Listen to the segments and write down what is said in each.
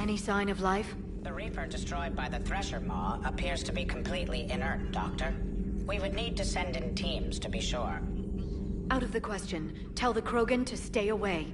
Any sign of life? The Reaper destroyed by the Thresher Maw appears to be completely inert, Doctor. We would need to send in teams to be sure. Out of the question. Tell the Krogan to stay away.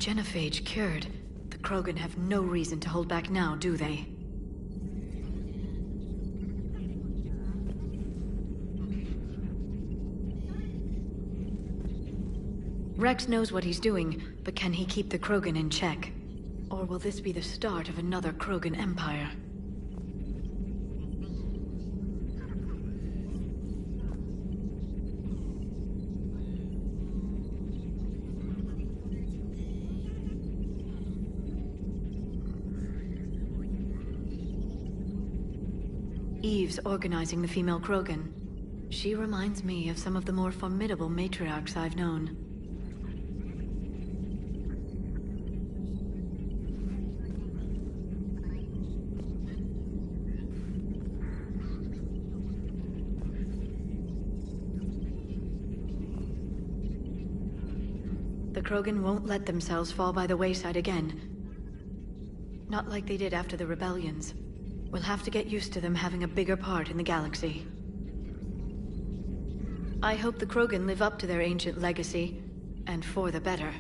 Genophage cured. The Krogan have no reason to hold back now, do they? Rex knows what he's doing, but can he keep the Krogan in check? Or will this be the start of another Krogan empire? Eve's organizing the female Krogan. She reminds me of some of the more formidable matriarchs I've known. The Krogan won't let themselves fall by the wayside again. Not like they did after the rebellions. We'll have to get used to them having a bigger part in the galaxy. I hope the Krogan live up to their ancient legacy, and for the better.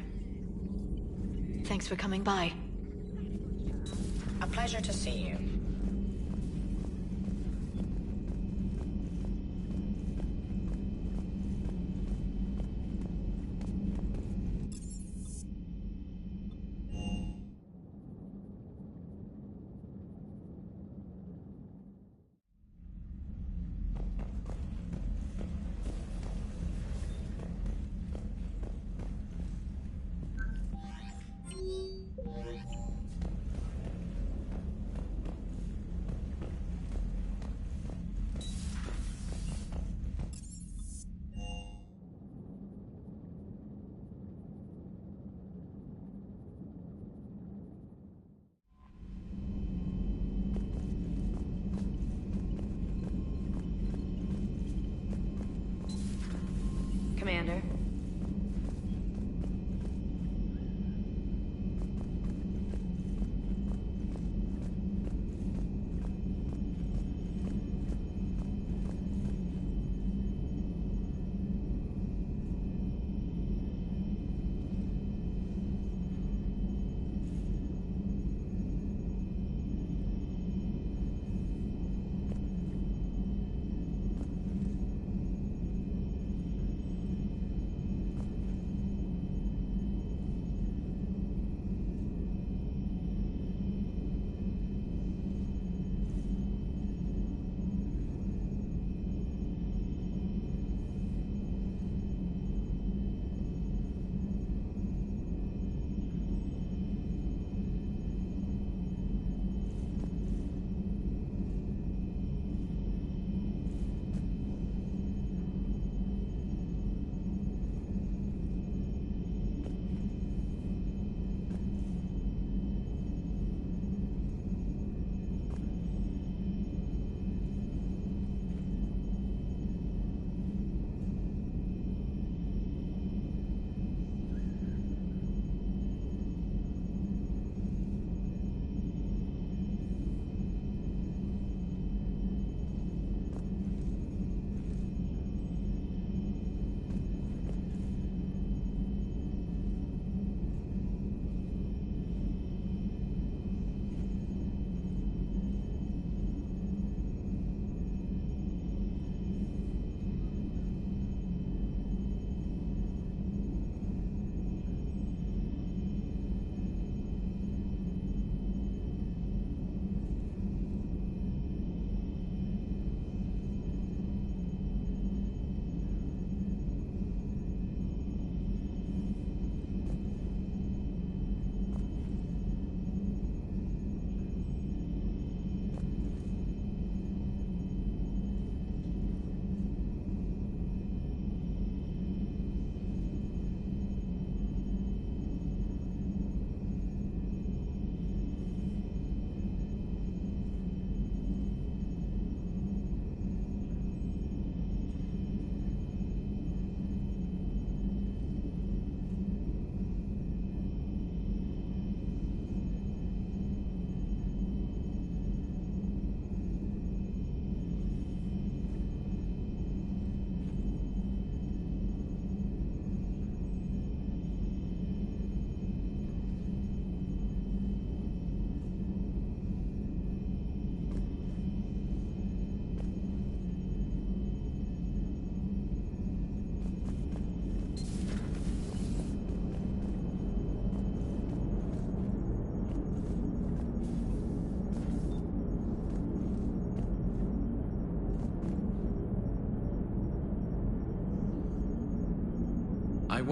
Thanks for coming by. A pleasure to see you. Commander.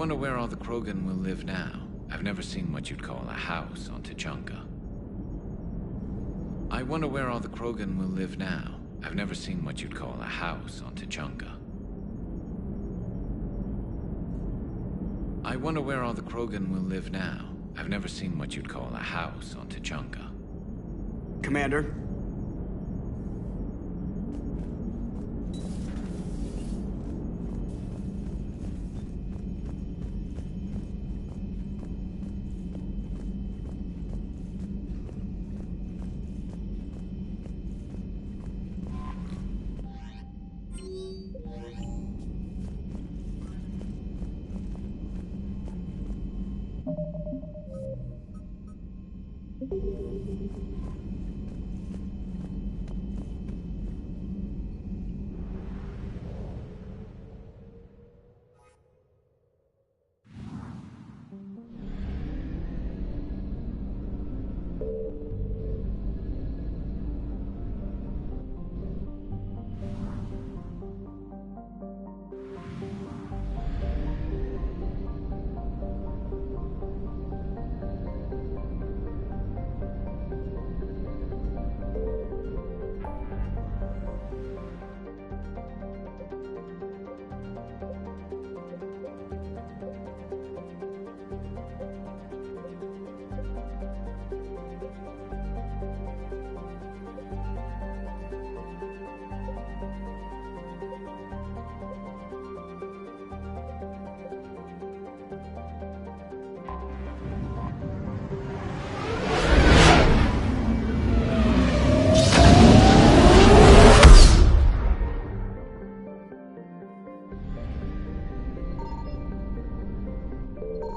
wonder where all the Krogan will live now. I've never seen what you'd call a house on Tuchanka. I wonder where all the Krogan will live now. I've never seen what you'd call a house on Tuchanka. I wonder where all the Krogan will live now. I've never seen what you'd call a house on Tuchanka. Commander?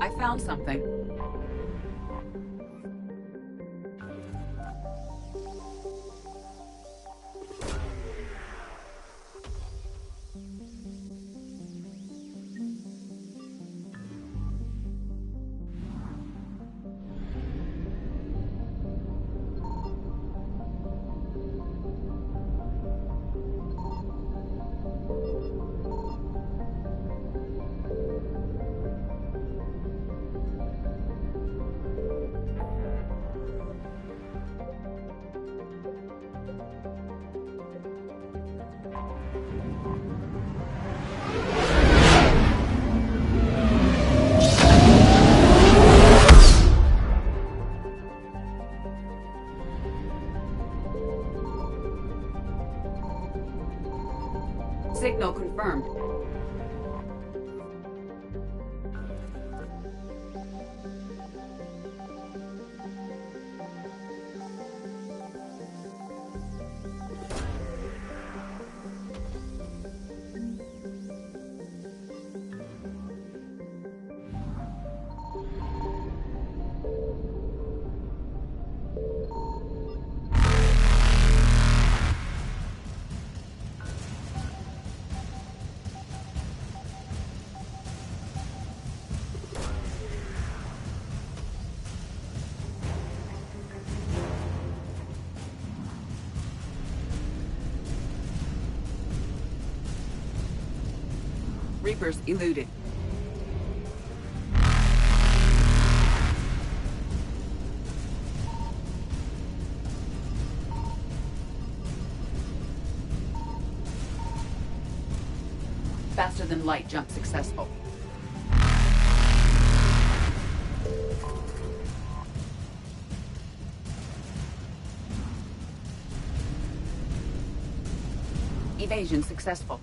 I found something. Signal confirmed. Reapers eluded. Faster than light jump successful. Evasion successful.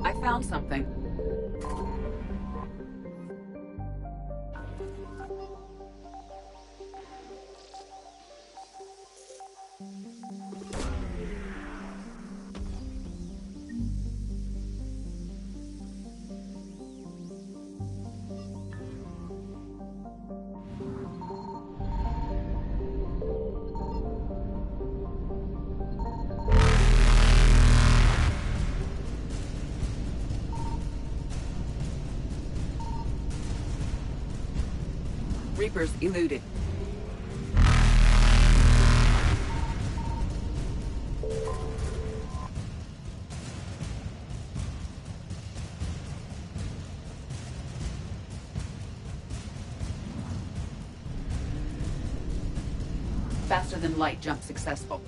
I found something. Reapers eluded. Faster than light jump successful.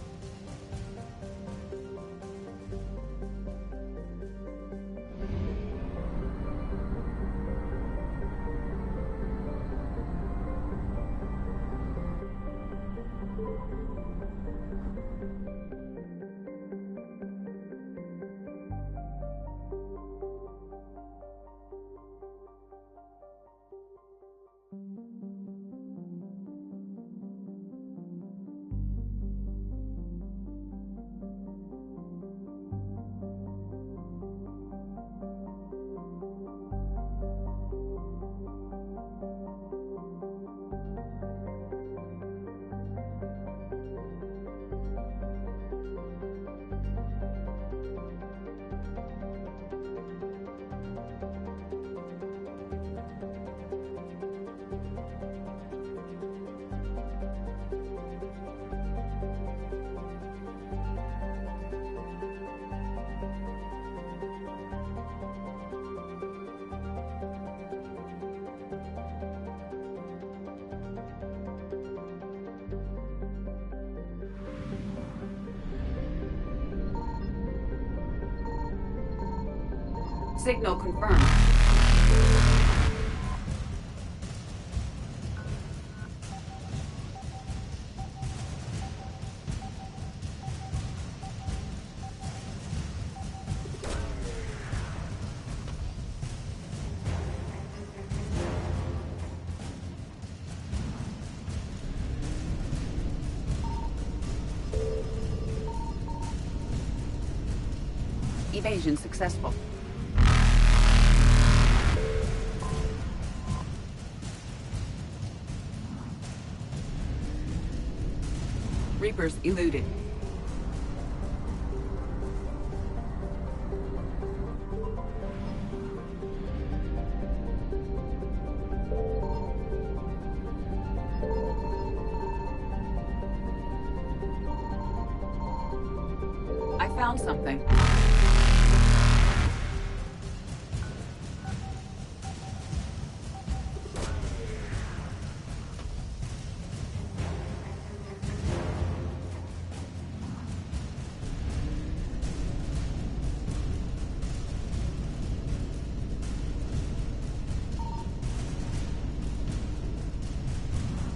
Signal confirmed. Evasion successful. Reapers eluded. I found something.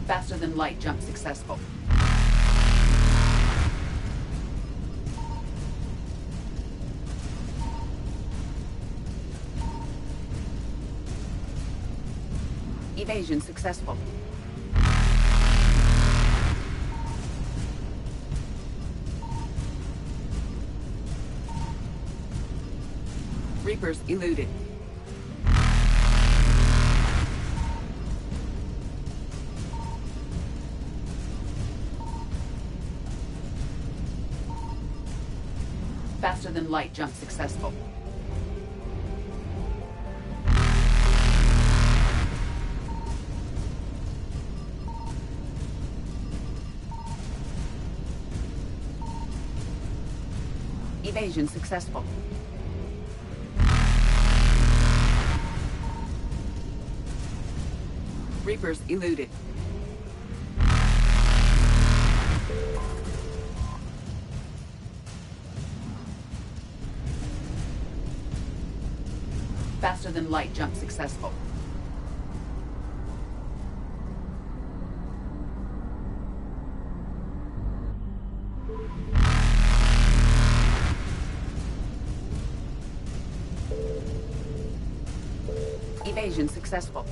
Faster than light jump successful. Evasion successful. Reapers eluded. Faster than light jump successful. Evasion successful. Reapers eluded. Faster than light jump successful. Evasion successful.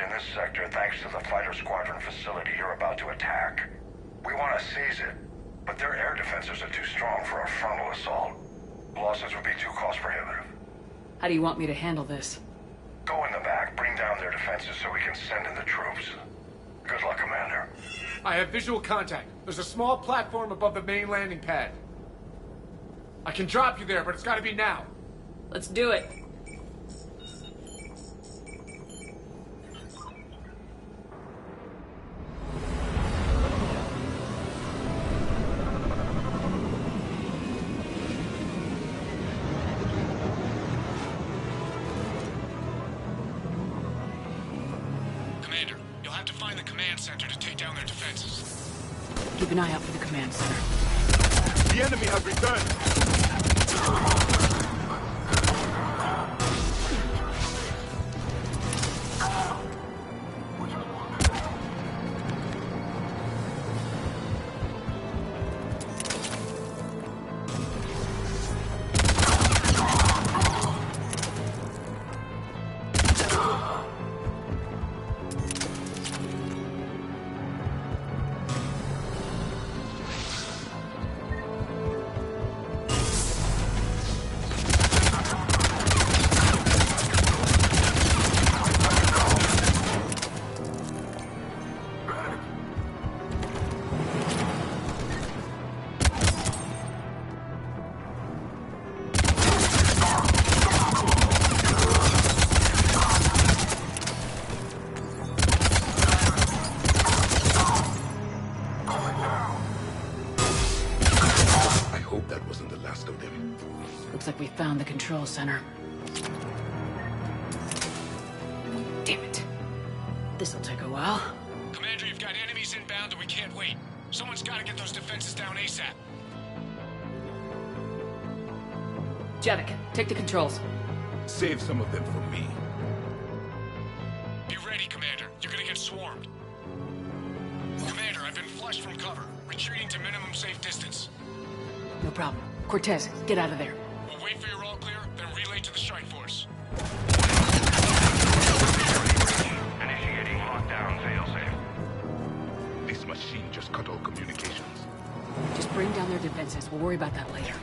in this sector thanks to the fighter squadron facility you're about to attack. We want to seize it, but their air defenses are too strong for a frontal assault. Losses would be too cost prohibitive. How do you want me to handle this? Go in the back, bring down their defenses so we can send in the troops. Good luck, Commander. I have visual contact. There's a small platform above the main landing pad. I can drop you there, but it's gotta be now. Let's do it. Commander, you'll have to find the command center to take down their defenses. Keep an eye out for the command center. The enemy has returned! Looks like we found the control center. Damn it. This'll take a while. Commander, you've got enemies inbound and we can't wait. Someone's gotta get those defenses down ASAP. Javik, take the controls. Save some of them for me. Be ready, Commander. You're gonna get swarmed. Commander, I've been flushed from cover. Retreating to minimum safe distance. No problem. Cortez, get out of there. We'll wait for your all clear, then relay to the strike force. Initiating lockdown failsafe. This machine just cut all communications. Just bring down their defenses. We'll worry about that later.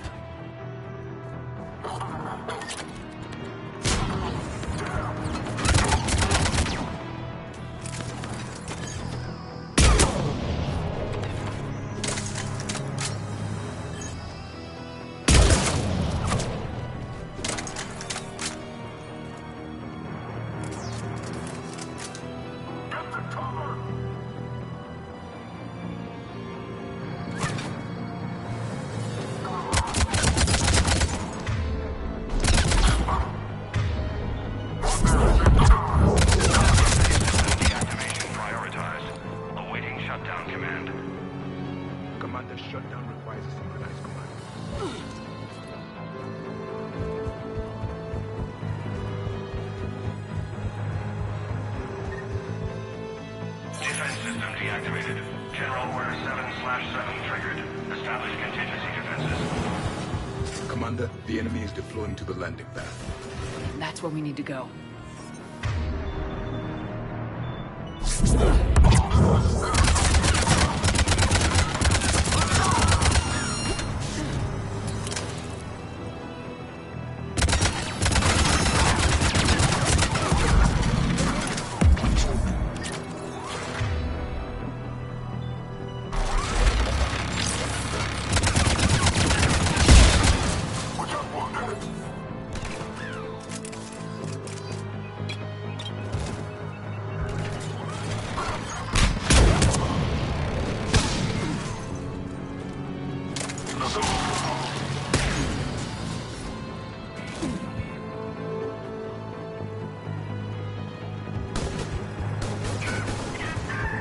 Shutdown requires a synchronized command. Defense system deactivated. General Order 7/7 triggered. Establish contingency defenses. Commander, the enemy is deploying to the landing pad. That's where we need to go.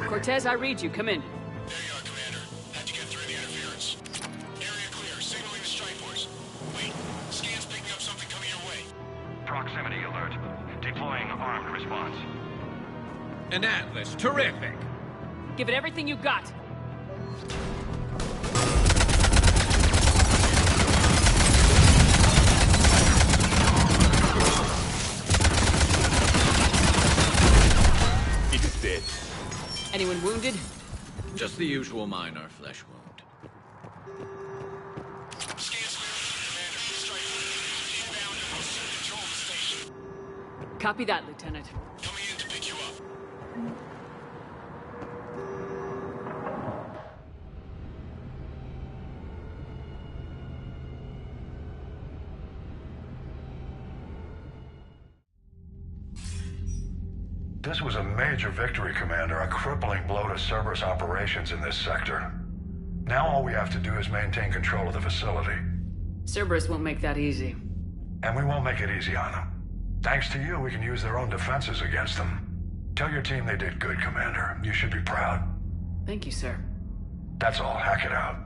Cortez, I read you. Come in. There you are, Commander. Had to get through the interference. Area clear. Signaling the strike force. Wait. Scan's picking up something coming your way. Proximity alert. Deploying armed response. An Atlas. Terrific. Give it everything you got. the usual minor flesh wound. Scans clear, Commander. Strike. Inbound to Pursuit Control Station. Copy that, Lieutenant. Coming in to pick you up. This was a major victory, Commander. A crippling blow to Cerberus operations in this sector. Now all we have to do is maintain control of the facility. Cerberus won't make that easy. And we won't make it easy on them. Thanks to you, we can use their own defenses against them. Tell your team they did good, Commander. You should be proud. Thank you, sir. That's all. Hack it out.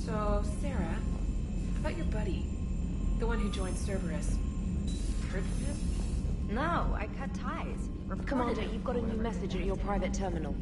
So, Sarah, about your buddy, the one who joined Cerberus. Heard from him? No, I cut ties. Commander, you've got a new message at your private terminal.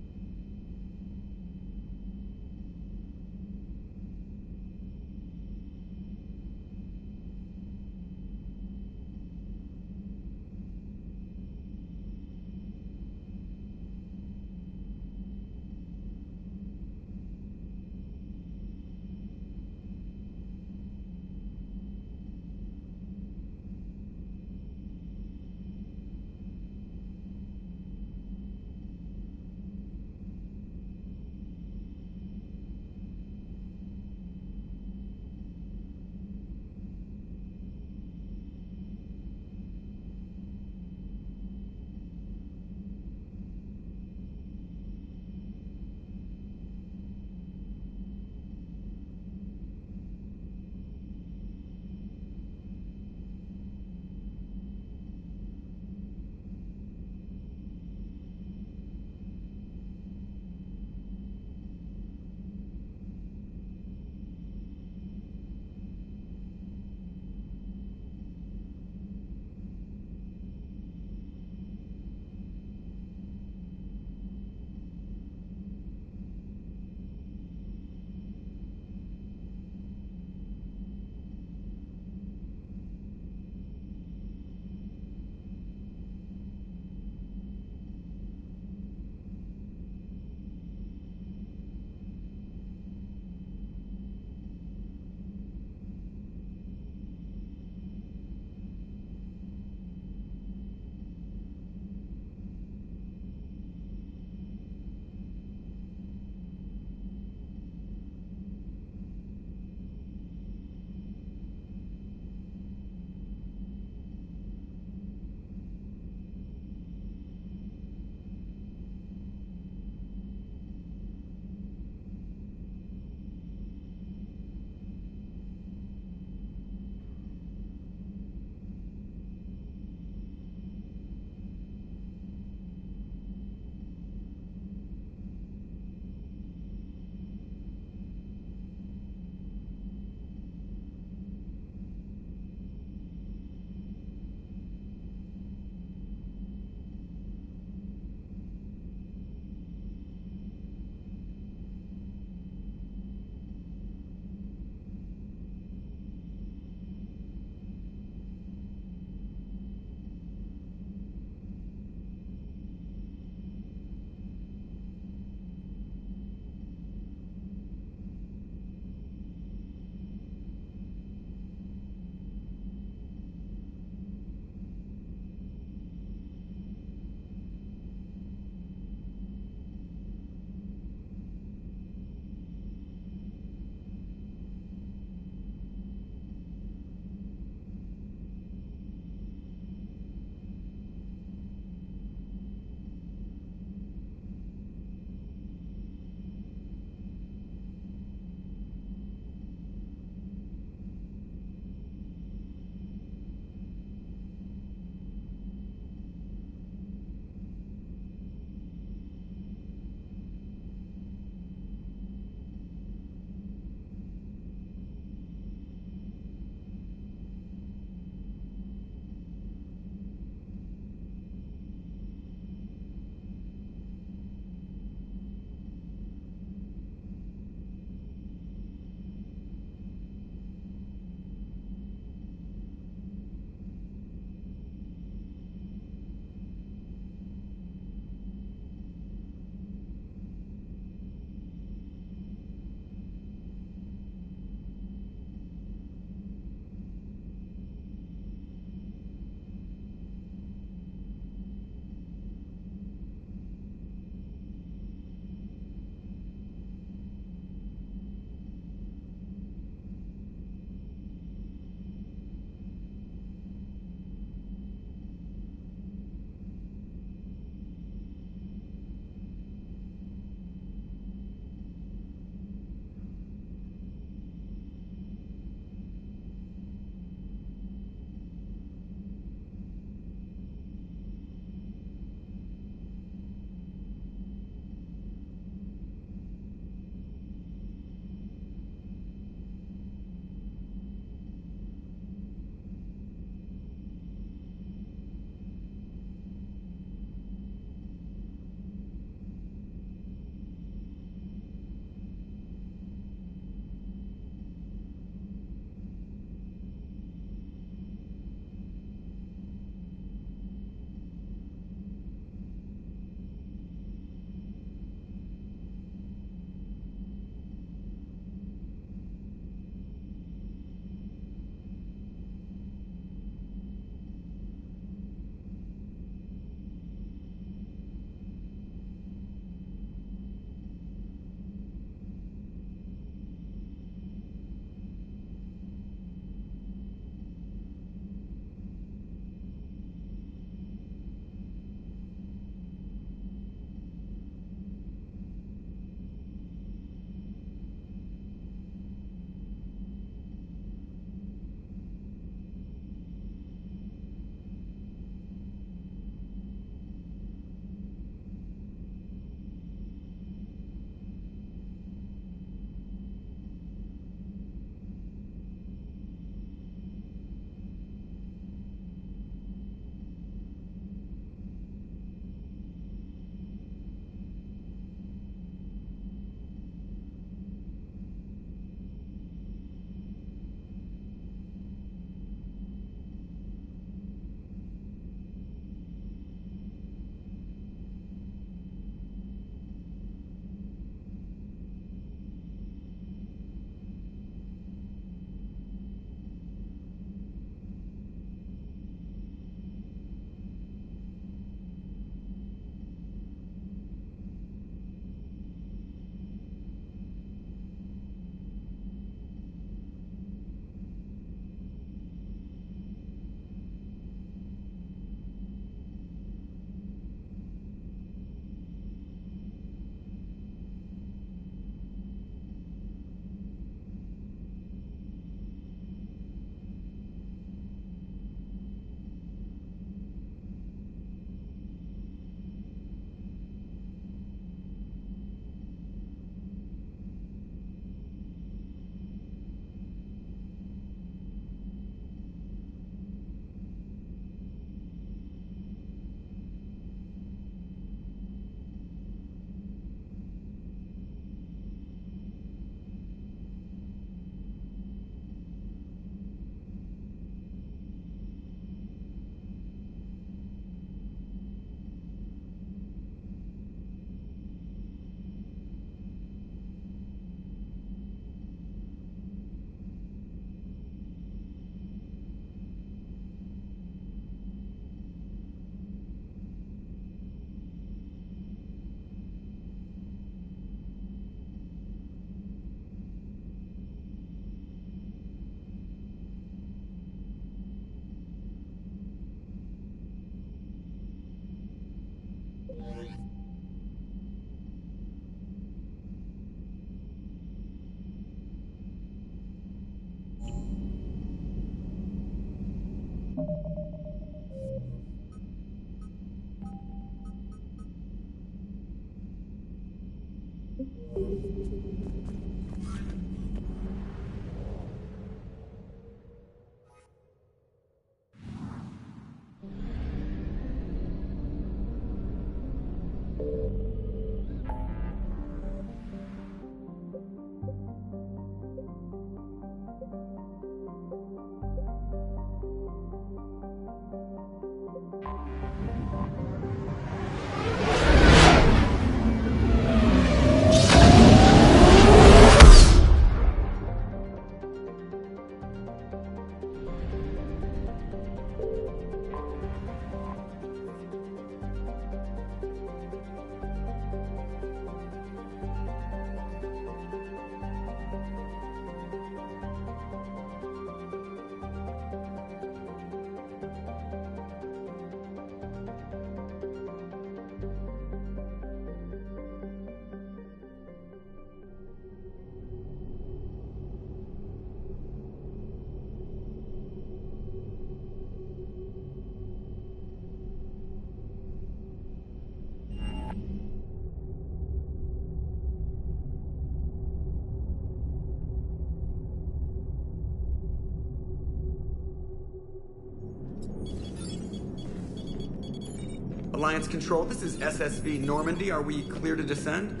Alliance Control, this is SSV Normandy. Are we clear to descend?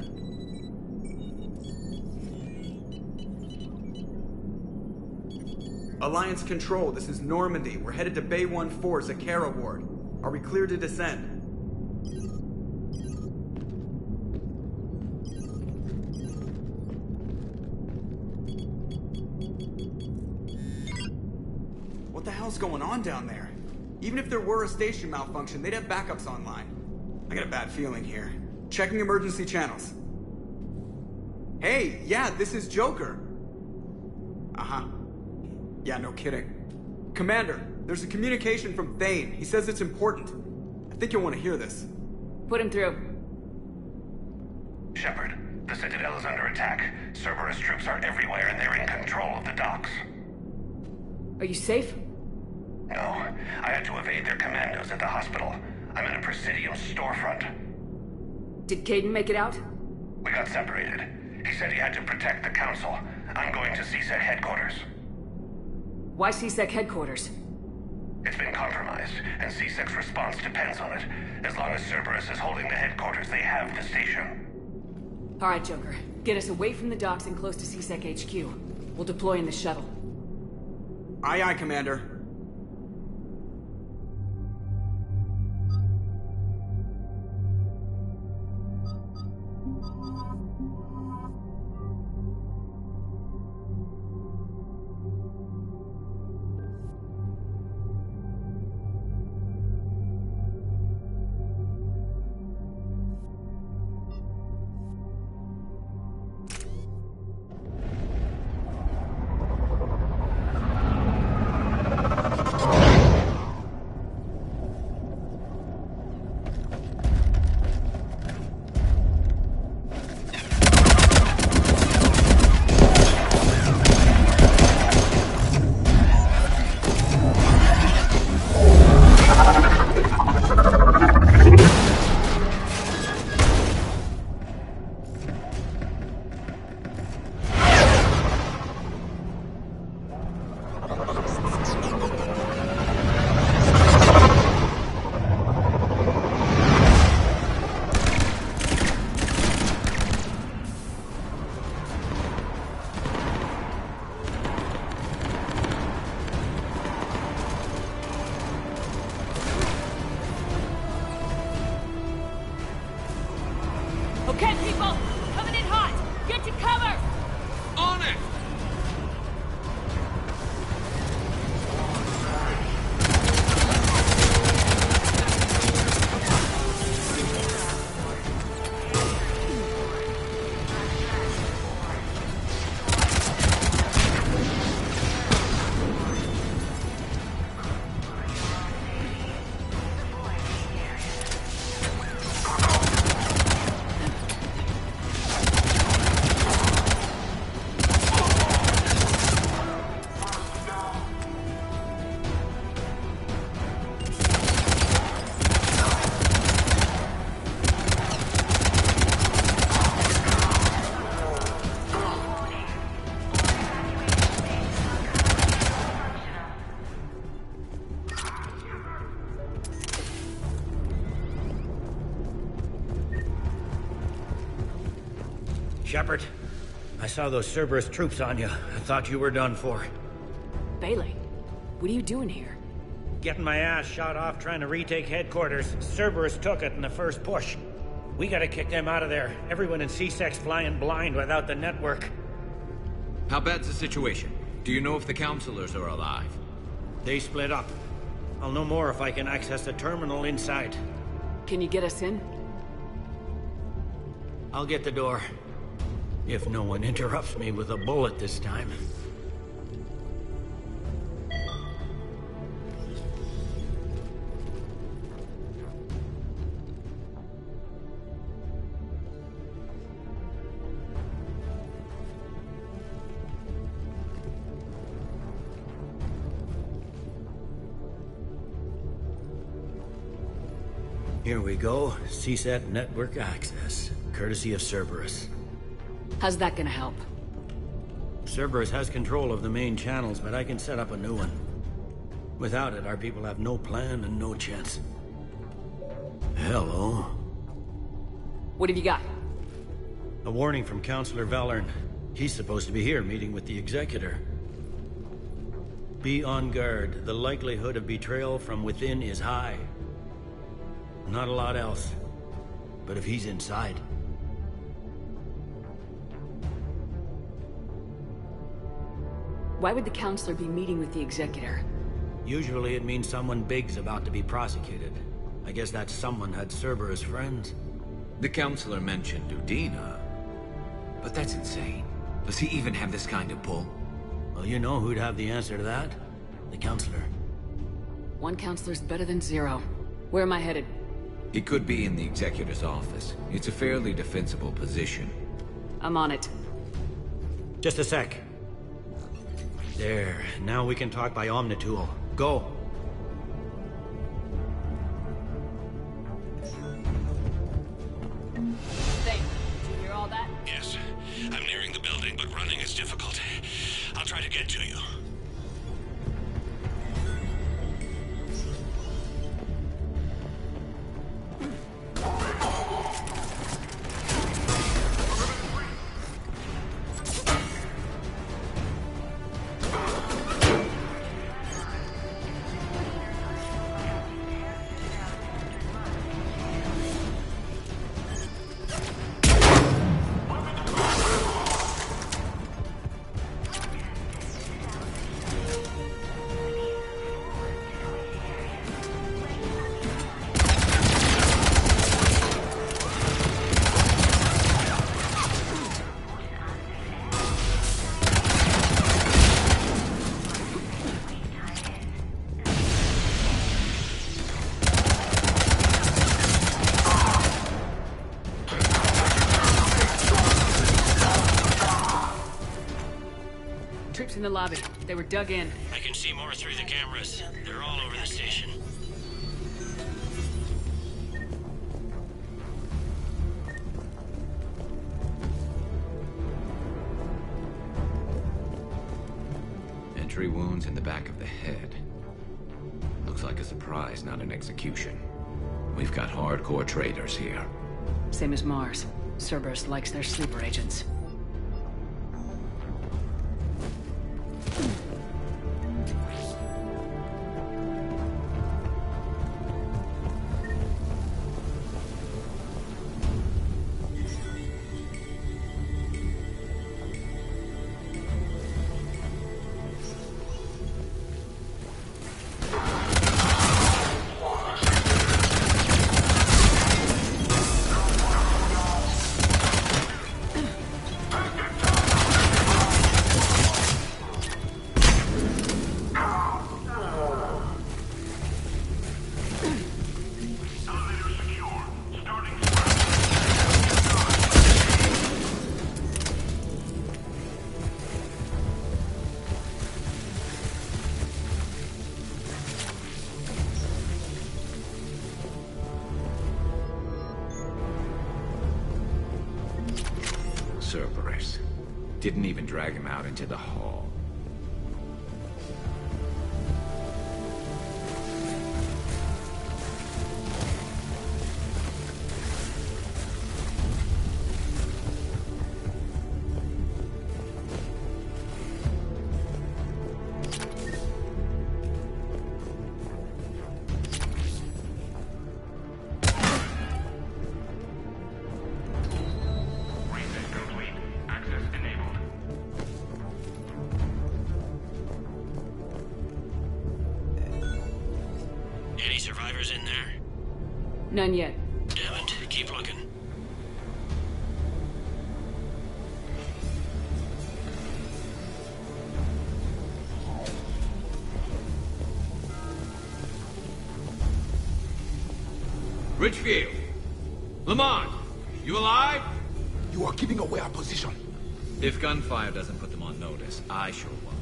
Alliance Control, this is Normandy. We're headed to Bay 1-4, Zakara Ward. Are we clear to descend? What the hell's going on down there? Even if there were a station malfunction, they'd have backups online. I got a bad feeling here. Checking emergency channels. Hey, yeah, this is Joker. Uh-huh. Yeah, no kidding. Commander, there's a communication from Thane. He says it's important. I think you'll want to hear this. Put him through. Shepard, the Citadel is under attack. Cerberus troops are everywhere and they're in control of the docks. Are you safe? No, I had to evade their commandos at the hospital. I'm in a Presidium storefront. Did Caden make it out? We got separated. He said he had to protect the Council. I'm going to CSEC headquarters. Why CSEC headquarters? It's been compromised, and CSEC's response depends on it. As long as Cerberus is holding the headquarters, they have the station. All right, Joker. Get us away from the docks and close to CSEC HQ. We'll deploy in the shuttle. Aye, aye, Commander. Okay, people! Coming in hot! Get to cover! On it! Shepard, I saw those Cerberus troops on you. I thought you were done for. Bailey, what are you doing here? Getting my ass shot off trying to retake headquarters. Cerberus took it in the first push. We gotta kick them out of there. Everyone in CSEC's flying blind without the network. How bad's the situation? Do you know if the counselors are alive? They split up. I'll know more if I can access the terminal inside. Can you get us in? I'll get the door. If no one interrupts me with a bullet this time. Here we go. CSEC network access, courtesy of Cerberus. How's that gonna help? Cerberus has control of the main channels, but I can set up a new one. Without it, our people have no plan and no chance. Hello. What have you got? A warning from Counselor Valern. He's supposed to be here meeting with the Executor. Be on guard. The likelihood of betrayal from within is high. Not a lot else. But if he's inside... Why would the Counselor be meeting with the Executor? Usually it means someone big's about to be prosecuted. I guess that someone had Cerberus friends. The Counselor mentioned Udina. But that's insane. Does he even have this kind of pull? Well, you know who'd have the answer to that? The Counselor. One Counselor's better than zero. Where am I headed? He could be in the Executor's office. It's a fairly defensible position. I'm on it. Just a sec. There. Now we can talk by Omnitool. Go. Thanks. Did you hear all that? Yes. I'm nearing the building, but running is difficult. I'll try to get to you. Troops in the lobby. They were dug in. I can see more through the cameras. They're all over the station. Entry wounds in the back of the head. Looks like a surprise, not an execution. We've got hardcore traitors here. Same as Mars. Cerberus likes their sleeper agents. Cerberus. Didn't even drag him out into the hall. Any survivors in there? None yet. Damn it. Keep looking. Richfield! Lamont! You alive? You are giving away our position. If gunfire doesn't put them on notice, I sure won't.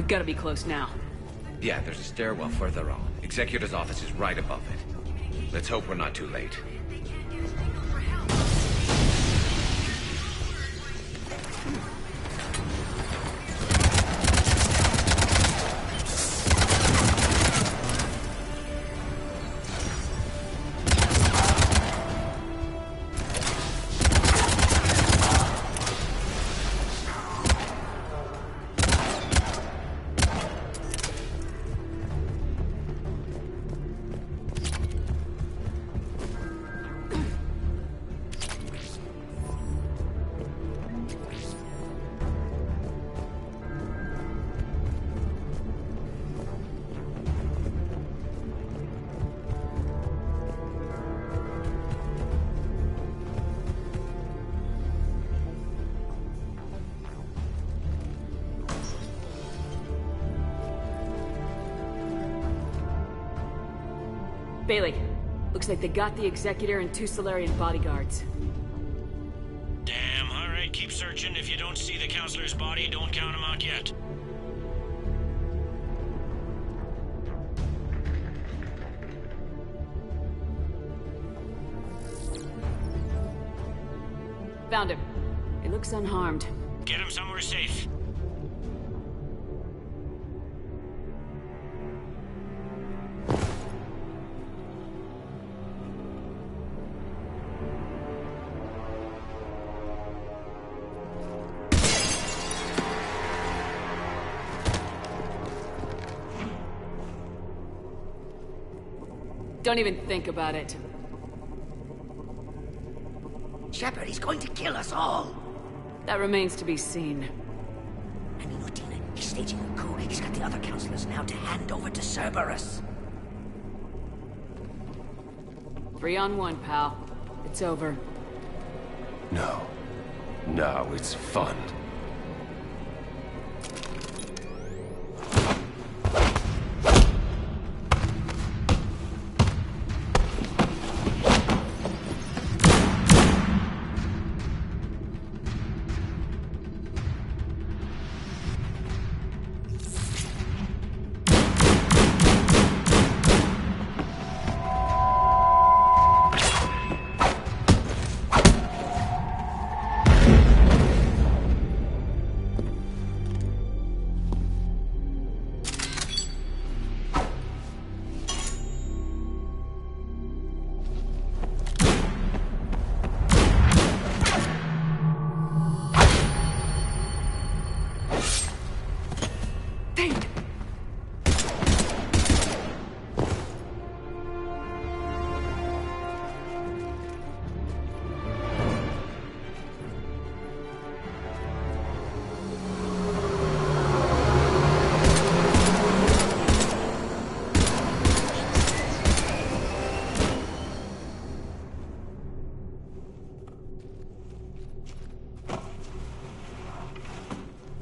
We've got to be close now. Yeah, there's a stairwell further on. Executor's office is right above it. Let's hope we're not too late. Bailey, looks like they got the Executor and 2 Salarian bodyguards. Damn, alright, keep searching. If you don't see the counselor's body, don't count him out yet. Found him. He looks unharmed. Get him somewhere safe. Don't even think about it. Shepard, he's going to kill us all. That remains to be seen. I mean, Udina, he's staging a coup. He's got the other counselors now to hand over to Cerberus. 3 on 1, pal. It's over. No. No, it's fun.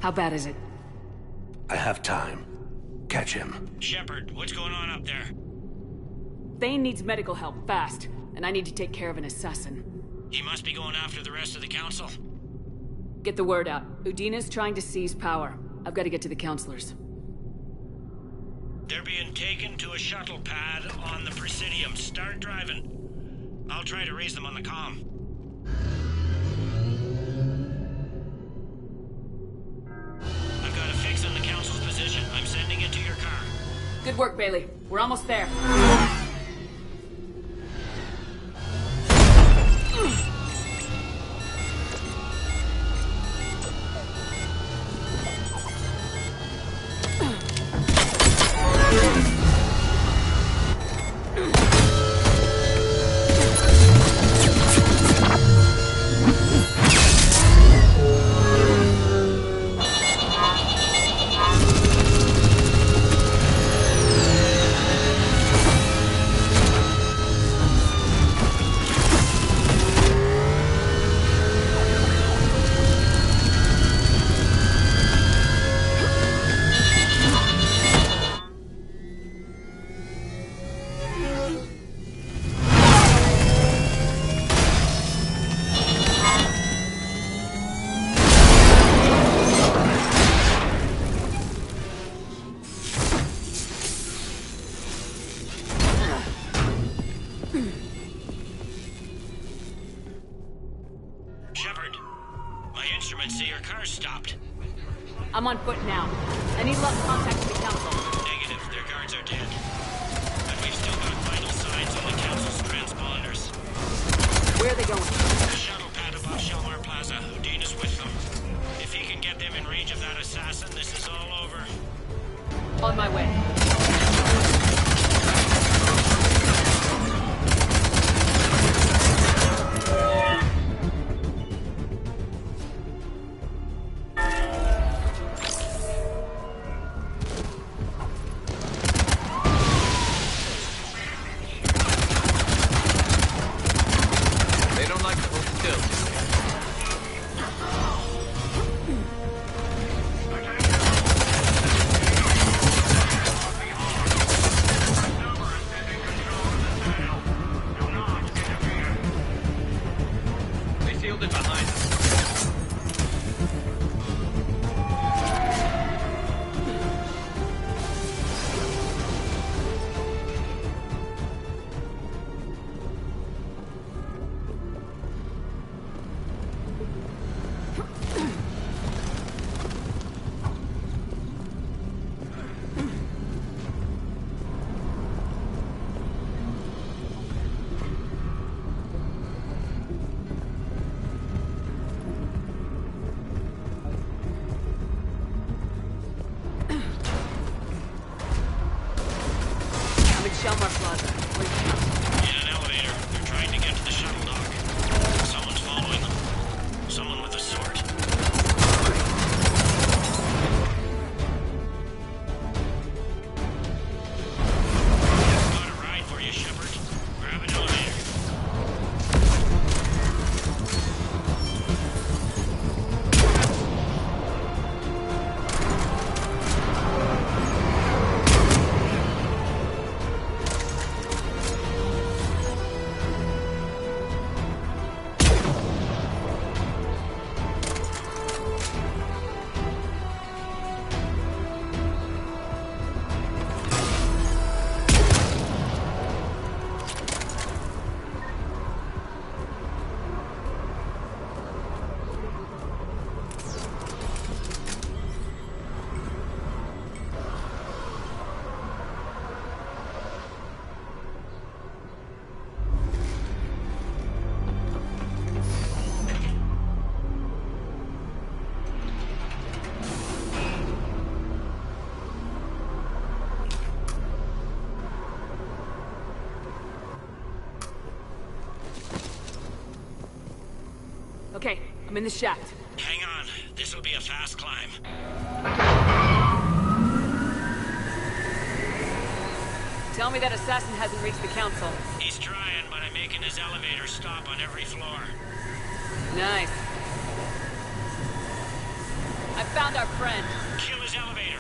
How bad is it? I have time. Catch him. Shepard, what's going on up there? Thane needs medical help, fast. And I need to take care of an assassin. He must be going after the rest of the council. Get the word out. Udina's trying to seize power. I've got to get to the counselors. They're being taken to a shuttle pad on the Presidium. Start driving. I'll try to raise them on the comm. I've got a fix on the council's position. I'm sending it to your car. Good work, Bailey. We're almost there. car's stopped. I'm on foot now. I need luck contacting the council. Negative. Their guards are dead. But we've still got vital signs on the council's transponders. Where are they going? The shuttle pad above Shelmar Plaza. Udina's with them. If he can get them in range of that assassin, this is all over. On my way. Shelmar Plaza. Where's the council? In an elevator. They're trying to get to the shuttle dock. Someone's following them. Someone with a sword. Got a ride for you, Shepard. Grab an elevator. Okay, I'm in the shaft. Hang on. This'll be a fast climb. Tell me that assassin hasn't reached the council. He's trying, but I'm making his elevator stop on every floor. Nice. I found our friend. Kill his elevator.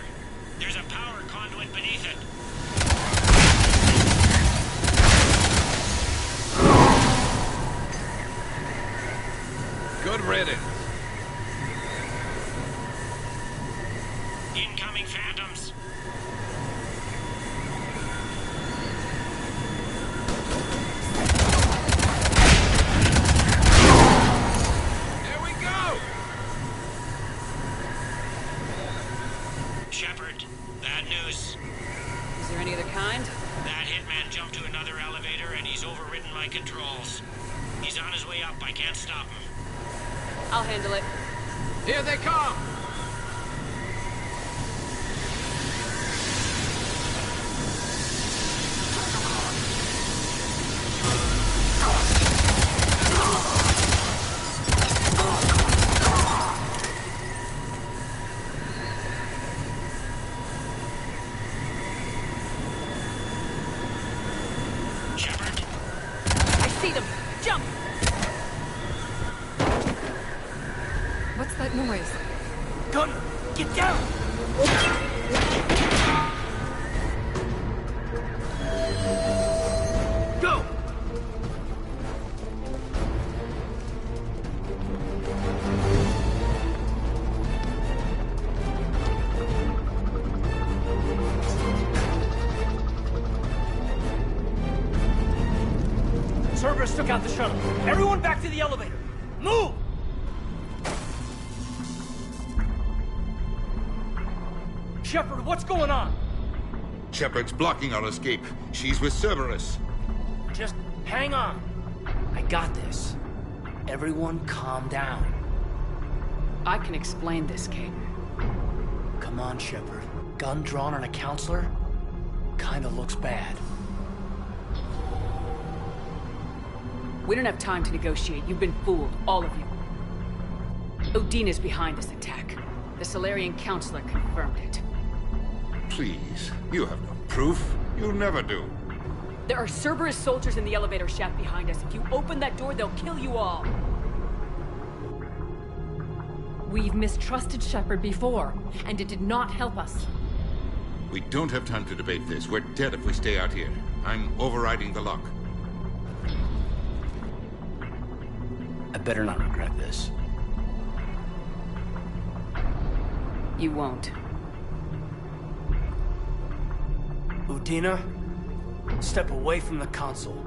There's a power conduit beneath it. Good riddance. Incoming phantoms. There we go! Shepard, bad news. Is there any other kind? That hitman jumped to another elevator and he's overridden my controls. He's on his way up. I can't stop him. I'll handle it. Here they come! Shepard? I see them! Jump! What's that noise? Gunner, get down! Go! Cerberus took out the shuttle. Everyone back to the elevator. Move! Shepard, what's going on? Shepard's blocking our escape. She's with Cerberus. Just hang on. I got this. Everyone calm down. I can explain this, Kate. Come on, Shepard. Gun drawn on a counselor? Kinda looks bad. We don't have time to negotiate. You've been fooled, all of you. Udina's behind this attack. The Salarian Counselor confirmed it. Please, you have no proof. You never do. There are Cerberus soldiers in the elevator shaft behind us. If you open that door, they'll kill you all. We've mistrusted Shepard before, and it did not help us. We don't have time to debate this. We're dead if we stay out here. I'm overriding the lock. I better not regret this. You won't. Udina, step away from the console.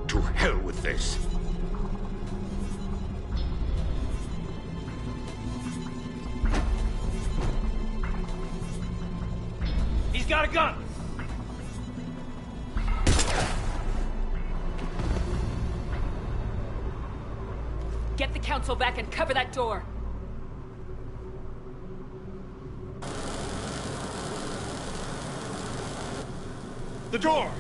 To hell with this. He's got a gun! Get the Council back and cover that door! The door!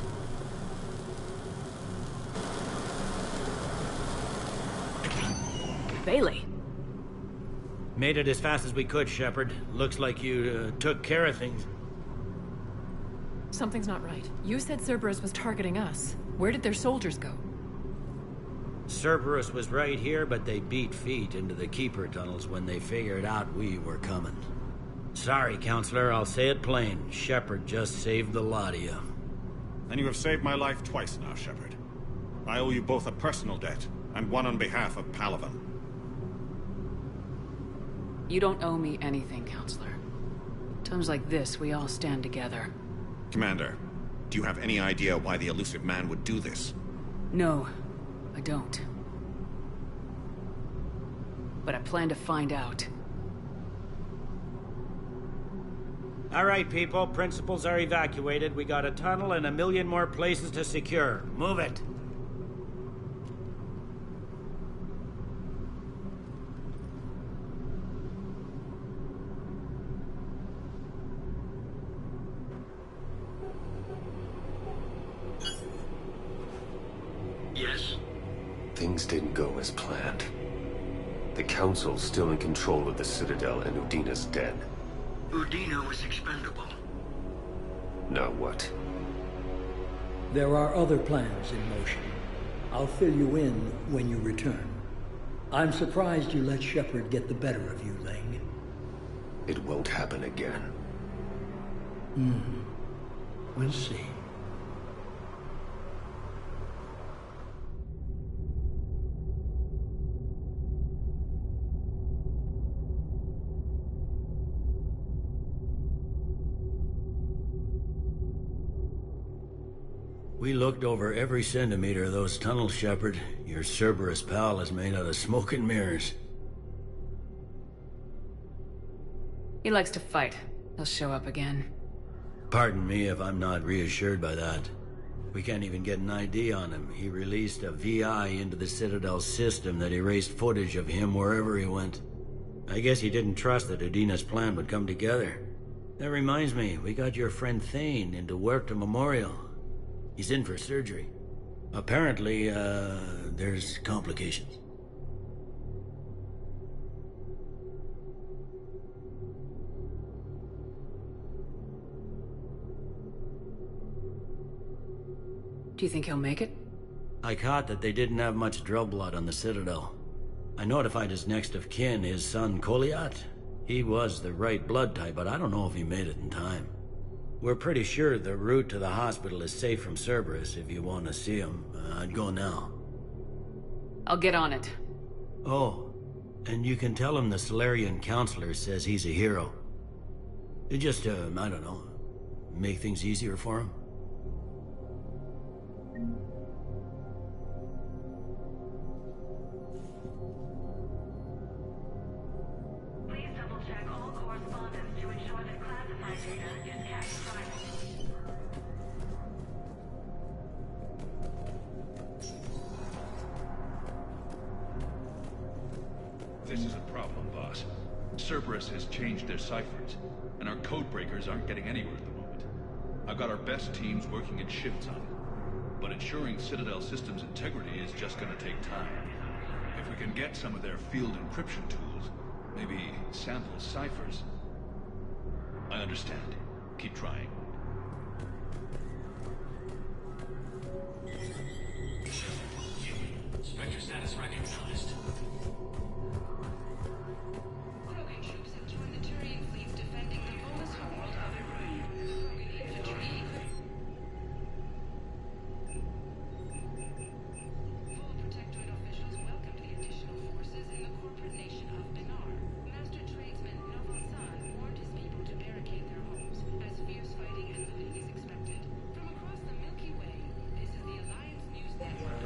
Bailey. Made it as fast as we could, Shepard. Looks like you took care of things. Something's not right. You said Cerberus was targeting us. Where did their soldiers go? Cerberus was right here, but they beat feet into the Keeper tunnels when they figured out we were coming. Sorry, Counselor, I'll say it plain. Shepard just saved the lot of you. And you have saved my life twice now, Shepard. I owe you both a personal debt, and one on behalf of Palaven. You don't owe me anything, Counselor. Times like this, we all stand together. Commander, do you have any idea why the elusive man would do this? No, I don't. But I plan to find out. All right, people. Principals are evacuated. We got a tunnel and 1 million more places to secure. Move it. Yes? Things didn't go as planned. The Council's still in control of the Citadel and Udina's dead. Udina was expendable. Now what? There are other plans in motion. I'll fill you in when you return. I'm surprised you let Shepard get the better of you, Ling. It won't happen again. We'll see. We looked over every centimeter of those tunnels, Shepard. Your Cerberus pal is made out of smoke and mirrors. He likes to fight. He'll show up again. Pardon me if I'm not reassured by that. We can't even get an ID on him. He released a VI into the Citadel system that erased footage of him wherever he went. I guess he didn't trust that Udina's plan would come together. That reminds me, we got your friend Thane into Huerta Memorial. He's in for surgery. Apparently, there's complications. Do you think he'll make it? I caught that they didn't have much drill blood on the Citadel. I notified his next of kin, his son Koliat. He was the right blood type, but I don't know if he made it in time. We're pretty sure the route to the hospital is safe from Cerberus. If you want to see him, I'd go now. I'll get on it. Oh, and you can tell him the Salarian Counselor says he's a hero. It just, I don't know, make things easier for him. Please double-check all correspondence to ensure that This is a problem, boss. Cerberus has changed their ciphers, and our codebreakers aren't getting anywhere at the moment. I've got our best teams working in shifts on it, but ensuring Citadel systems integrity is just gonna take time. If we can get some of their field encryption tools, maybe sample ciphers. I understand. Keep trying. Spectre status recognized. Krogan troops have joined the Turian fleet defending the Volus homeworld of Iran. Krogan infantry. Full Protectorate officials welcomed the additional forces in the corporate nation of Benar. Master tradesman Noval San warned his people to barricade their homes, as fierce fighting and looting is expected. From across the Milky Way, this is the Alliance News Network.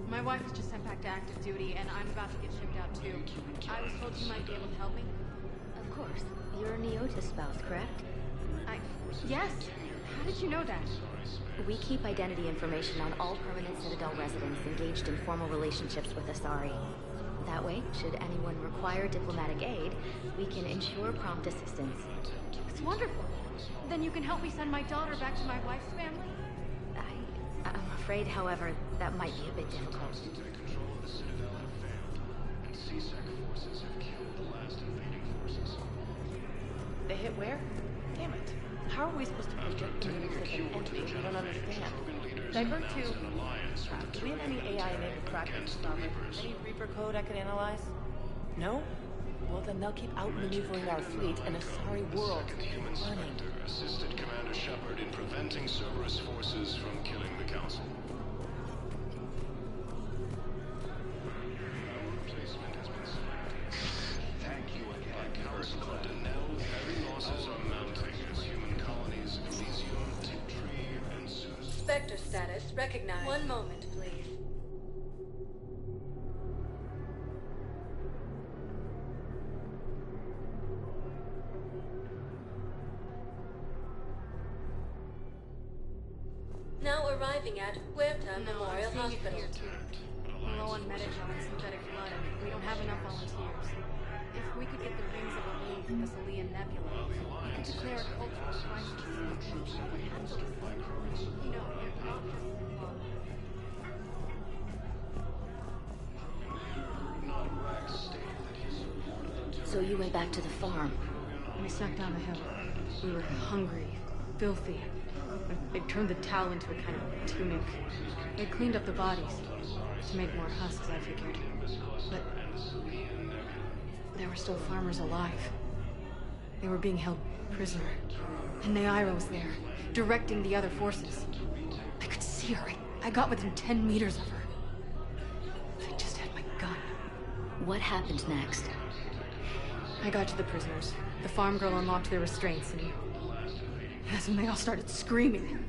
My wife was just sent back to active duty, and I'm about to get shipped out too. I was told you might be able to help me. Of course. You're a Neotis spouse, correct? Yes. How did you know that? We keep identity information on all permanent Citadel residents engaged in formal relationships with Asari. That way, should anyone require diplomatic aid, we can ensure prompt assistance. It's wonderful. Then you can help me send my daughter back to my wife's family? I'm afraid, however, that might be a bit difficult. They hit where? Damn it. How are we supposed to predict the moves of an entity we don't understand? Divert to... do we have any AI-enabled trackers, Robert? Any Reaper code I could analyze? No? Well, then they'll keep outmaneuvering our fleet in Asari world. Running. Assisted Commander Shepard in preventing Cerberus forces from killing the Council. Our replacement has been selected. Thank you again. Councilor Denell, heavy losses are mounting as human colonies of Elysium, Tiptree, and Sus... Spectre status recognized. One moment, please. Now arriving at Huerta Memorial Hospital. We're low on metagen and synthetic blood, and we don't have enough volunteers. If we could get the rings of Aline from the Salian Nebula, we could declare a cultural crisis. You know, not just... So you went back to the farm? We snuck down the hill. We were hungry, filthy. They'd turned the towel into a kind of tunic. They'd cleaned up the bodies to make more husks, I figured. But there were still farmers alive. They were being held prisoner. And Neaira was there, directing the other forces. I could see her. I got within 10 meters of her. I just had my gun. What happened next? I got to the prisoners. The farm girl unlocked their restraints, and that's when they all started screaming.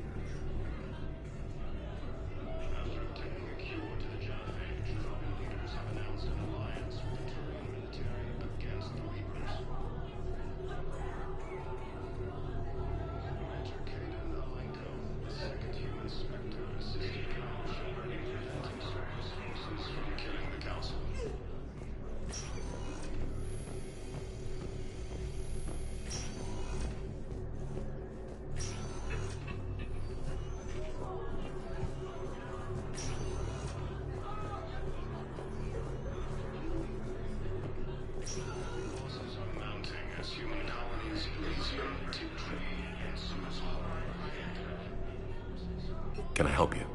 Can I help you?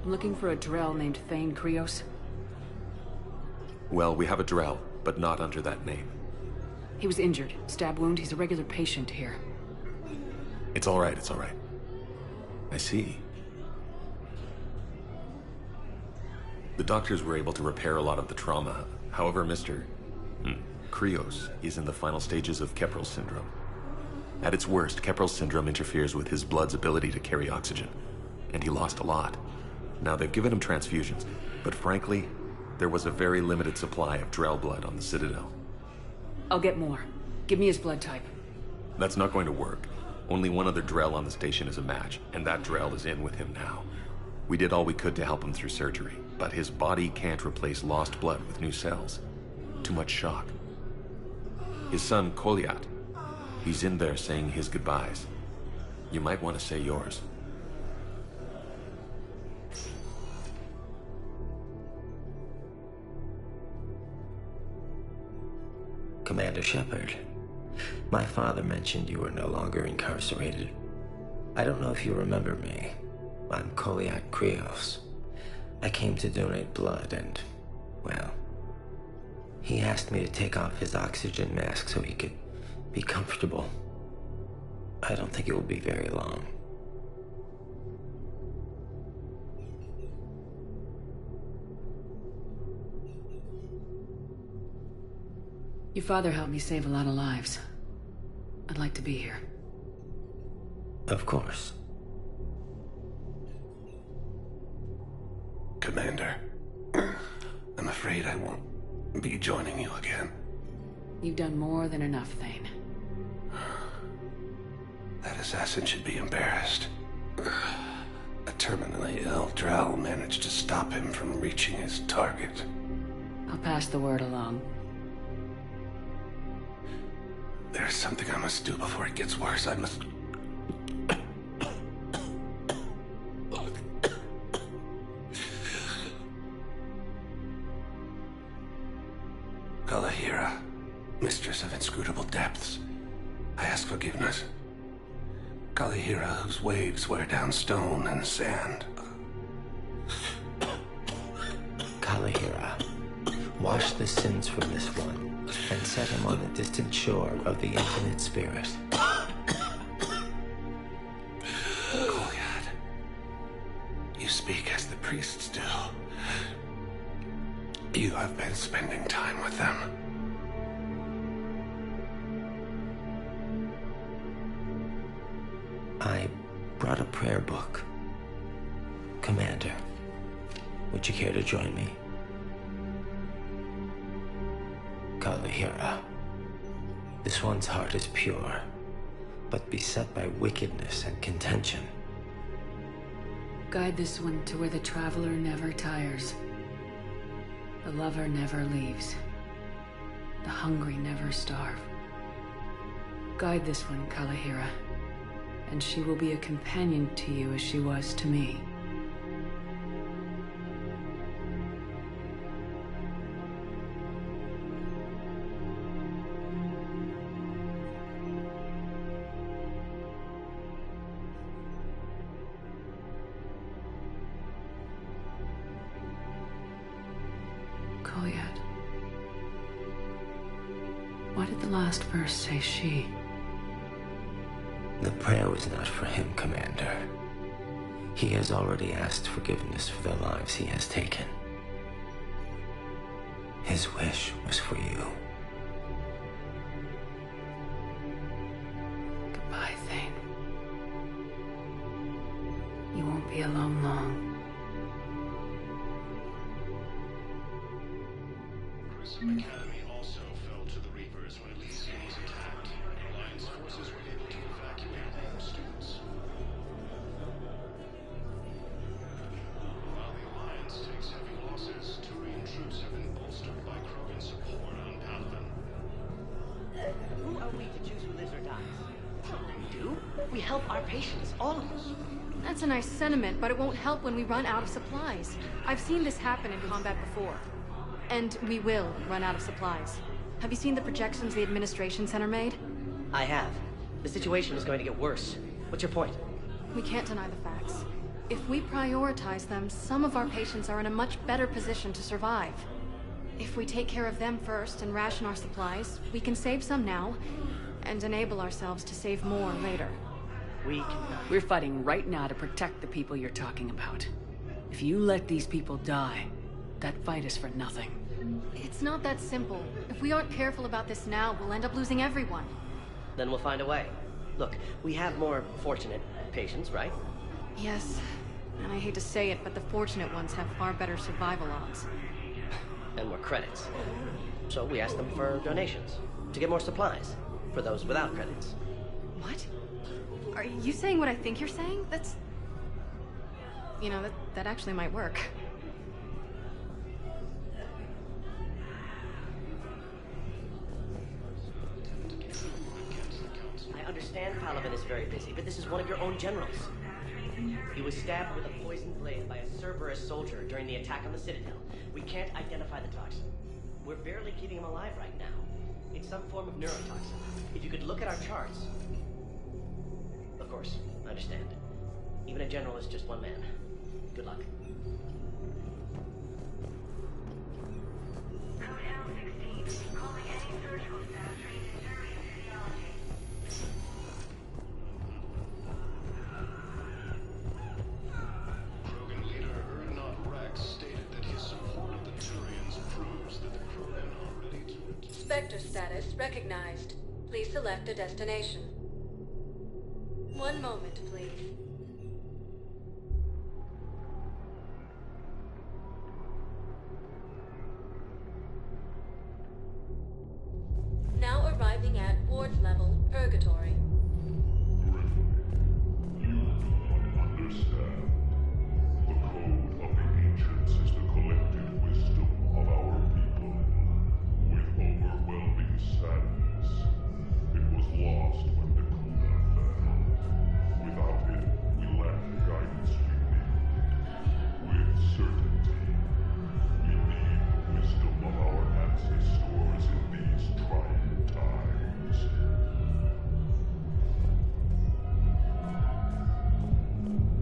I'm looking for a Drell named Thane Krios. Well, we have a Drell, but not under that name. He was injured. Stab wound. He's a regular patient here. It's all right, it's all right. I see. The doctors were able to repair a lot of the trauma. However, Mr. Krios is in the final stages of Keppel syndrome. At its worst, Keppel syndrome interferes with his blood's ability to carry oxygen, and he lost a lot. Now, they've given him transfusions, but frankly, There was a very limited supply of Drell blood on the Citadel. I'll get more. Give me his blood type. That's not going to work. Only one other Drell on the station is a match, and that Drell is in with him now. We did all we could to help him through surgery, but his body can't replace lost blood with new cells. Too much shock. His son, Kolyat, he's in there saying his goodbyes. You might want to say yours. Commander Shepard, my father mentioned you were no longer incarcerated. I don't know if you remember me. I'm Kolyat Krios. I came to donate blood and, well, he asked me to take off his oxygen mask so he could be comfortable. I don't think it will be very long. Your father helped me save a lot of lives. I'd like to be here. Of course. Commander, I'm afraid I won't be joining you again. You've done more than enough, Thane. That assassin should be embarrassed. A terminally ill Drell managed to stop him from reaching his target. I'll pass the word along. There's something I must do before it gets worse. I must... Kalahira, mistress of inscrutable depths, I ask forgiveness. Kalahira, whose waves wear down stone and sand. Kalahira, wash the sins from this one, and set him on the distant shore of the infinite spirit. Kolyat, you speak as the priests do. You have been spending time with them. I brought a prayer book. Commander, would you care to join me? Kalahira, this one's heart is pure, but beset by wickedness and contention. Guide this one to where the traveler never tires. The lover never leaves. The hungry never starve. Guide this one, Kalahira, and she will be a companion to you as she was to me. Kolyat. Why did the last verse say she? The prayer was not for him, Commander. He has already asked forgiveness for the lives he has taken. His wish was for you. Goodbye, Thane. You won't be alone long. Grissom Academy also fell to the Reapers when Elysium was attacked. Alliance forces were able to evacuate home students. While the Alliance takes heavy losses, Turian troops have been bolstered by Krogan support on Paladin. Who are we to choose who lives or dies? That's not what we do. We help our patients, all of us. That's a nice sentiment, but it won't help when we run out of supplies. I've seen this happen in combat before. And we will run out of supplies. Have you seen the projections the Administration Center made? I have. The situation is going to get worse. What's your point? We can't deny the facts. If we prioritize them, some of our patients are in a much better position to survive. If we take care of them first and ration our supplies, we can save some now, and enable ourselves to save more later. We're fighting right now to protect the people you're talking about. If you let these people die, that fight is for nothing. It's not that simple. If we aren't careful about this now, we'll end up losing everyone. Then we'll find a way. Look, we have more fortunate patients, right? Yes. And I hate to say it, but the fortunate ones have far better survival odds. and more credits. So we asked them for donations, to get more supplies, for those without credits. What? Are you saying what I think you're saying? That's... You know, that actually might work. I understand Palaven is very busy, but this is one of your own generals. He was stabbed with a poisoned blade by a Cerberus soldier during the attack on the Citadel. We can't identify the toxin. We're barely keeping him alive right now. It's some form of neurotoxin. If you could look at our charts... Of course, I understand. Even a general is just one man. Good luck. Krogan leader Ernod Rex stated that his support of the Turians proves that the Krogan are ready to... Spectre status recognized. Please select a destination. One moment, please. Now arriving at ward level purgatory. You do not understand. The code of the ancients is the collective wisdom of our people. With overwhelming sadness, it was lost when the Kuna fell. Without it, we lack the guidance we need. With certainty, we need the wisdom of our ancestors in these trying times.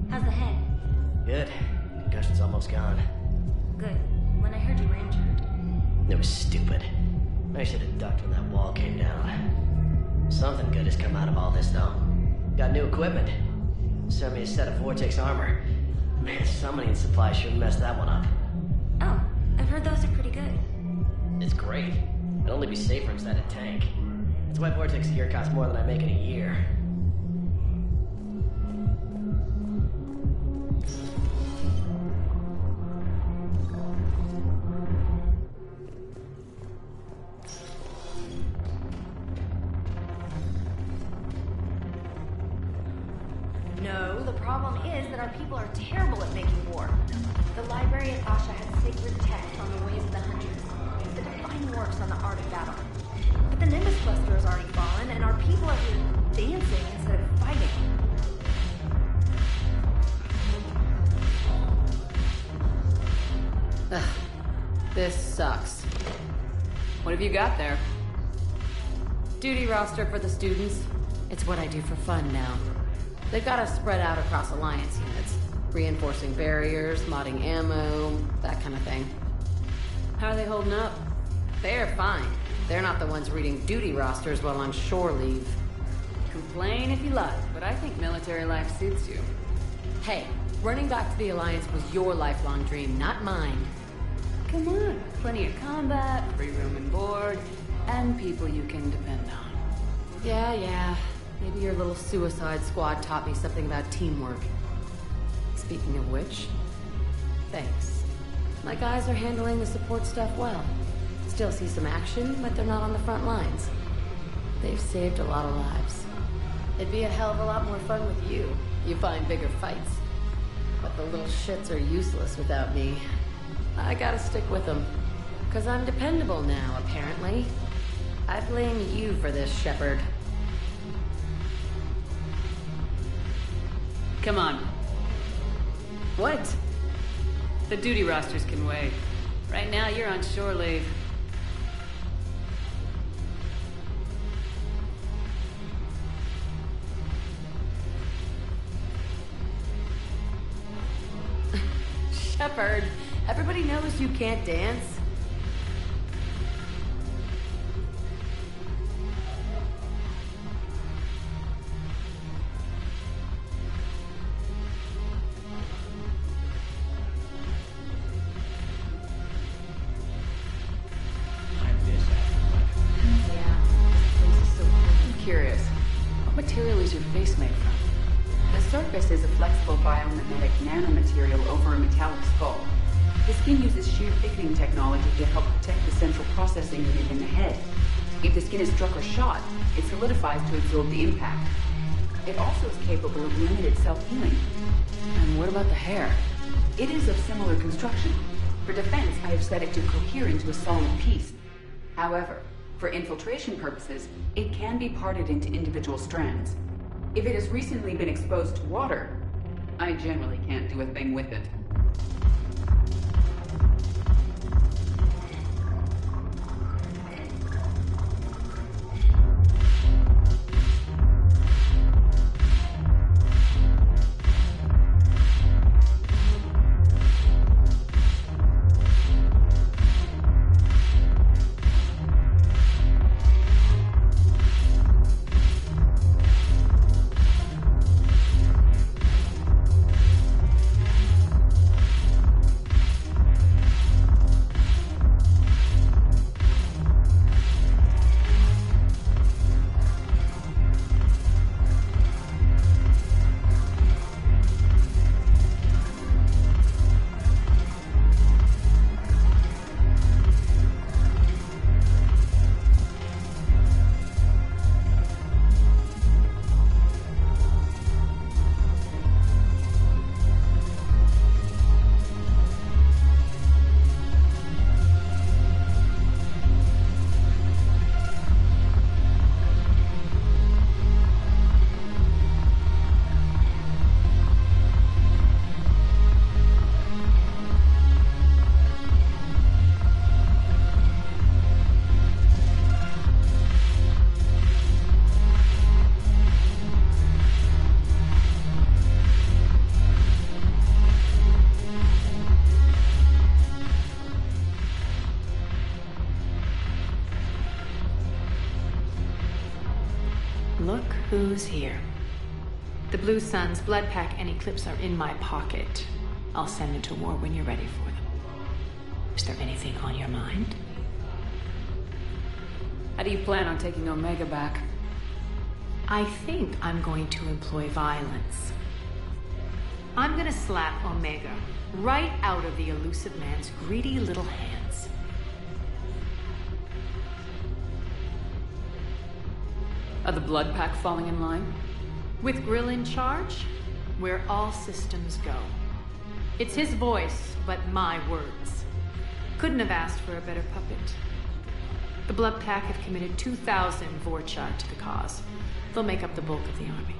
How's the head? Good. Concussion's almost gone. Good. When I heard you were injured. It was stupid. I should have ducked when that wall came down. Something good has come out of all this, though. Got new equipment. Sent me a set of Vortex armor. Man, summoning supply sure messed that one up. Oh, I've heard those are pretty good. It's great. It'd only be safer inside a tank. That's why Vortex gear costs more than I make in a year. No, the problem is that our people are terrible at making war. The librarian Asha had sacred text on the ways of the hunters. The divine works on the art of battle. But the Nimbus cluster has already fallen, and our people are here dancing instead of fighting. Ugh, this sucks. What have you got there? Duty roster for the students. It's what I do for fun now. They've got us spread out across Alliance units. Reinforcing barriers, modding ammo, that kind of thing. How are they holding up? They're fine. They're not the ones reading duty rosters while on shore leave. Complain if you like, but I think military life suits you. Hey, running back to the Alliance was your lifelong dream, not mine. Come on, plenty of combat, free room and board, and people you can depend on. Yeah. Maybe your little suicide squad taught me something about teamwork. Speaking of which, thanks. My guys are handling the support stuff well. Still see some action, but they're not on the front lines. They've saved a lot of lives. It'd be a hell of a lot more fun with you. You find bigger fights. But the little shits are useless without me. I gotta stick with them. 'Cause I'm dependable now, apparently. I blame you for this, Shepard. Come on. What? The duty rosters can wait. Right now, you're on shore leave. Shepard, everybody knows you can't dance. Surface is a flexible biomimetic nanomaterial over a metallic skull. The skin uses shear thickening technology to help protect the central processing unit in the head. If the skin is struck or shot, it solidifies to absorb the impact. It also is capable of limited self-healing. And what about the hair? It is of similar construction. For defense, I have set it to cohere into a solid piece. However, for infiltration purposes, it can be parted into individual strands. If it has recently been exposed to water, I generally can't do a thing with it. Look who's here. The Blue Suns, Blood Pack, and Eclipse are in my pocket. I'll send them to war when you're ready for them. Is there anything on your mind? How do you plan on taking Omega back? I think I'm going to employ violence. I'm gonna slap Omega right out of the elusive man's greedy little hands. Are the Blood Pack falling in line? With Grill in charge, where all systems go. It's his voice, but my words. Couldn't have asked for a better puppet. The Blood Pack have committed 2,000 Vorcha to the cause. They'll make up the bulk of the army.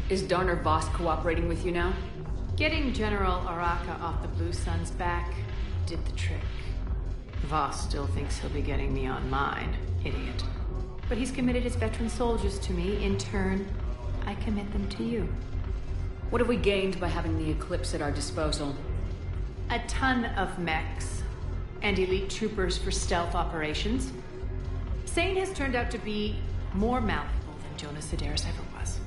Is Darner Voss cooperating with you now? Getting General Araka off the Blue Suns' back did the trick. Voss still thinks he'll be getting me on mine, idiot. But he's committed his veteran soldiers to me. In turn, I commit them to you. What have we gained by having the Eclipse at our disposal? A ton of mechs and elite troopers for stealth operations. Sane has turned out to be more malleable than Jonas Sedaris ever was.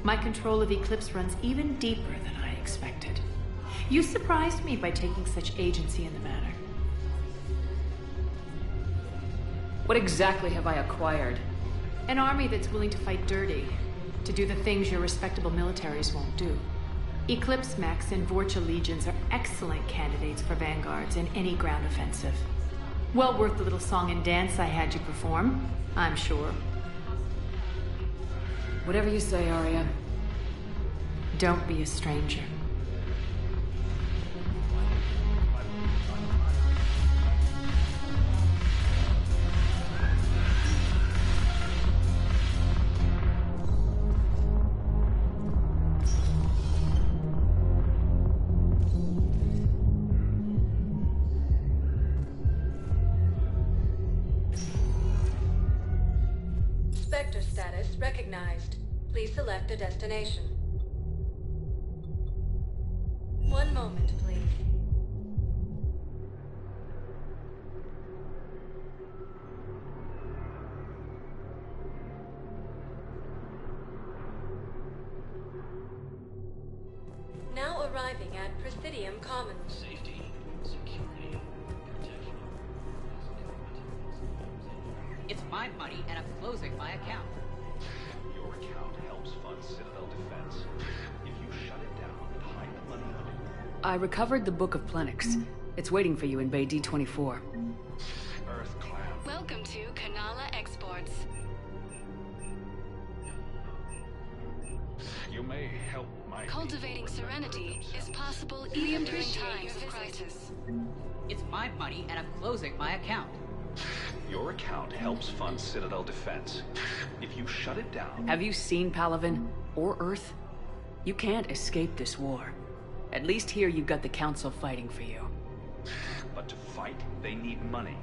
My control of Eclipse runs even deeper than I expected. You surprised me by taking such agency in the matter. What exactly have I acquired? An army that's willing to fight dirty, to do the things your respectable militaries won't do. Eclipse mechs and Vorcha legions are excellent candidates for vanguards in any ground offensive. Well worth the little song and dance I had you perform, I'm sure. Whatever you say, Arya. Don't be a stranger. Sector status recognized. Please select a destination. One moment, please. Now arriving at Presidium Commons. Safety, security, protection. It's my money, and I'm closing my account. Your account helps fund Citadel defense. If you shut it down, hide the money on it. I recovered the Book of Plenix. It's waiting for you in Bay D24. Earth Clan. Welcome to Kanala Exports. You may help my Cultivating serenity is possible even during times of crisis. It's my money, and I'm closing my account. Your account helps fund Citadel defense. If you shut it down... Have you seen Palaven? Or Earth? You can't escape this war. At least here you've got the Council fighting for you. But to fight, they need money.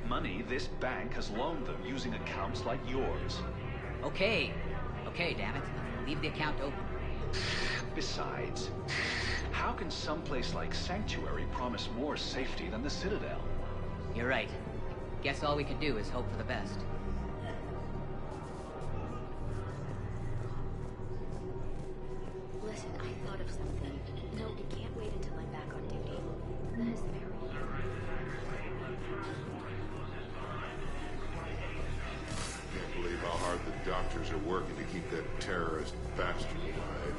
Money this bank has loaned them using accounts like yours. Okay, damn it. Leave the account open. Besides, how can someplace like Sanctuary promise more safety than the Citadel? You're right. Guess all we can do is hope for the best. Listen, I thought of something. No, it can't wait until I'm back on duty. That is very... Can't believe how hard the doctors are working to keep that terrorist bastard alive.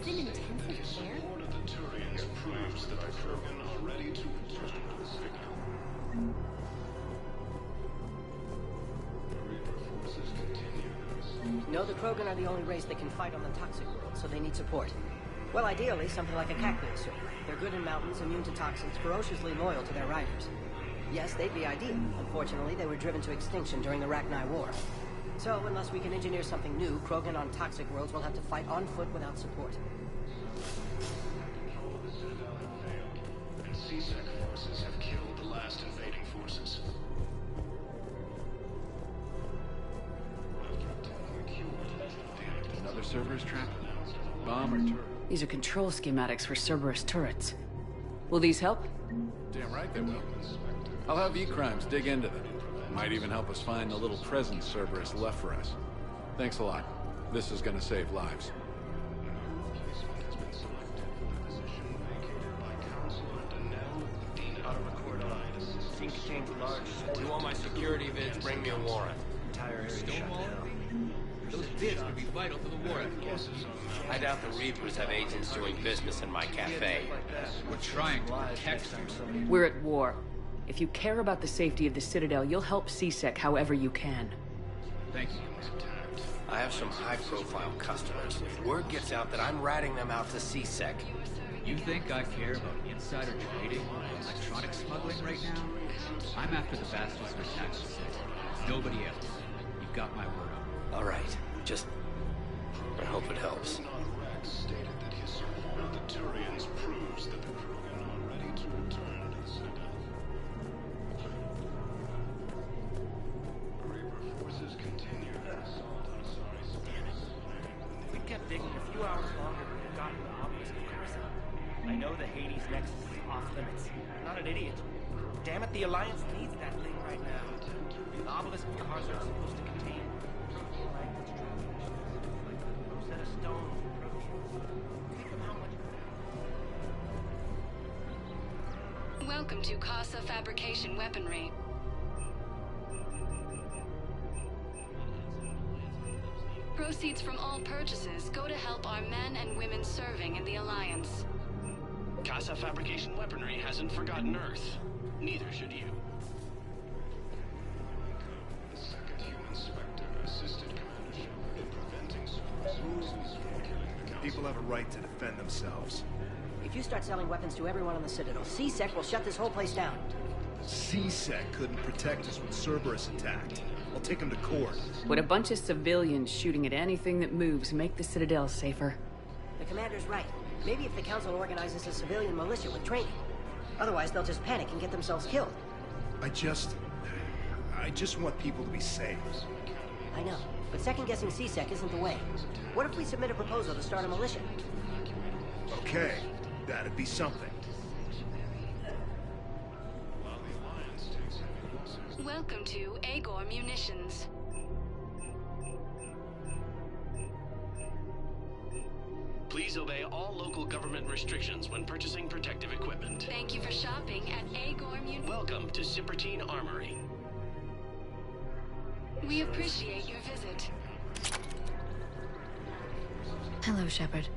He's in intensive care? One of the Turians proves that the Krogan are ready to return to the signal. No, the Krogan are the only race that can fight on the toxic world, so they need support. Well, ideally, something like a Cactuid suit. They're good in mountains, immune to toxins, ferociously loyal to their riders. Yes, they'd be ideal. Unfortunately, they were driven to extinction during the Rachni War. So, unless we can engineer something new, Krogan on toxic worlds will have to fight on foot without support. And CSEC forces have killed the last invading forces. Another Cerberus trap? Bomb or turret? These are control schematics for Cerberus turrets. Will these help? Damn right they will. I'll have E-Crimes dig into them. Might even help us find the little present Cerberus left for us. Thanks a lot. This is gonna save lives. Scene contains large. You want my security vids? Bring me a warrant. Entire area shut down. Those vids could be vital to the war effort. I doubt the Reapers have agents doing business in my cafe. We're trying to protect them. We're at war. If you care about the safety of the Citadel, you'll help CSEC however you can. Thank you. I have some high-profile customers. If word gets out that I'm ratting them out to CSEC... You think I care about insider trading or electronic smuggling right now? I'm after the bastards who attacked the city. Nobody else. You've got my word on it. All right. Just... I hope it helps. Stated that his support of the Turians proves that the Krogan are ready to return to the Citadel. Reaper forces continue their assault on Asari space. If we kept digging a few hours longer, we would have gotten the obelisk of Cursa. I know the Hades nexus is off limits. I'm not an idiot. Damn it, the Alliance needs that thing right now. The obelisk of Cursa is supposed to contain language translations, like Rosetta Stone proteins. Think of how much... Welcome to Casa Fabrication Weaponry. Proceeds from all purchases go to help our men and women serving in the Alliance. Casa Fabrication Weaponry hasn't forgotten Earth. Neither should you. The second human Spectre assisted Commander Shepard in preventing Cerberus forces from killing the Council. People have a right to defend themselves. If you start selling weapons to everyone on the Citadel, CSEC will shut this whole place down. CSEC couldn't protect us when Cerberus attacked. I'll take them to court. Would a bunch of civilians shooting at anything that moves make the Citadel safer? The commander's right. Maybe if the Council organizes a civilian militia with training. Otherwise, they'll just panic and get themselves killed. I just want people to be safe. I know. but second-guessing CSEC isn't the way. What if we submit a proposal to start a militia? Okay, that'd be something. Welcome to Agor Munitions. Please obey all local government restrictions when purchasing protective equipment. Thank you for shopping at Agor Munitions. Welcome to Cippertine Armory. We appreciate your visit. Hello, Shepard.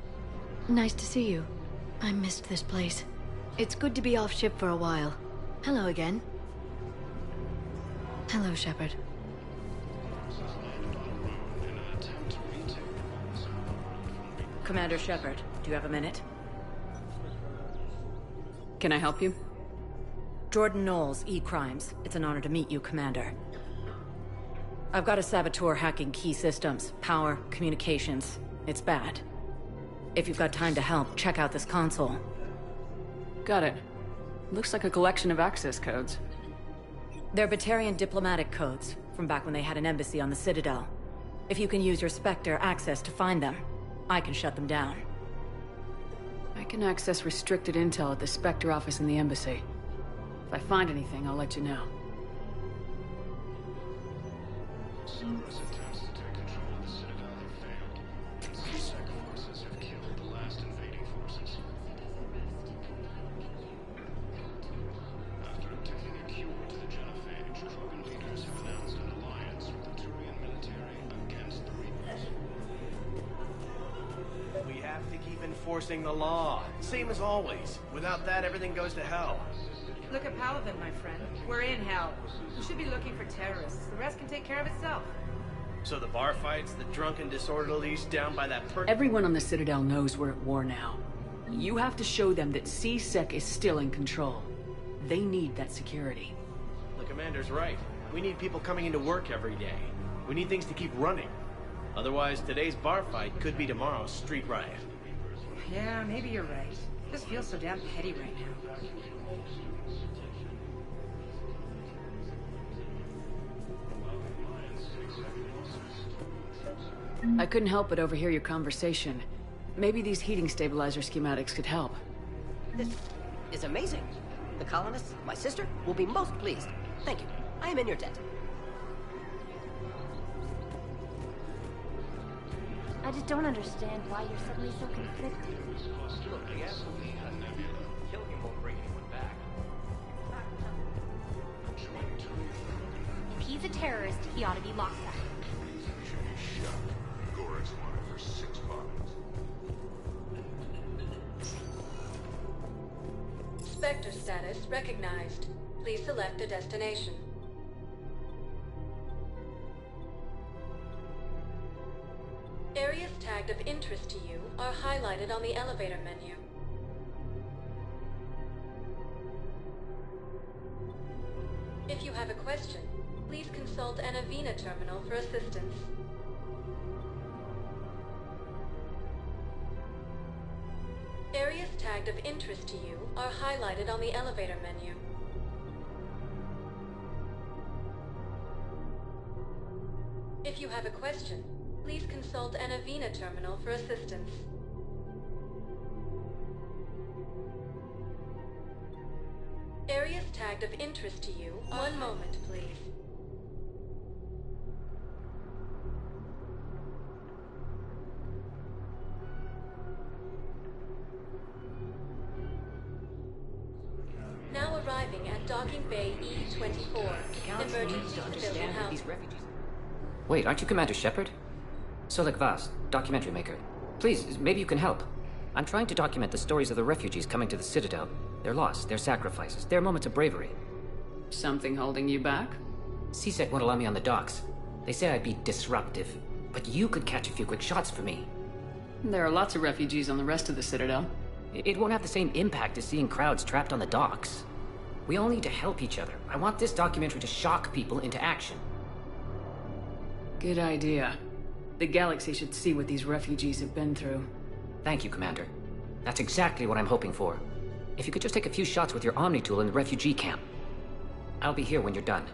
Nice to see you. I missed this place. It's good to be off ship for a while. Hello again. Hello, Shepard. Commander Shepard, do you have a minute? Can I help you? Jordan Knowles, E-Crimes. It's an honor to meet you, Commander. I've got a saboteur hacking key systems, power, communications. It's bad. If you've got time to help, check out this console. Got it. Looks like a collection of access codes. They're Batarian diplomatic codes, from back when they had an embassy on the Citadel. If you can use your Spectre access to find them, I can shut them down. I can access restricted intel at the Spectre office in the embassy. If I find anything, I'll let you know. Cerberus attempts to take control of the Citadel have failed. CSEC forces have killed the last invading forces. After obtaining a cure to the genophage, Krogan leaders have announced an alliance with the Turian military against the Reapers. We have to keep enforcing the law. Same as always. Without that, everything goes to hell. Look at Paladin, my friend. We're in hell. We should be looking for terrorists. The rest can take care of itself. So the bar fights, the drunken disorderlies down by that Everyone on the Citadel knows we're at war now. You have to show them that CSEC is still in control. They need that security. The commander's right. We need people coming into work every day. We need things to keep running. Otherwise, today's bar fight could be tomorrow's street riot. Yeah, maybe you're right. This feels so damn petty right now. I couldn't help but overhear your conversation. Maybe these heating stabilizer schematics could help. This is amazing. The colonists, my sister, will be most pleased. Thank you. I am in your debt. I just don't understand why you're suddenly so conflicted. Look, the gasoline on Nebula. Killing him won't bring anyone back. If he's a terrorist, he ought to be locked up. Gorex wanted for 6 bodies. Spectre status recognized. Please select a destination. Areas tagged of interest to you are highlighted on the elevator menu. If you have a question, please consult an Avina terminal for assistance. Areas tagged of interest to you are highlighted on the elevator menu. If you have a question, please consult an Avina terminal for assistance. Areas tagged of interest to you. One moment, please. Now arriving at Docking Bay E-24. Emergency civilian house. Wait, aren't you Commander Shepard? Solik Vast, documentary maker. Please, maybe you can help. I'm trying to document the stories of the refugees coming to the Citadel. Their loss, their sacrifices, their moments of bravery. Something holding you back? CSEC won't allow me on the docks. They say I'd be disruptive. But you could catch a few quick shots for me. There are lots of refugees on the rest of the Citadel. It won't have the same impact as seeing crowds trapped on the docks. We all need to help each other. I want this documentary to shock people into action. Good idea. The galaxy should see what these refugees have been through. Thank you, Commander. That's exactly what I'm hoping for. If you could just take a few shots with your Omni tool in the refugee camp. I'll be here when you're done.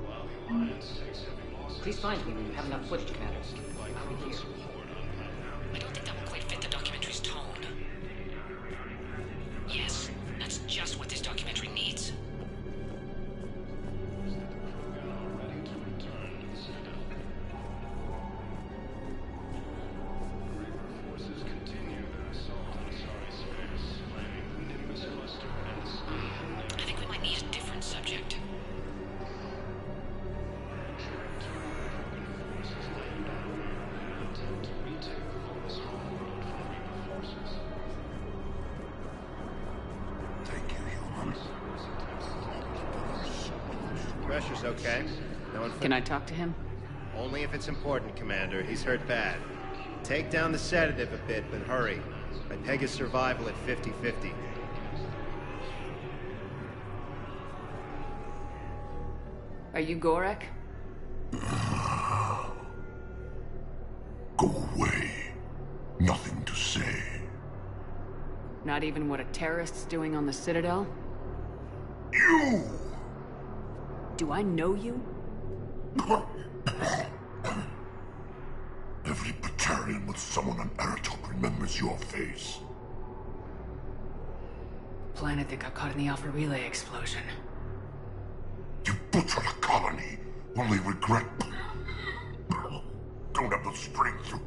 While the Alliance takes heavy losses Please find me when you have enough footage, Commander. I'll be here. I don't think that will quite fit the documentary's tone. Yes, that's just what this documentary needs. I think we might need a different subject. Thresher's okay. No one. Can I talk to him? Only if it's important, Commander. He's hurt bad. Take down the sedative a bit, but hurry. I peg his survival at 50-50. Are you Gorek? Go away. Nothing to say. Not even what a terrorist's doing on the Citadel? You! Do I know you? Every battalion with someone on Aratok remembers your face. Planet that got caught in the Alpha Relay explosion. You butchered a colony, only regret. Don't have the strength to.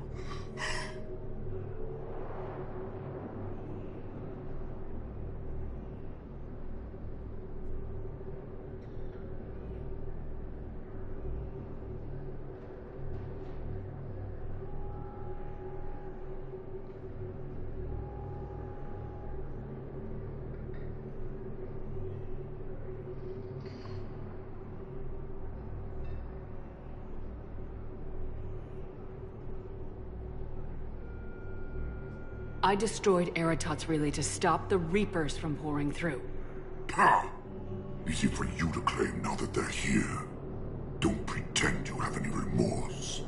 I destroyed Eratot's relay to stop the Reapers from pouring through. Easy for you to claim now that they're here. Don't pretend you have any remorse.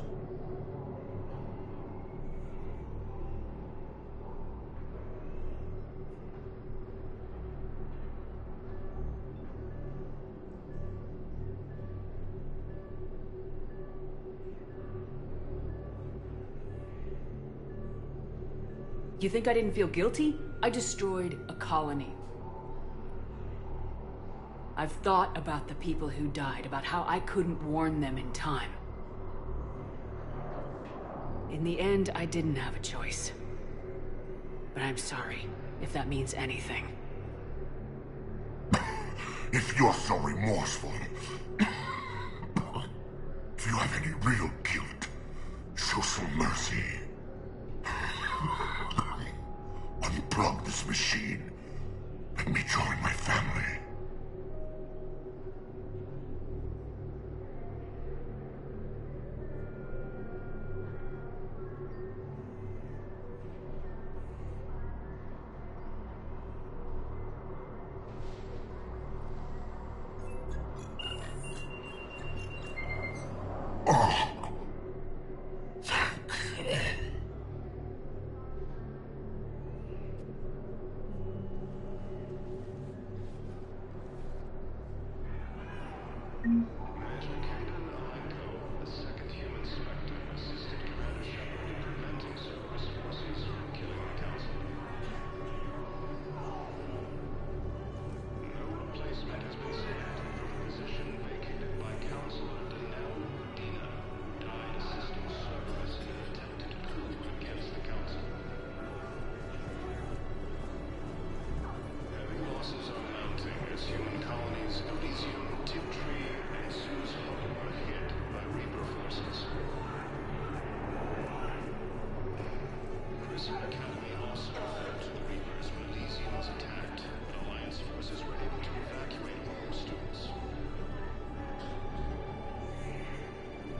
You think I didn't feel guilty? I destroyed a colony. I've thought about the people who died, about how I couldn't warn them in time. In the end, I didn't have a choice. But I'm sorry, if that means anything. If you're so remorseful, if you have any real guilt, show some mercy. Unplug this machine. Let me join my family.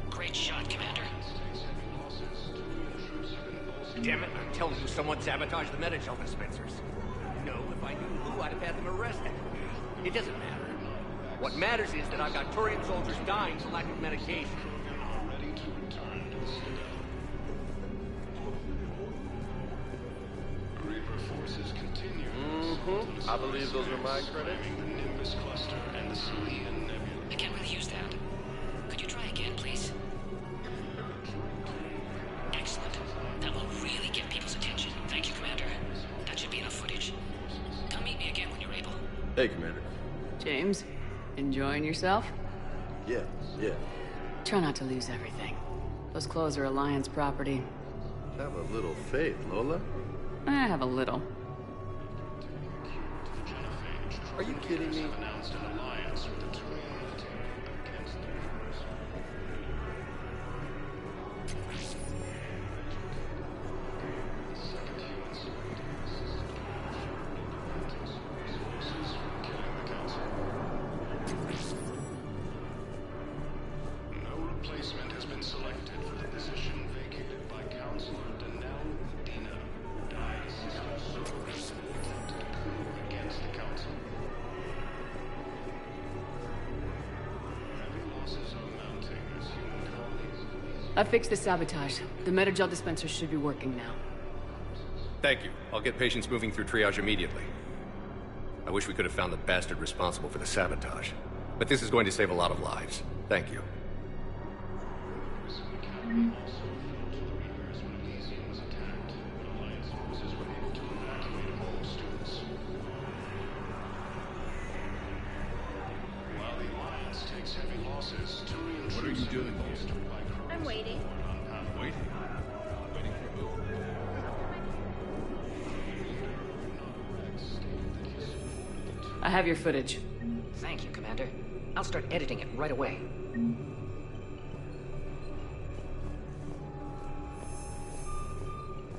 Great shot, Commander. Damn it, I'm telling you, someone sabotaged the Medi-Gel dispensers. No, if I knew who, I'd have had them arrested. It doesn't matter. What matters is that I've got Turian soldiers dying from lack of medication. Reaper forces continue. I believe those are my credits. The Nimbus cluster and the Selian Nebula. I can't really use that. Could you try again, please? Hey, Commander. James, enjoying yourself? Yeah. Try not to lose everything. Those clothes are Alliance property. Have a little faith, Lola. I have a little. Are you kidding me? I fixed the sabotage. The Metagel dispenser should be working now. Thank you. I'll get patients moving through triage immediately. I wish we could have found the bastard responsible for the sabotage. But this is going to save a lot of lives. Thank you. What are you doing here? I'm waiting. Waiting? Waiting for who? I have your footage. Thank you, Commander. I'll start editing it right away.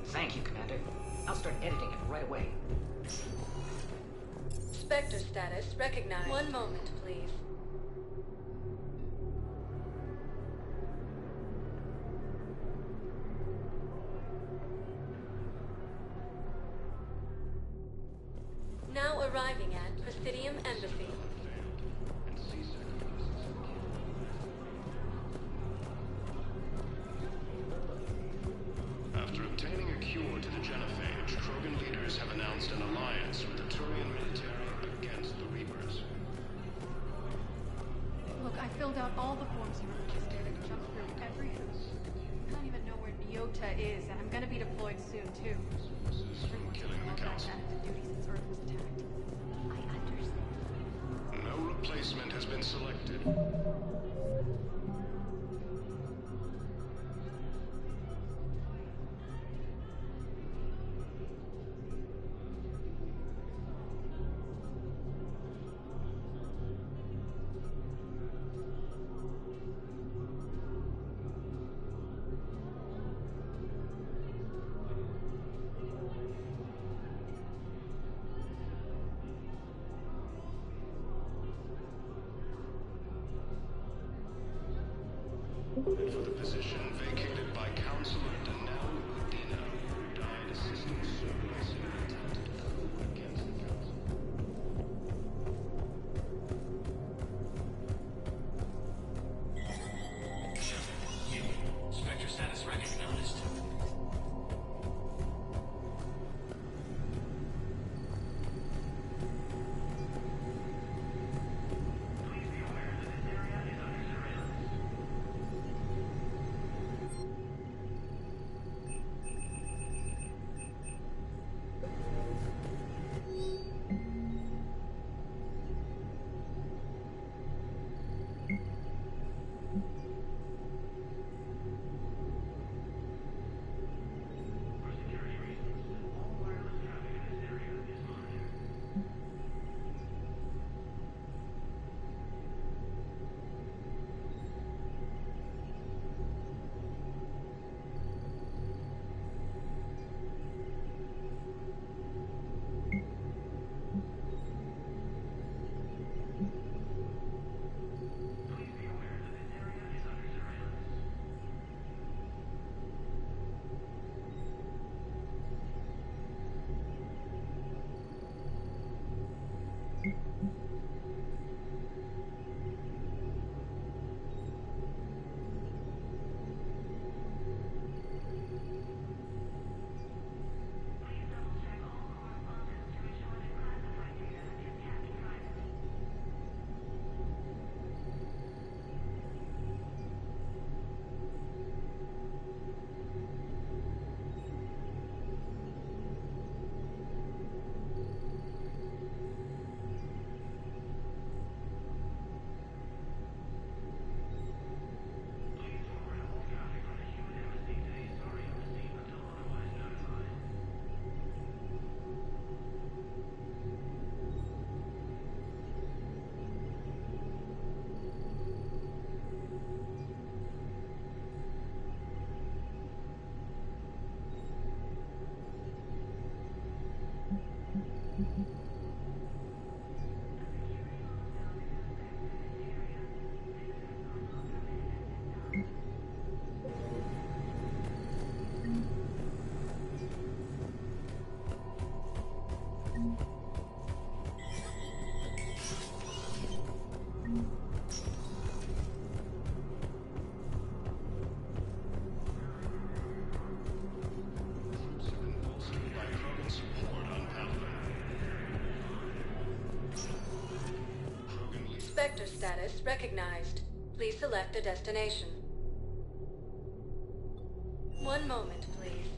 Thank you, Commander. I'll start editing it right away. Spectre status recognized. One moment, please. Now arriving at Presidium Embassy. After obtaining a cure to the genophage, Krogan leaders have announced an alliance with the Turian military against the Reapers. Look, I filled out all the forms you requested and jumped through every hoop. I don't even know where Nyota is, and I'm gonna be deployed soon, too. Killing the council. Active duty since Earth was attacked. I understand. No replacement has been selected. Spectre status recognized. Please select a destination. One moment, please.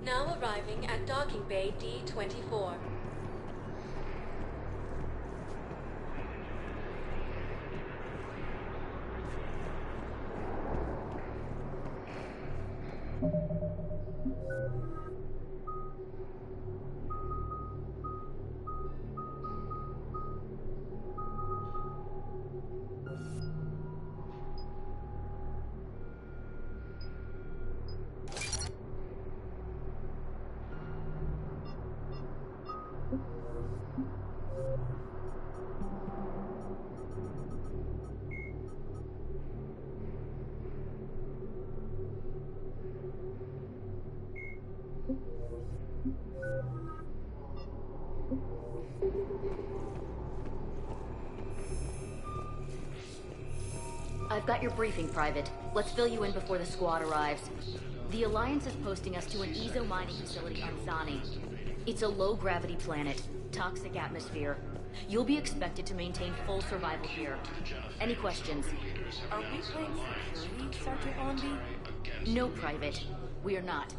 Now arriving at Docking Bay D-24. I've got your briefing, Private. Let's fill you in before the squad arrives. The Alliance is posting us to an Ezo mining facility on Zani. It's a low-gravity planet, toxic atmosphere. You'll be expected to maintain full survival here. Any questions? Are we playing security, Sergeant Ormby? No, Private. We are not.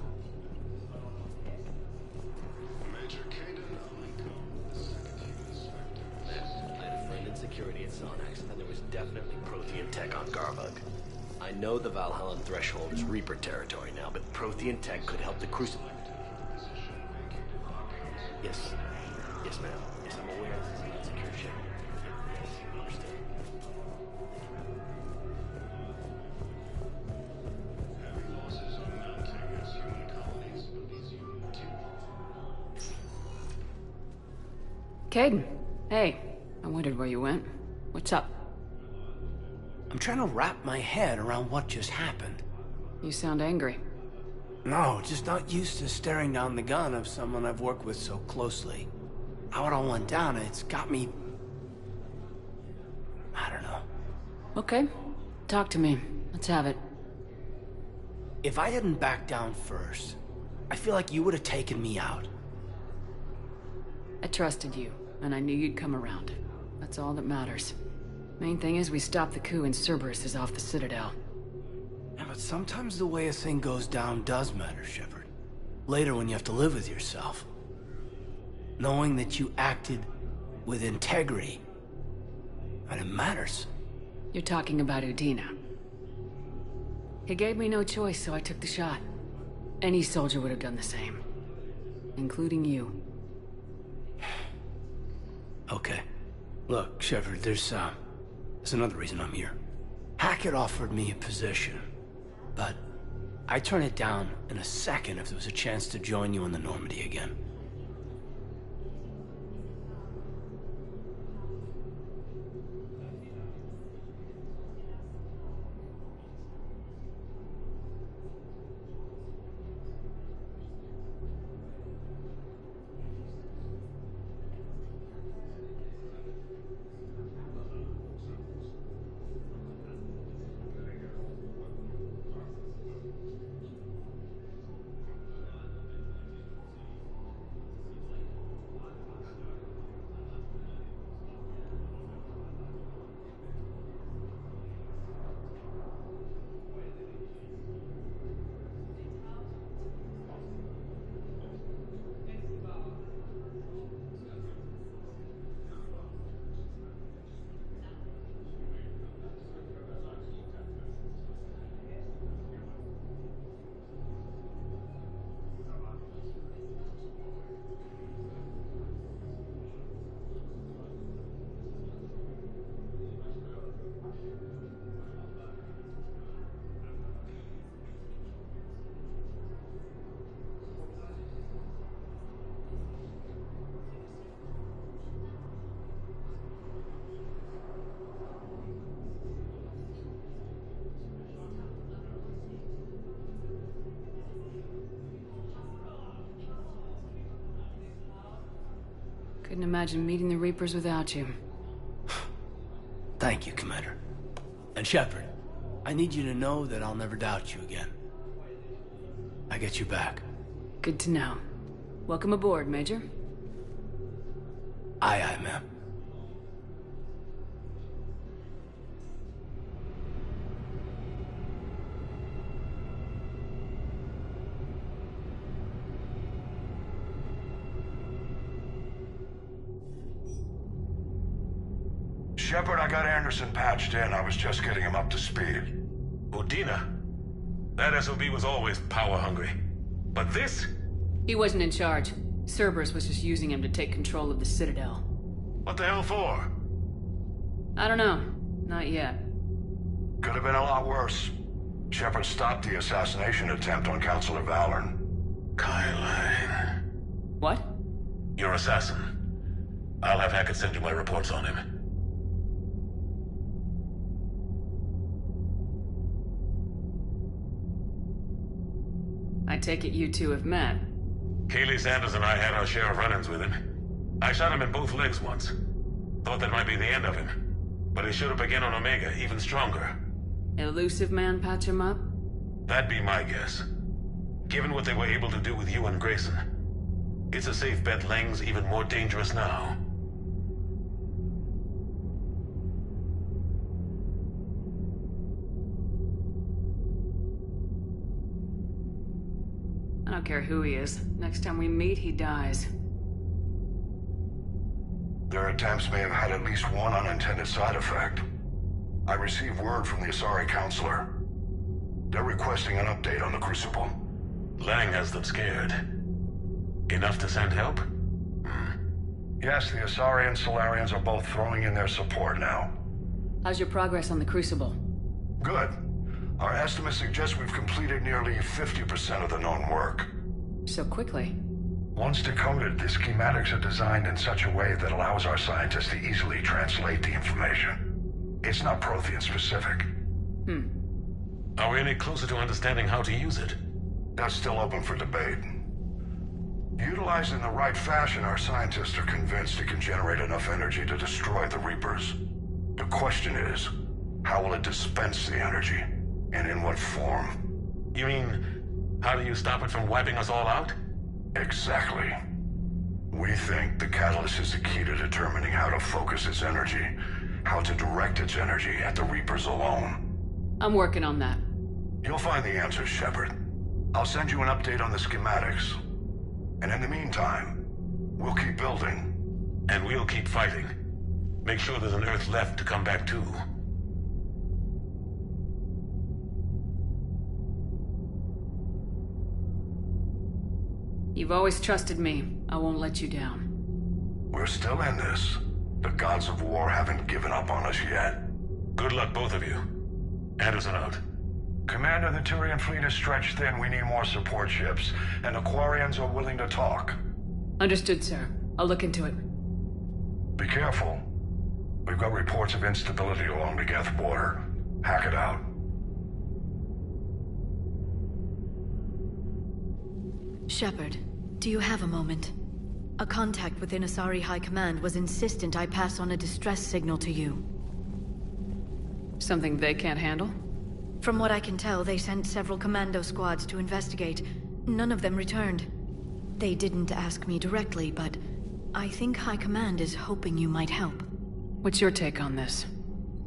I had a friend in security at Sonax, and there was definitely Prothean tech on Garbug. I know the Valhallan threshold is Reaper territory now, but Prothean tech could help the Crucible. Yes. Yes, ma'am. Yes, I'm aware this is an insecure ship. Yes, understood. Kaidan, hey. I wondered where you went. What's up? I'm trying to wrap my head around what just happened. You sound angry. No, just not used to staring down the gun of someone I've worked with so closely. How it all went down, it's got me... I don't know. Okay. Talk to me. Let's have it. If I hadn't backed down first, I feel like you would have taken me out. I trusted you, and I knew you'd come around. That's all that matters. Main thing is we stopped the coup and Cerberus is off the Citadel. Yeah, but sometimes the way a thing goes down does matter, Shepard. Later when you have to live with yourself. Knowing that you acted with integrity. And it matters. You're talking about Udina. He gave me no choice, so I took the shot. Any soldier would have done the same. Including you. Okay. Look, Shepard, there's another reason I'm here. Hackett offered me a position, but I'd turn it down in a second if there was a chance to join you in the Normandy again. Couldn't imagine meeting the Reapers without you. Thank you, Commander. And Shepard, I need you to know that I'll never doubt you again. I get you back. Good to know. Welcome aboard, Major. Aye, aye, ma'am. Shepard, I got Anderson patched in. I was just getting him up to speed. Udina? That SOB was always power-hungry. But this? He wasn't in charge. Cerberus was just using him to take control of the Citadel. What the hell for? I don't know. Not yet. Could have been a lot worse. Shepard stopped the assassination attempt on Councilor Valorn. Kyle. What? Your assassin. I'll have Hackett send you my reports on him. I take it you two have met. Kaylee Sanders and I had our share of run-ins with him. I shot him in both legs once. Thought that might be the end of him. But he showed up again on Omega, even stronger. Elusive man patch him up? That'd be my guess. Given what they were able to do with you and Grayson, it's a safe bet Lang's even more dangerous now. I don't care who he is. Next time we meet, he dies. Their attempts may have had at least one unintended side effect. I received word from the Asari Councilor. They're requesting an update on the Crucible. Lang has them scared. Enough to send help? Yes, the Asari and Solarians are both throwing in their support now. How's your progress on the Crucible? Good. Our estimates suggest we've completed nearly 50% of the known work. So quickly? Once decoded, the schematics are designed in such a way that allows our scientists to easily translate the information. It's not Prothean specific. Are we any closer to understanding how to use it? That's still open for debate. Utilized in the right fashion, our scientists are convinced it can generate enough energy to destroy the Reapers. The question is, how will it dispense the energy? And in what form? You mean, how do you stop it from wiping us all out? Exactly. We think the catalyst is the key to determining how to focus its energy, how to direct its energy at the Reapers alone. I'm working on that. You'll find the answers, Shepard. I'll send you an update on the schematics. And in the meantime, we'll keep building. And we'll keep fighting. Make sure there's an Earth left to come back to. You've always trusted me. I won't let you down. We're still in this. The gods of war haven't given up on us yet. Good luck, both of you. Anderson out. Commander, the Turian fleet is stretched thin. We need more support ships. And the Quarians are willing to talk. Understood, sir. I'll look into it. Be careful. We've got reports of instability along the Geth border. Hack it out. Shepard, do you have a moment? A contact within Asari High Command was insistent I pass on a distress signal to you. Something they can't handle? From what I can tell, they sent several commando squads to investigate. None of them returned. They didn't ask me directly, but I think High Command is hoping you might help. What's your take on this?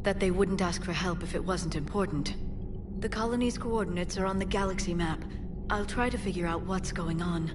That they wouldn't ask for help if it wasn't important. The colony's coordinates are on the galaxy map. I'll try to figure out what's going on.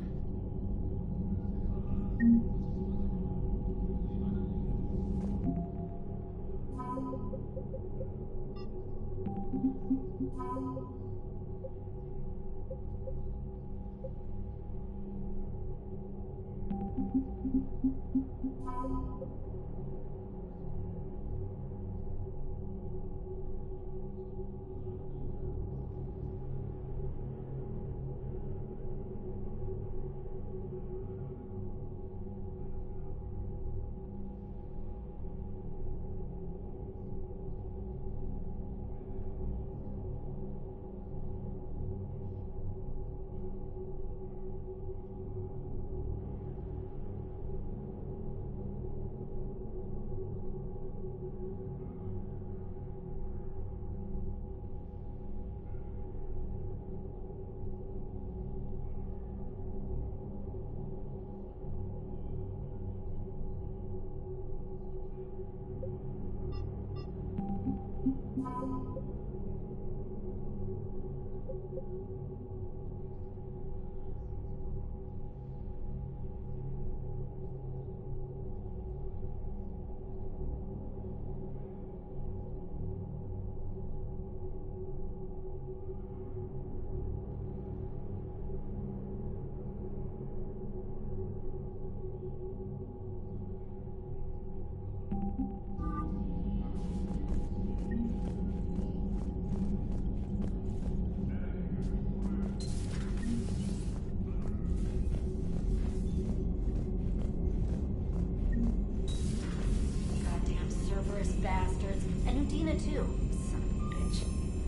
Goddamn Cerberus bastards. And Udina too. Son of a bitch.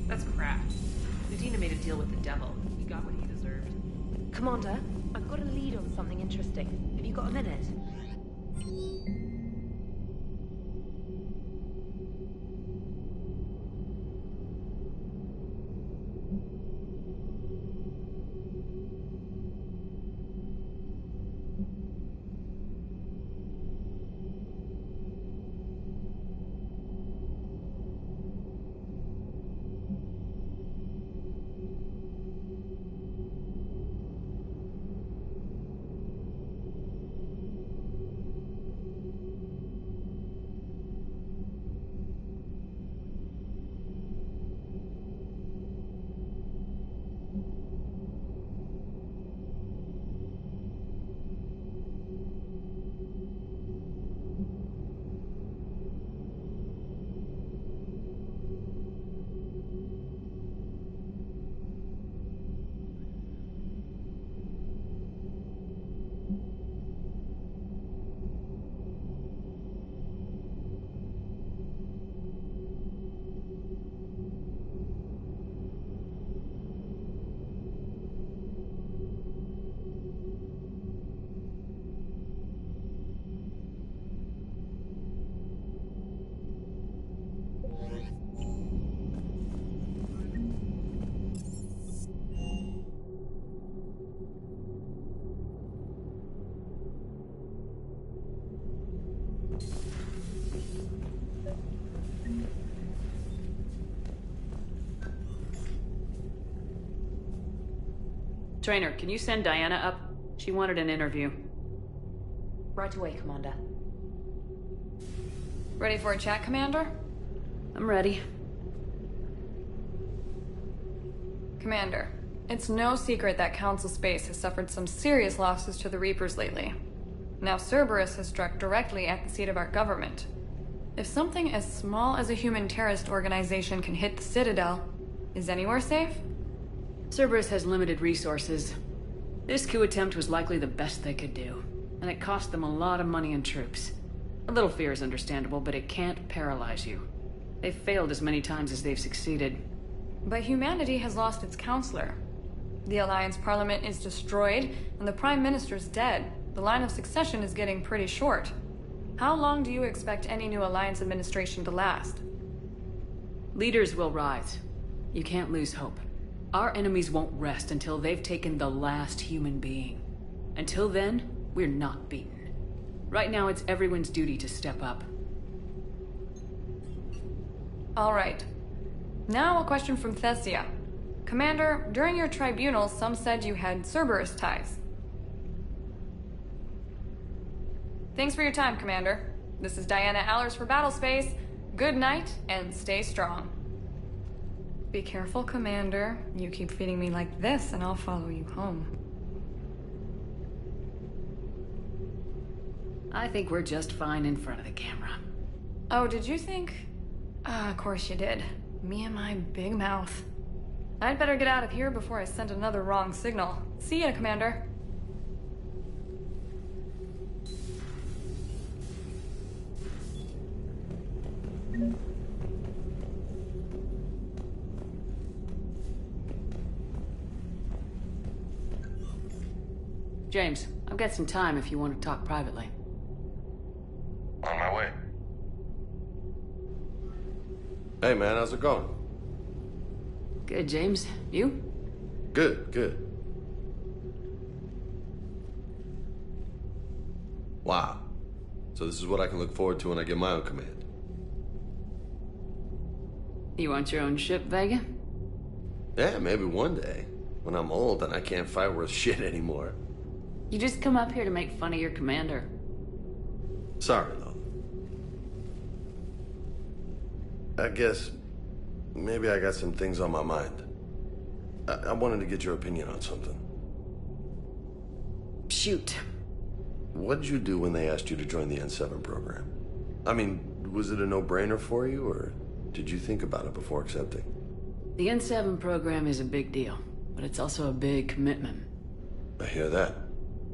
That's crap. Udina made a deal with the devil. He got what he deserved. Commander, I've got a lead on something interesting. Have you got a minute? Trainer, can you send Diana up? She wanted an interview. Right away, Commander. Ready for a chat, Commander? I'm ready. Commander, it's no secret that Council Space has suffered some serious losses to the Reapers lately. Now Cerberus has struck directly at the seat of our government. If something as small as a human terrorist organization can hit the Citadel, is anywhere safe? Cerberus has limited resources. This coup attempt was likely the best they could do, and it cost them a lot of money and troops. A little fear is understandable, but it can't paralyze you. They've failed as many times as they've succeeded. But humanity has lost its counselor. The Alliance Parliament is destroyed, and the Prime Minister's dead. The line of succession is getting pretty short. How long do you expect any new Alliance administration to last? Leaders will rise. You can't lose hope. Our enemies won't rest until they've taken the last human being. Until then, we're not beaten. Right now, it's everyone's duty to step up. All right. Now a question from Thessia. Commander, during your tribunal, some said you had Cerberus ties. Thanks for your time, Commander. This is Diana Allers for Battlespace. Good night, and stay strong. Be careful, Commander. You keep feeding me like this, and I'll follow you home. I think we're just fine in front of the camera. Oh, did you think? Of course you did. Me and my big mouth. I'd better get out of here before I send another wrong signal. See ya, Commander. James, I've got some time if you want to talk privately. On my way. Hey man, how's it going? Good, James. You? Good, good. Wow. So this is what I can look forward to when I get my own command. You want your own ship, Vega? Yeah, maybe one day. When I'm old and I can't fight worth shit anymore. You just come up here to make fun of your commander. Sorry, Lola. I guess maybe I got some things on my mind. I wanted to get your opinion on something. Shoot. What did you do when they asked you to join the N7 program? I mean, was it a no-brainer for you, or did you think about it before accepting? The N7 program is a big deal, but it's also a big commitment. I hear that.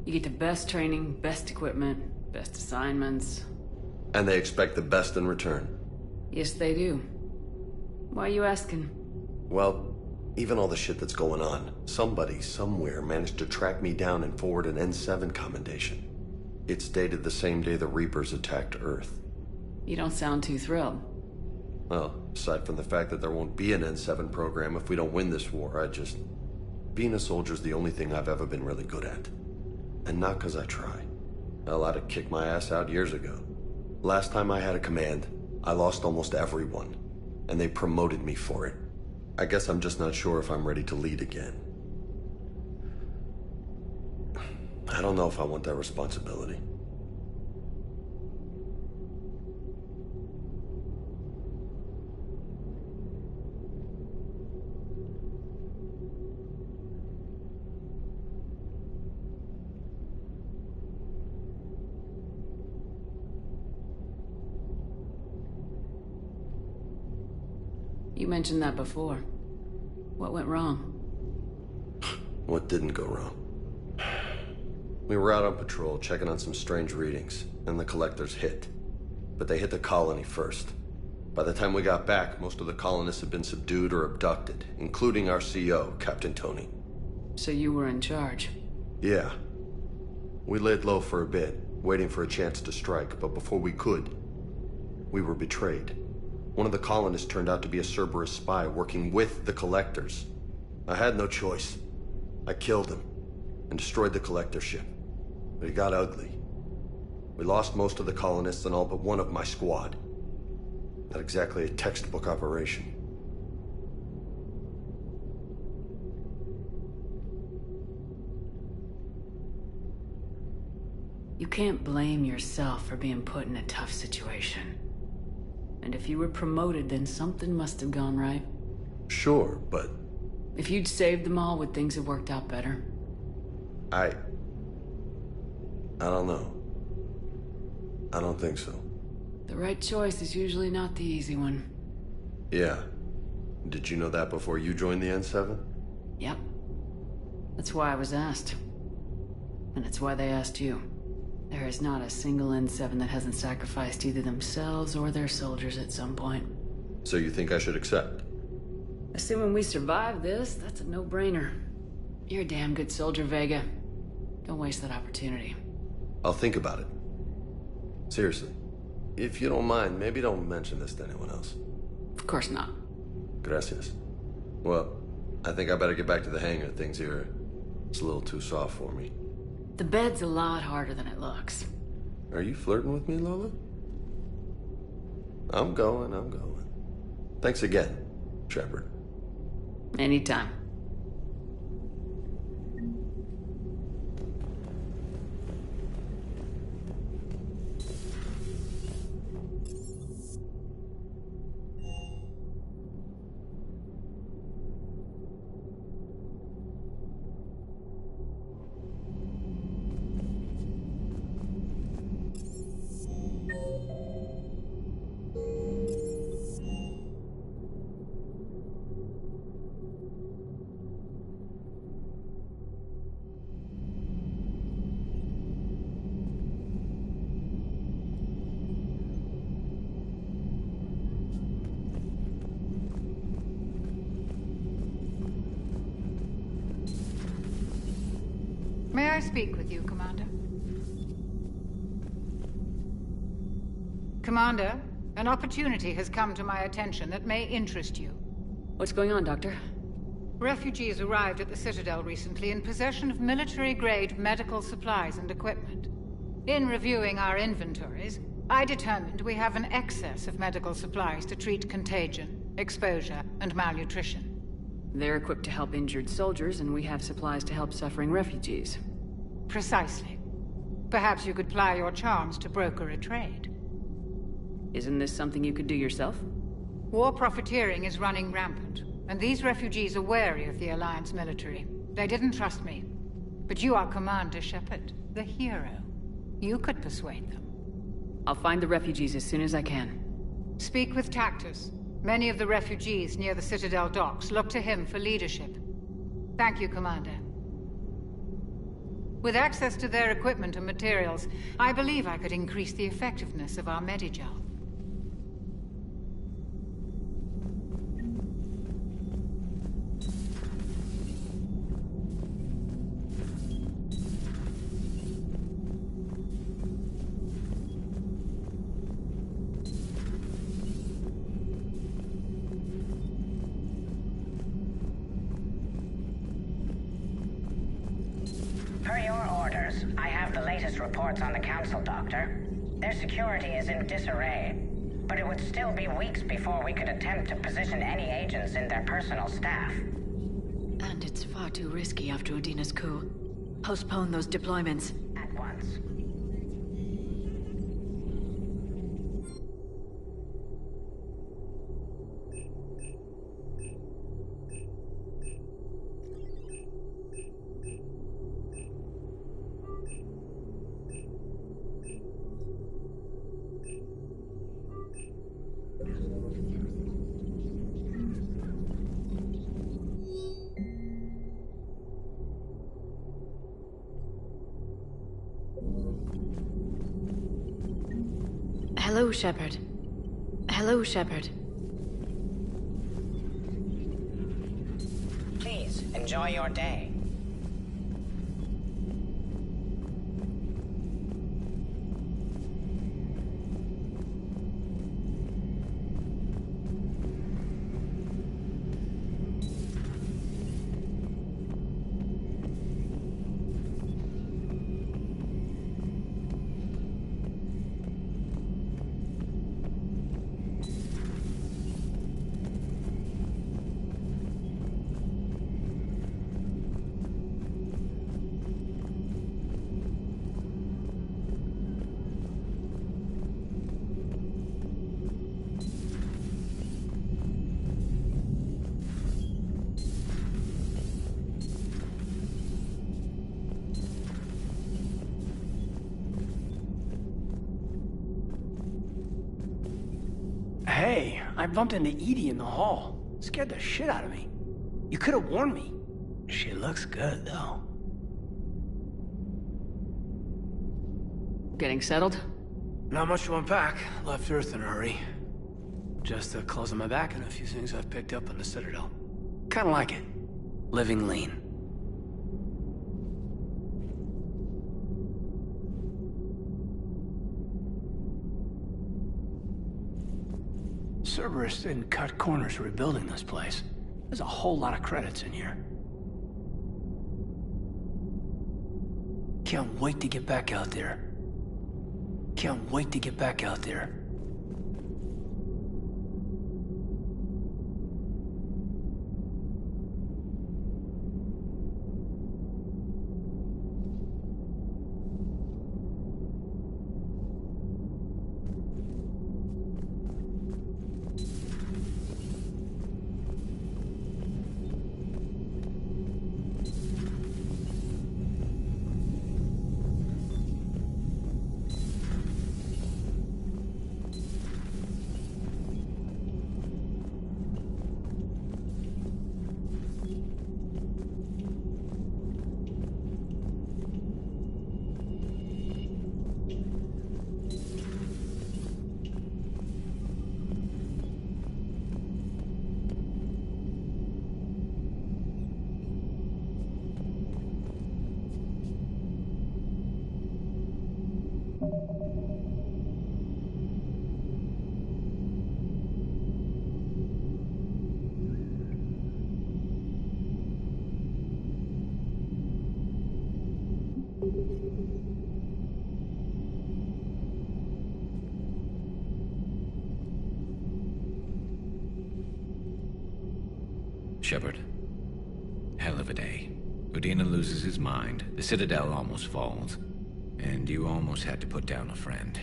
You get the best training, best equipment, best assignments. And they expect the best in return. Yes, they do. Why are you asking? Well, even all the shit that's going on, somebody somewhere managed to track me down and forward an N7 commendation. It's dated the same day the Reapers attacked Earth. You don't sound too thrilled. Well, aside from the fact that there won't be an N7 program if we don't win this war, being a soldier's the only thing I've ever been really good at. And not because I try. Hell, I'd have kicked my ass out years ago. Last time I had a command, I lost almost everyone. And they promoted me for it. I guess I'm just not sure if I'm ready to lead again. I don't know if I want that responsibility. You mentioned that before. What went wrong? What didn't go wrong? We were out on patrol, checking on some strange readings, and the collectors hit. But they hit the colony first. By the time we got back, most of the colonists had been subdued or abducted, including our CO, Captain Tony. So you were in charge? Yeah. We laid low for a bit, waiting for a chance to strike, but before we could, we were betrayed. One of the colonists turned out to be a Cerberus spy working with the collectors. I had no choice. I killed him and destroyed the collector ship. But it got ugly. We lost most of the colonists and all but one of my squad. Not exactly a textbook operation. You can't blame yourself for being put in a tough situation. And if you were promoted, then something must have gone right. Sure, but... If you'd saved them all, would things have worked out better? I don't know. I don't think so. The right choice is usually not the easy one. Yeah. Did you know that before you joined the N7? Yep. That's why I was asked. And it's why they asked you. There is not a single N7 that hasn't sacrificed either themselves or their soldiers at some point. So you think I should accept? Assuming we survive this, that's a no-brainer. You're a damn good soldier, Vega. Don't waste that opportunity. I'll think about it. Seriously. If you don't mind, maybe don't mention this to anyone else. Of course not. Gracias. Well, I think I better get back to the hangar. Things here, it's a little too soft for me. The bed's a lot harder than it looks. Are you flirting with me, Lola? I'm going. Thanks again, Shepard. Anytime. May I speak with you, Commander? Commander, an opportunity has come to my attention that may interest you. What's going on, Doctor? Refugees arrived at the Citadel recently in possession of military-grade medical supplies and equipment. In reviewing our inventories, I determined we have an excess of medical supplies to treat contagion, exposure, and malnutrition. They're equipped to help injured soldiers, and we have supplies to help suffering refugees. Precisely. Perhaps you could ply your charms to broker a trade. Isn't this something you could do yourself? War profiteering is running rampant, and these refugees are wary of the Alliance military. They didn't trust me. But you are Commander Shepard, the hero. You could persuade them. I'll find the refugees as soon as I can. Speak with Tactus. Many of the refugees near the Citadel docks look to him for leadership. Thank you, Commander. With access to their equipment and materials, I believe I could increase the effectiveness of our Medigel. Per your orders, I have the latest reports on the Council, Doctor. Their security is in disarray, but it would still be weeks before we could attempt to position any agents in their personal staff. And it's far too risky after Udina's coup. Postpone those deployments. At once. Hello, Shepard. Hello, Shepard. Please, enjoy your day. Hey, I bumped into Edie in the hall. Scared the shit out of me. You could have warned me. She looks good, though. Getting settled? Not much to unpack. Left Earth in a hurry. Just closing my back on a few things I've picked up on the Citadel. Kinda like it. Living lean. Cerberus didn't cut corners rebuilding this place. There's a whole lot of credits in here. Can't wait to get back out there. Can't wait to get back out there. Shepard, hell of a day. Udina loses his mind, the Citadel almost falls, and you almost had to put down a friend.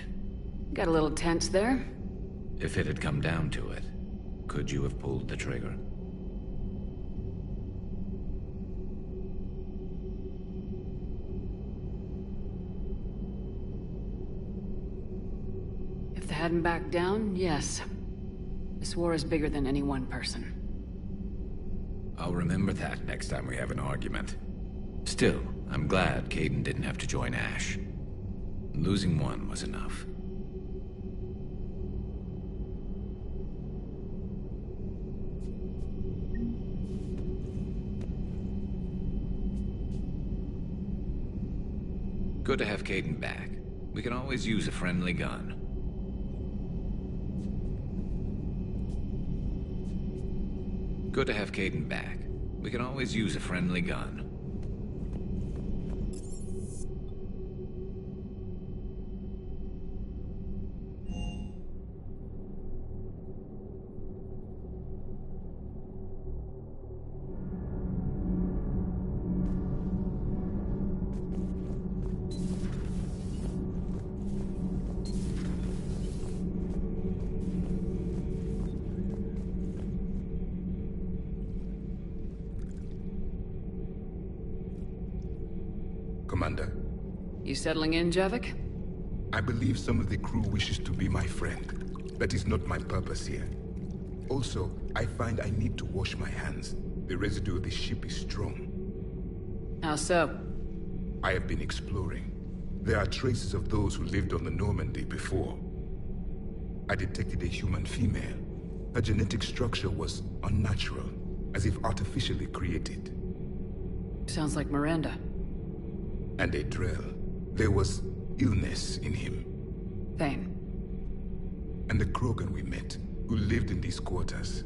Got a little tense there? If it had come down to it, could you have pulled the trigger? If they hadn't backed down, yes. This war is bigger than any one person. I'll remember that next time we have an argument. Still, I'm glad Kaidan didn't have to join Ash. Losing one was enough. Good to have Kaidan back. We can always use a friendly gun. Good to have Kaidan back. We can always use a friendly gun. Commander. You settling in, Javik? I believe some of the crew wishes to be my friend. That is not my purpose here. Also, I find I need to wash my hands. The residue of the ship is strong. How so? I have been exploring. There are traces of those who lived on the Normandy before. I detected a human female. Her genetic structure was unnatural, as if artificially created. Sounds like Miranda. And a Drell. There was illness in him. Thane. And the Krogan we met, who lived in these quarters.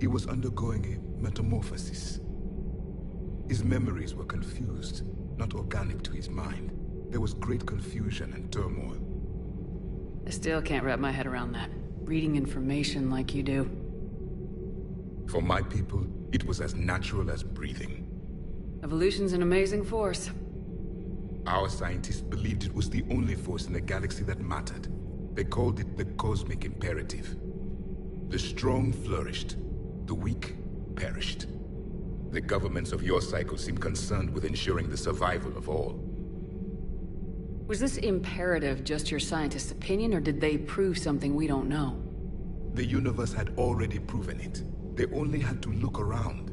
He was undergoing a metamorphosis. His memories were confused, not organic to his mind. There was great confusion and turmoil. I still can't wrap my head around that. Reading information like you do. For my people, it was as natural as breathing. Evolution's an amazing force. Our scientists believed it was the only force in the galaxy that mattered. They called it the cosmic imperative. The strong flourished, the weak perished. The governments of your cycle seem concerned with ensuring the survival of all. Was this imperative just your scientist's opinion, or did they prove something we don't know? The universe had already proven it. They only had to look around.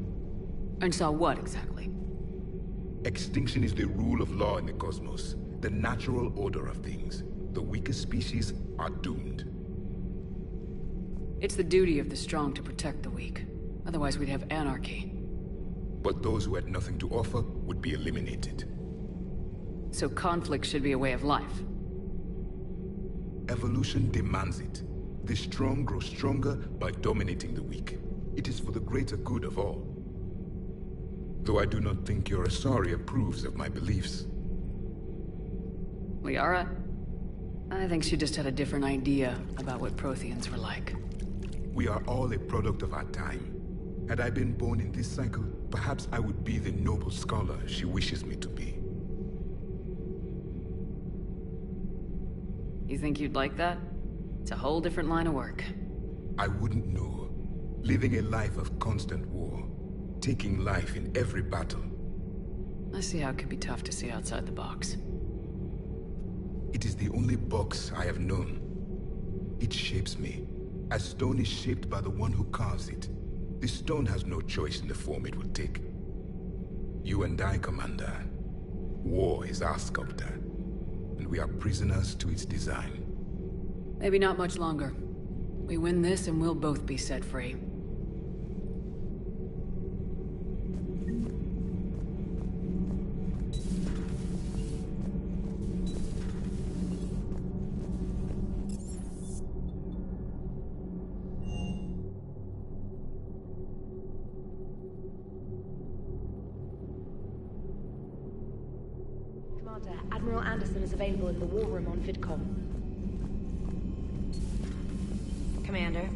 And saw what, exactly? Extinction is the rule of law in the cosmos, the natural order of things. The weakest species are doomed. It's the duty of the strong to protect the weak. Otherwise we'd have anarchy. But those who had nothing to offer would be eliminated. So conflict should be a way of life. Evolution demands it. The strong grow stronger by dominating the weak. It is for the greater good of all. Though I do not think your Asari approves of my beliefs. Liara? I think she just had a different idea about what Protheans were like. We are all a product of our time. Had I been born in this cycle, perhaps I would be the noble scholar she wishes me to be. You think you'd like that? It's a whole different line of work. I wouldn't know. Living a life of constant war. Taking life in every battle. I see how it can be tough to see outside the box. It is the only box I have known. It shapes me, as stone is shaped by the one who carves it. The stone has no choice in the form it will take. You and I, Commander. War is our sculptor, and we are prisoners to its design. Maybe not much longer. We win this and we'll both be set free. Admiral Anderson is available in the war room on VidCom. Commander.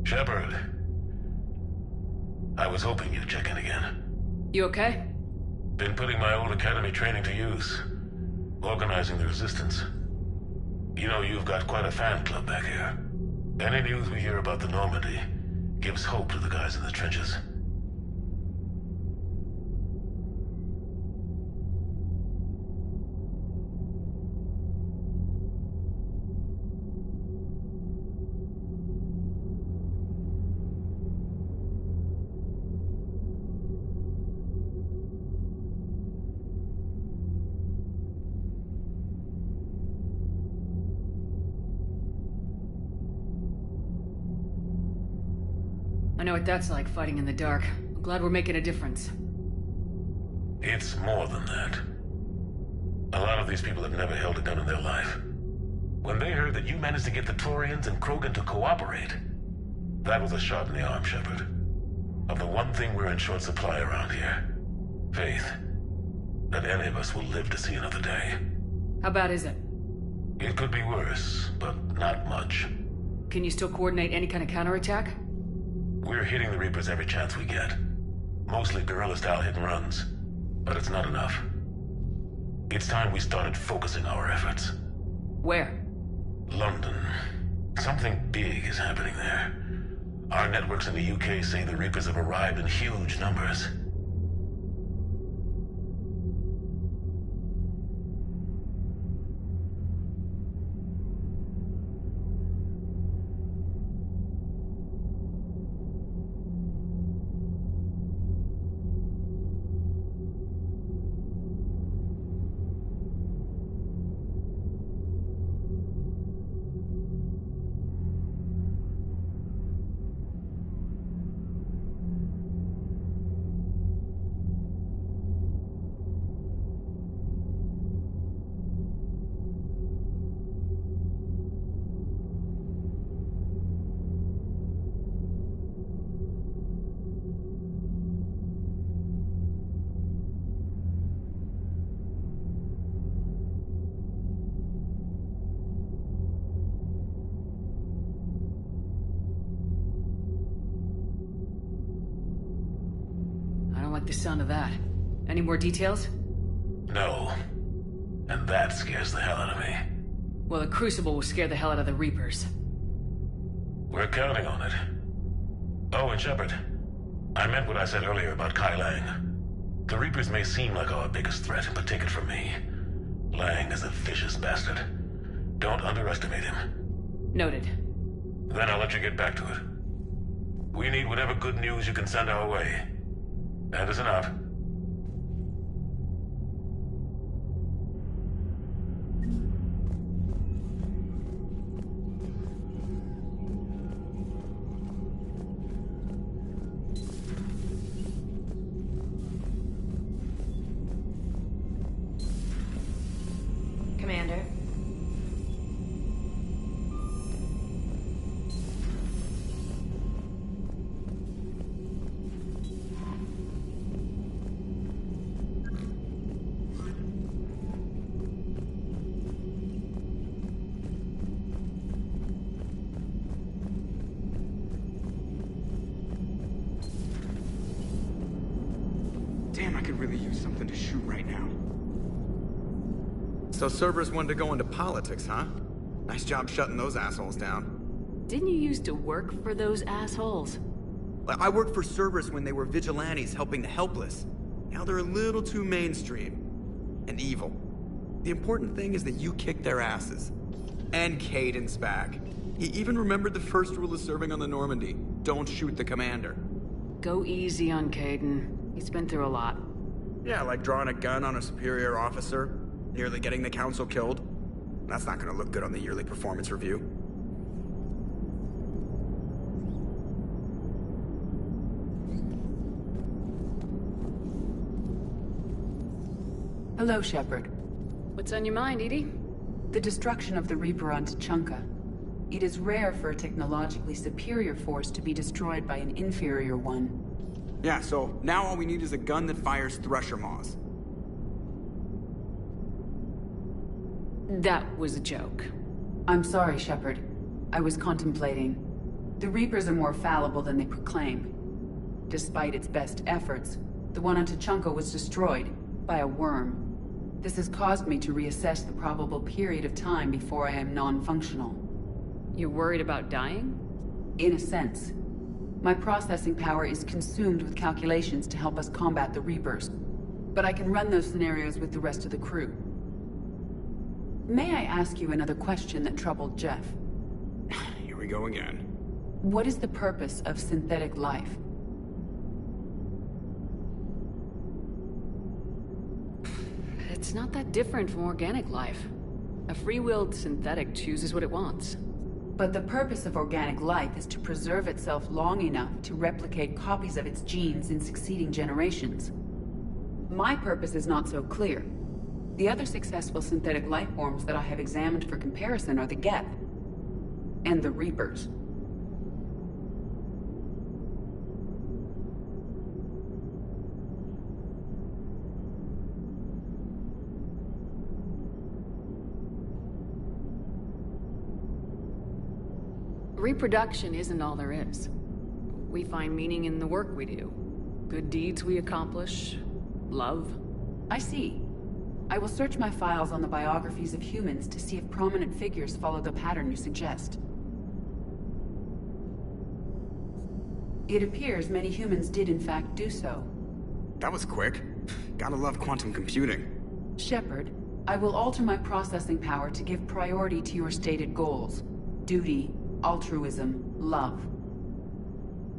Shepard. I was hoping you'd check in again. You okay? Been putting my old academy training to use. Organizing the resistance. You know, you've got quite a fan club back here. Any news we hear about the Normandy gives hope to the guys in the trenches. I know what that's like, fighting in the dark. I'm glad we're making a difference. It's more than that. A lot of these people have never held a gun in their life. When they heard that you managed to get the Turians and Krogan to cooperate, that was a shot in the arm, Shepard. Of the one thing we're in short supply around here. Faith. That any of us will live to see another day. How bad is it? It could be worse, but not much. Can you still coordinate any kind of counterattack? We're hitting the Reapers every chance we get. Mostly guerrilla-style hit-and-runs. But it's not enough. It's time we started focusing our efforts. Where? London. Something big is happening there. Our networks in the UK say the Reapers have arrived in huge numbers. The sound of that. Any more details? No. And that scares the hell out of me. Well, the Crucible will scare the hell out of the Reapers. We're counting on it. Oh, and Shepard. I meant what I said earlier about Kai Lang. The Reapers may seem like our biggest threat, but take it from me. Lang is a vicious bastard. Don't underestimate him. Noted. Then I'll let you get back to it. We need whatever good news you can send our way. Anderson out. Commander. Damn, I could really use something to shoot right now. So Cerberus wanted to go into politics, huh? Nice job shutting those assholes down. Didn't you used to work for those assholes? I worked for Cerberus when they were vigilantes helping the helpless. Now they're a little too mainstream. And evil. The important thing is that you kicked their asses. And Kaidan's back. He even remembered the first rule of serving on the Normandy. Don't shoot the commander. Go easy on Kaidan. He's been through a lot. Yeah, like drawing a gun on a superior officer, nearly getting the council killed. That's not gonna look good on the yearly performance review. Hello, Shepard. What's on your mind, EDI? The destruction of the Reaper on Tuchanka. It is rare for a technologically superior force to be destroyed by an inferior one. Yeah, so now all we need is a gun that fires Thresher Maws. That was a joke. I'm sorry, Shepard. I was contemplating. The Reapers are more fallible than they proclaim. Despite its best efforts, the one on Tuchanka was destroyed by a worm. This has caused me to reassess the probable period of time before I am non-functional. You're worried about dying? In a sense. My processing power is consumed with calculations to help us combat the Reapers. But I can run those scenarios with the rest of the crew. May I ask you another question that troubled Jeff? Here we go again. What is the purpose of synthetic life? It's not that different from organic life. A free-willed synthetic chooses what it wants. But the purpose of organic life is to preserve itself long enough to replicate copies of its genes in succeeding generations. My purpose is not so clear. The other successful synthetic life forms that I have examined for comparison are the Geth and the Reapers. Reproduction isn't all there is. We find meaning in the work we do. Good deeds we accomplish. Love. I see. I will search my files on the biographies of humans to see if prominent figures follow the pattern you suggest. It appears many humans did in fact do so. That was quick. Gotta love quantum computing. Shepard, I will alter my processing power to give priority to your stated goals. Duty, altruism, love.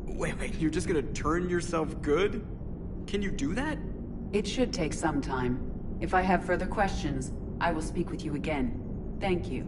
Wait, you're just gonna turn yourself good? Can you do that? It should take some time. If I have further questions, I will speak with you again. Thank you.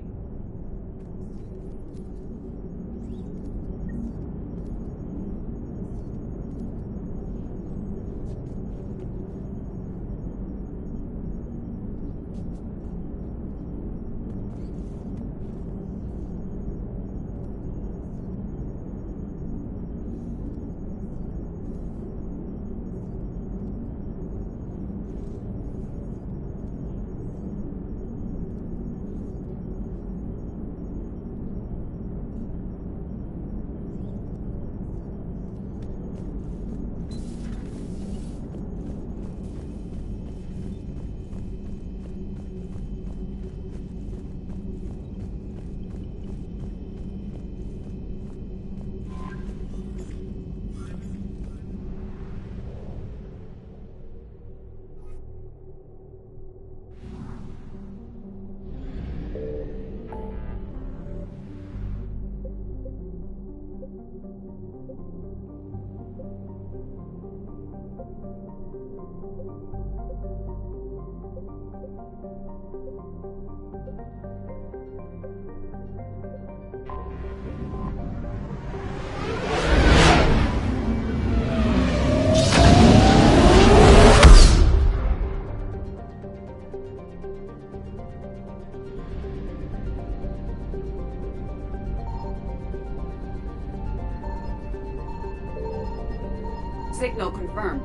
Signal confirmed.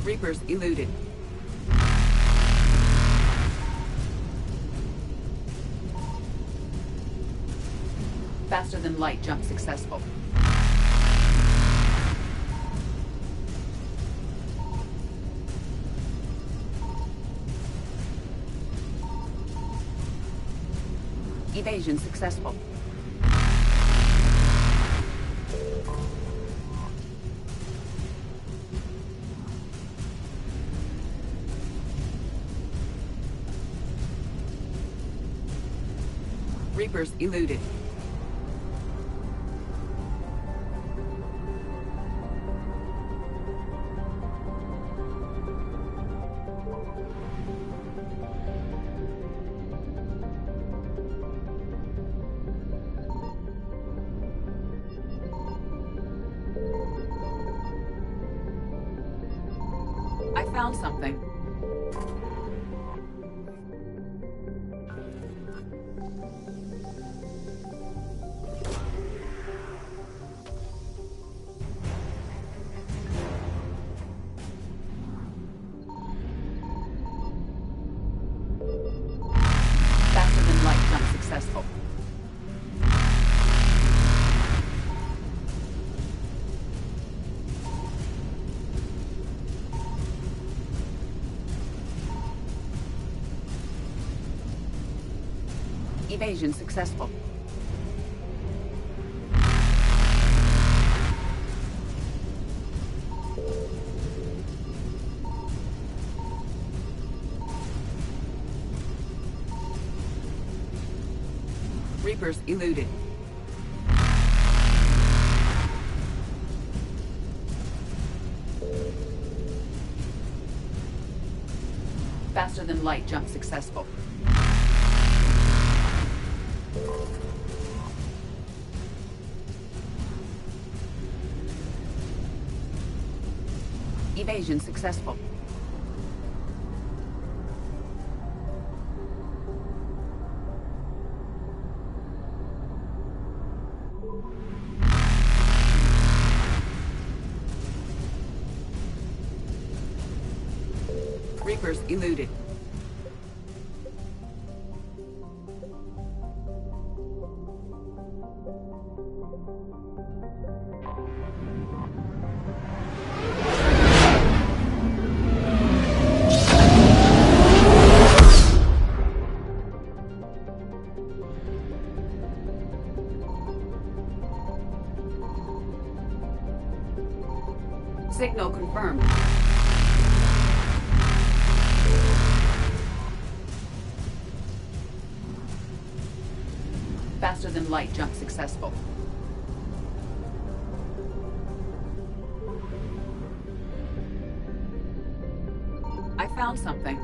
Reapers eluded. Faster than light jump successful. Evasion successful. Reapers eluded. I found something. Faster than light jump successful. Evasion successful. Reapers eluded. Faster than light jump successful. Evasion successful. Reapers eluded. Signal confirmed. Faster than light jump successful. I found something.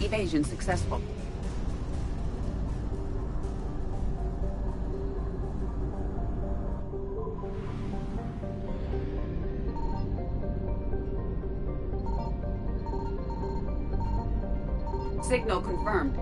Evasion successful. Signal confirmed.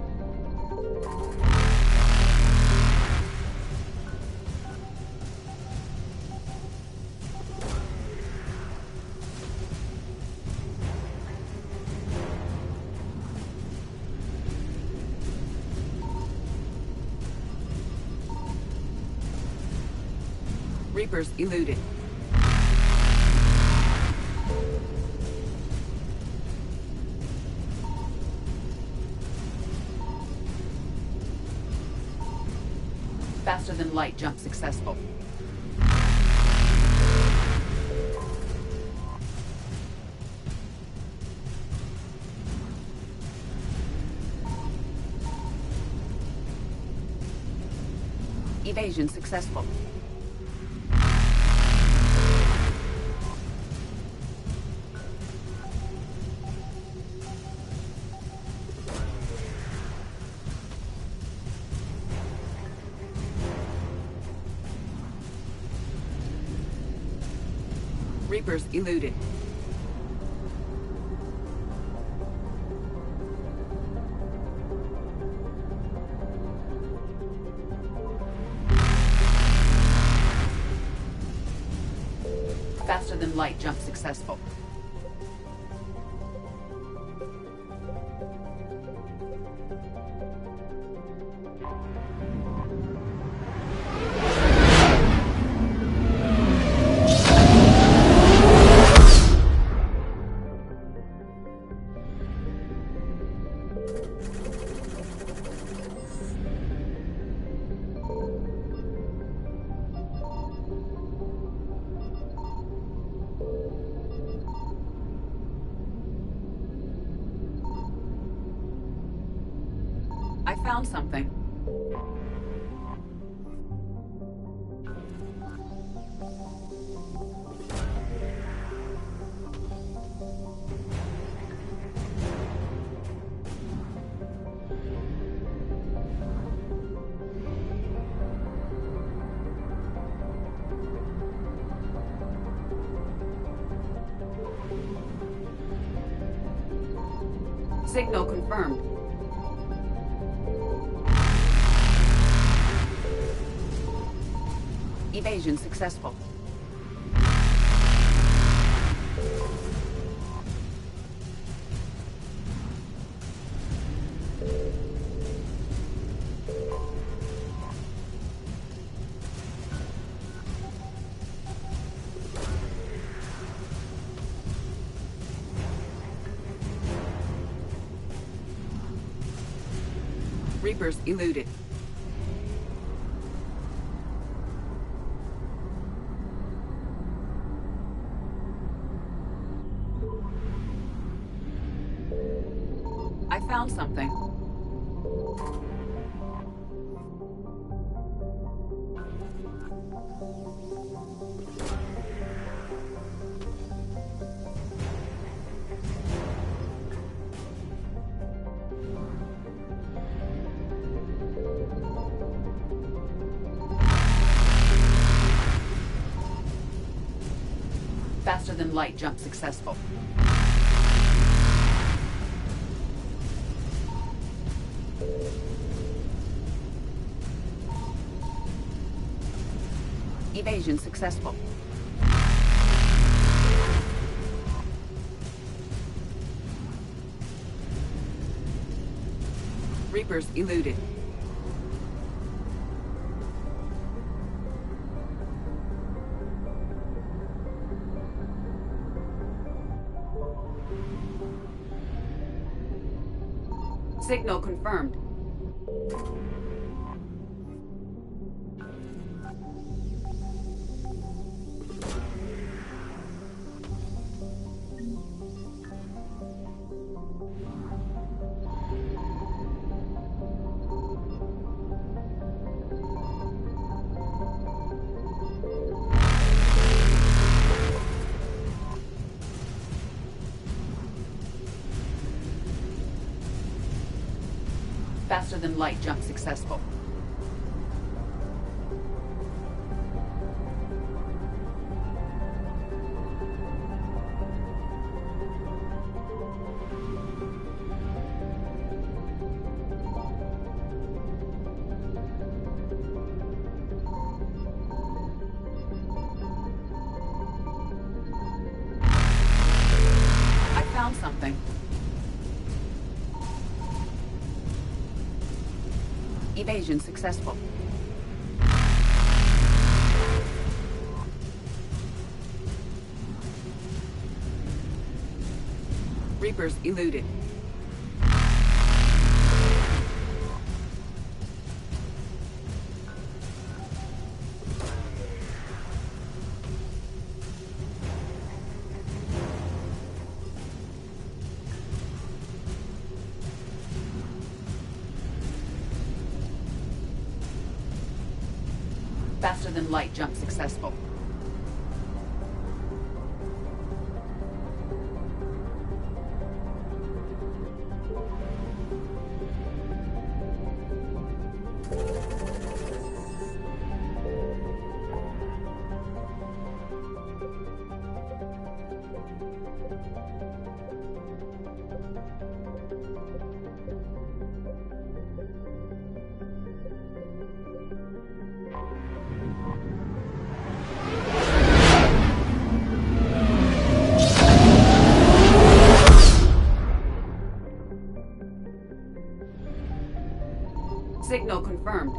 Reapers eluded. Faster than light jump successful. Evasion successful. Reapers eluded. Faster than light jump successful. I found something. Signal confirmed. Evasion successful. Reapers eluded. I found something. Faster than light jump successful. Evasion successful. Reapers eluded. Signal confirmed. Faster than light jump successful. I found something. Evasion successful. Reapers eluded. Faster than light jump successful. Signal confirmed.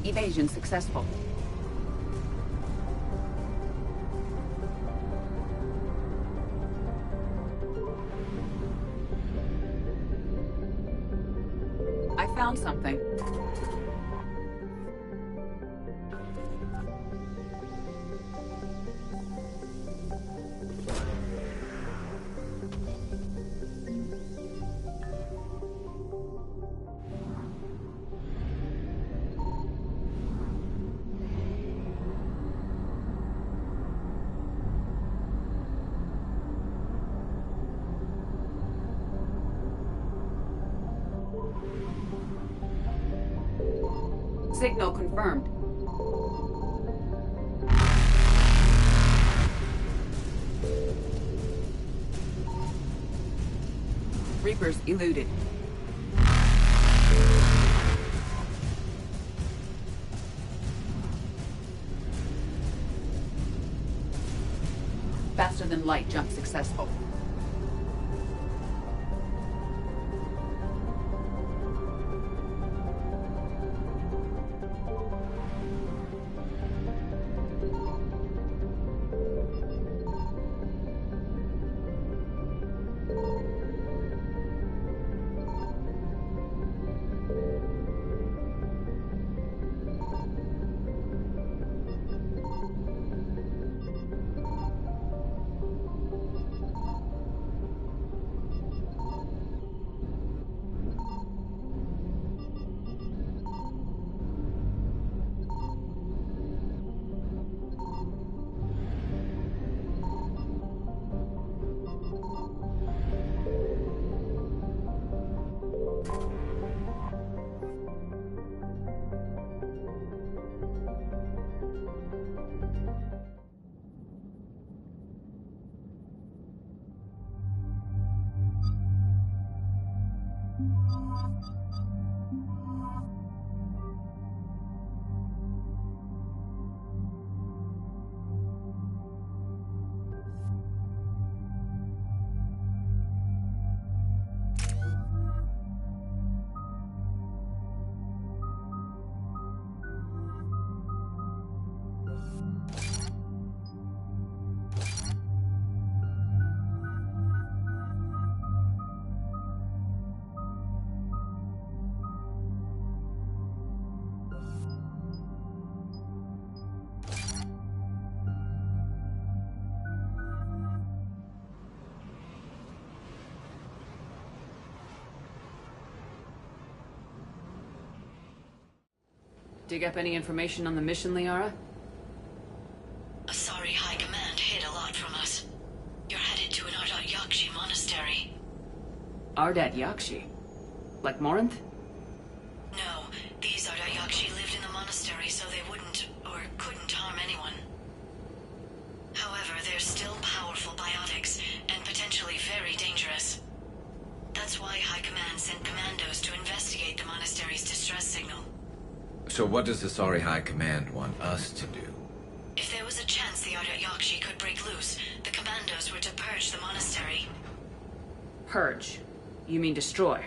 Evasion successful. I found something. Signal confirmed. Reapers eluded. Faster than light jump successful. Dig up any information on the mission, Liara? Asari High Command hid a lot from us. You're headed to an Ardat Yakshi monastery. Ardat Yakshi? Like Morinth? No, these Ardat Yakshi lived in the monastery so they wouldn't, or couldn't harm anyone. However, they're still powerful biotics, and potentially very dangerous. That's why High Command sent commandos to investigate the monastery's distress signal. So what does the Asari High Command want us to do? If there was a chance the Ardat Yakshi could break loose, the commandos were to purge the monastery. Purge? You mean destroy?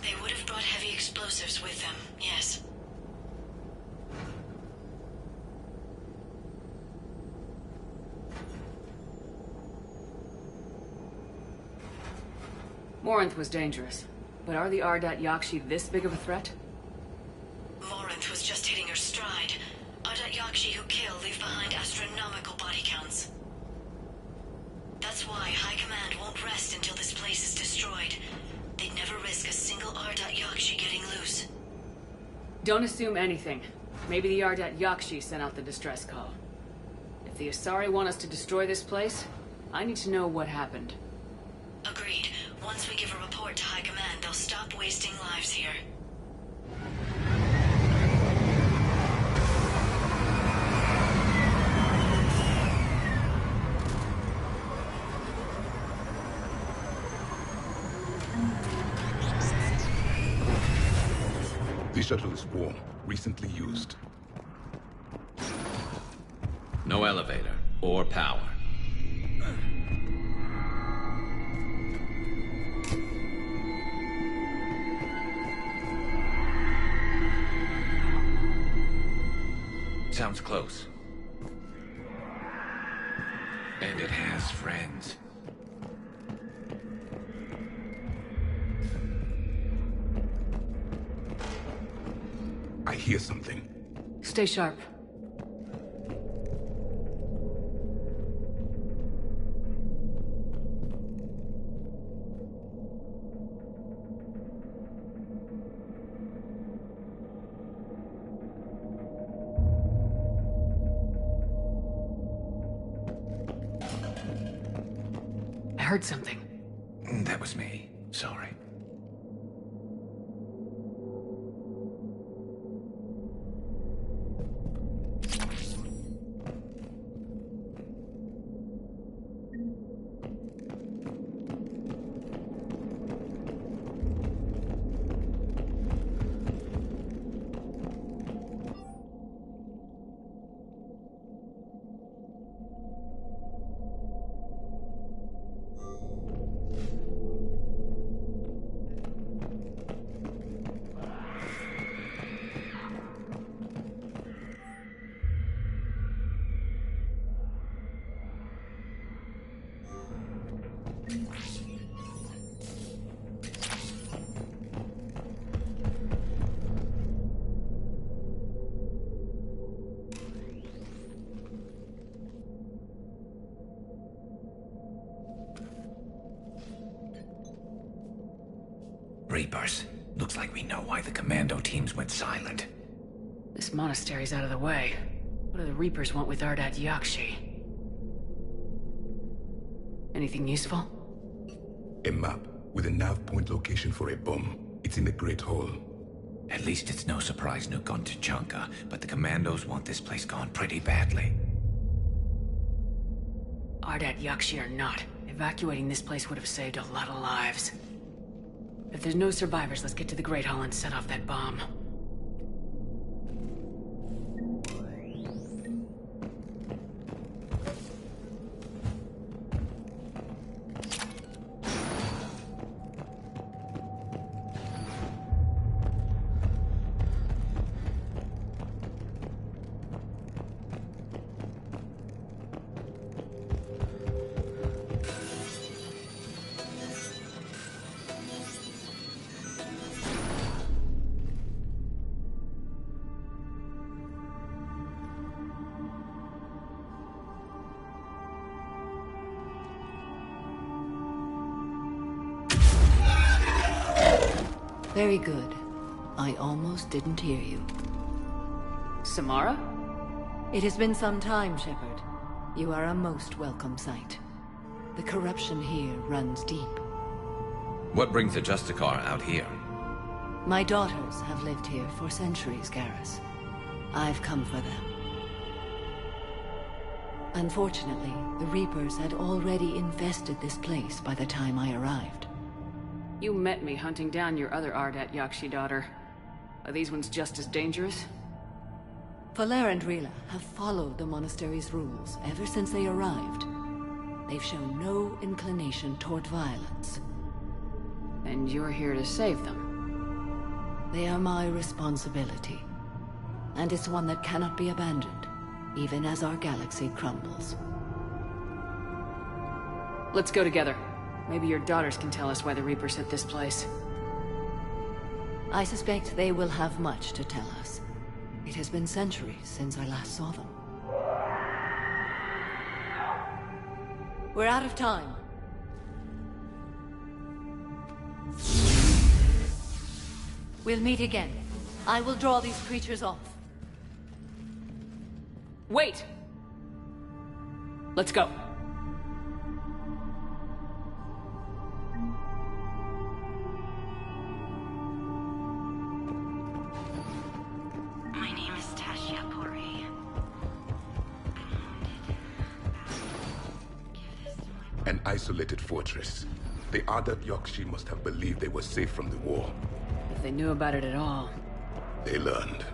They would have brought heavy explosives with them, yes. Morinth was dangerous, but are the Ardat Yakshi this big of a threat? Morinth was just hitting her stride. Ardat Yakshi who kill leave behind astronomical body counts. That's why High Command won't rest until this place is destroyed. They'd never risk a single Ardat Yakshi getting loose. Don't assume anything. Maybe the Ardat Yakshi sent out the distress call. If the Asari want us to destroy this place, I need to know what happened. Agreed. Once we give a report to High Command, they'll stop wasting lives here. The shuttle is warm, recently used. No elevator or power. Sounds close. And it has friends. I hear something. Stay sharp. I heard something. That was me. Sorry. Reapers. Looks like we know why the commando teams went silent. This monastery's out of the way. What do the Reapers want with Ardat Yakshi? Anything useful? A map with a nav point location for a bomb. It's in the Great Hall. At least it's no surprise Nuke on Tuchanka, but the commandos want this place gone pretty badly. Ardat Yakshi or not, evacuating this place would have saved a lot of lives. If there's no survivors, let's get to the Great Hall and set off that bomb. Very good. I almost didn't hear you. Samara? It has been some time, Shepard. You are a most welcome sight. The corruption here runs deep. What brings the Justicar out here? My daughters have lived here for centuries, Garrus. I've come for them. Unfortunately, the Reapers had already infested this place by the time I arrived. You met me hunting down your other Ardat Yakshi daughter. Are these ones just as dangerous? Falere and Rila have followed the monastery's rules ever since they arrived. They've shown no inclination toward violence. And you're here to save them? They are my responsibility. And it's one that cannot be abandoned, even as our galaxy crumbles. Let's go together. Maybe your daughters can tell us why the Reapers hit this place. I suspect they will have much to tell us. It has been centuries since I last saw them. We're out of time. We'll meet again. I will draw these creatures off. Wait! Let's go. My name is Tasha Pori. An isolated fortress. The Ardat Yakshi must have believed they were safe from the war. If they knew about it at all. They learned.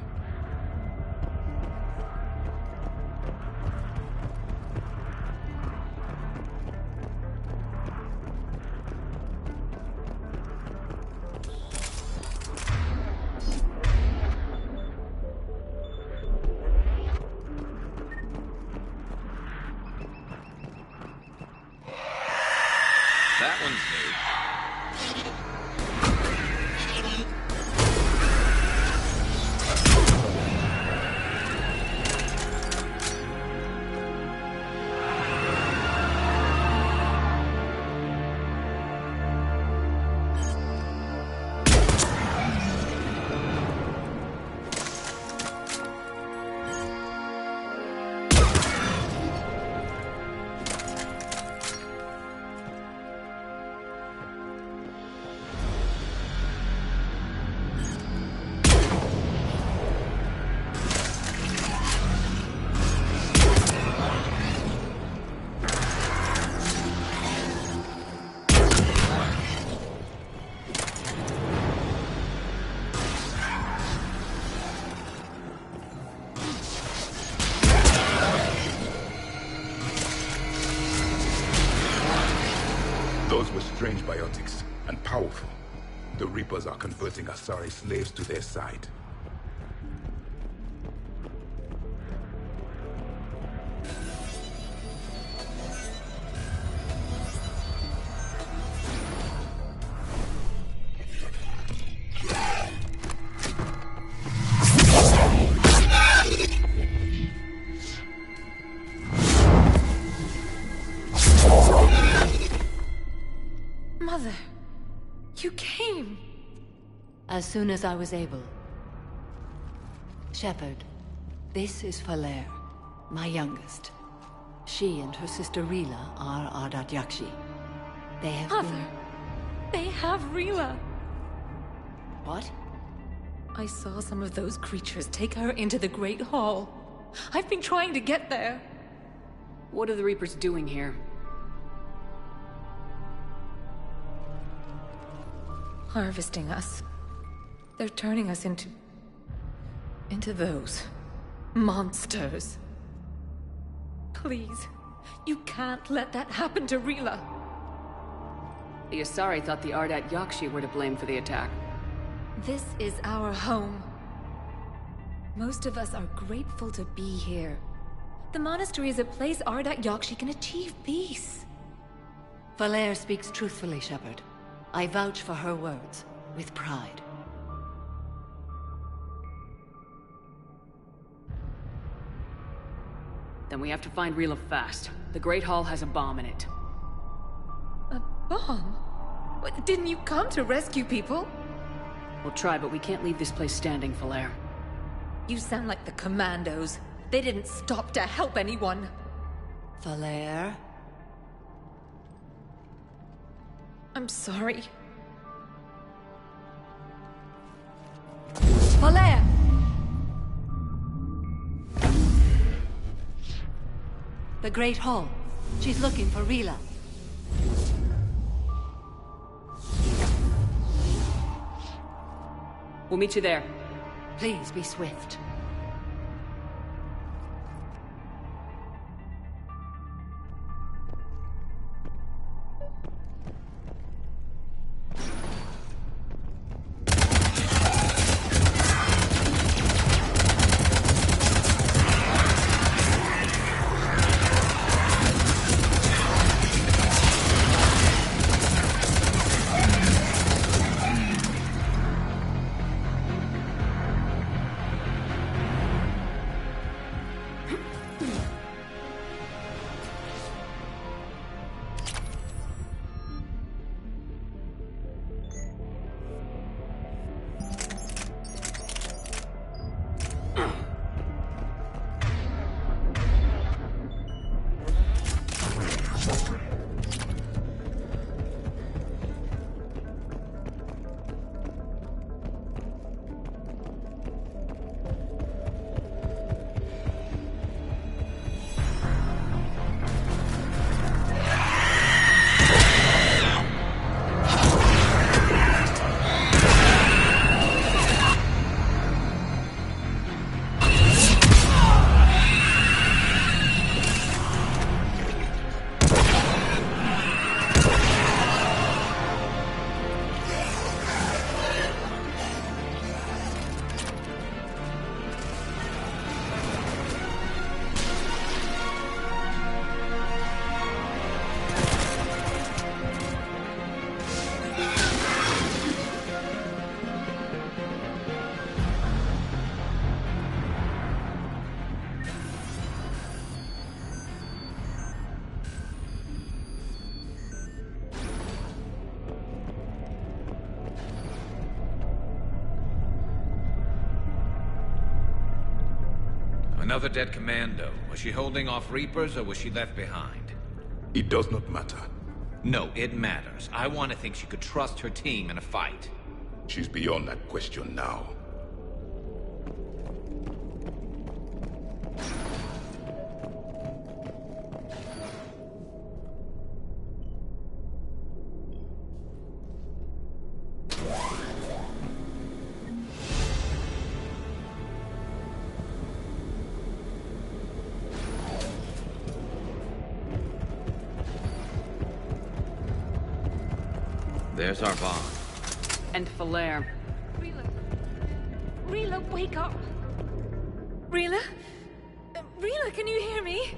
that one's new. Those were strange biotics, and powerful. The Reapers are converting Asari slaves to their side. Mother, you came. As soon as I was able. Shepard, this is Falere, my youngest. She and her sister Rila are Ardat Yakshi. They have Mother, they have Rila. What? I saw some of those creatures take her into the Great Hall. I've been trying to get there. What are the Reapers doing here? Harvesting us. They're turning us into those monsters. Please, you can't let that happen to Rila. The Asari thought the Ardat Yakshi were to blame for the attack. This is our home. Most of us are grateful to be here. The monastery is a place Ardat Yakshi can achieve peace. Falere speaks truthfully, Shepard. I vouch for her words, with pride. Then we have to find Rila fast. The Great Hall has a bomb in it. A bomb? What, didn't you come to rescue people? We'll try, but we can't leave this place standing, Falere. You sound like the Commandos. They didn't stop to help anyone. Falere? I'm sorry. Falere! The Great Hall. She's looking for Rila. We'll meet you there. Please be swift. Another dead commando. Was she holding off Reapers or was she left behind? It does not matter. No, it matters. I want to think she could trust her team in a fight. She's beyond that question now. There's our bomb. And Falere. Rila, wake up! Rila? Rila, can you hear me?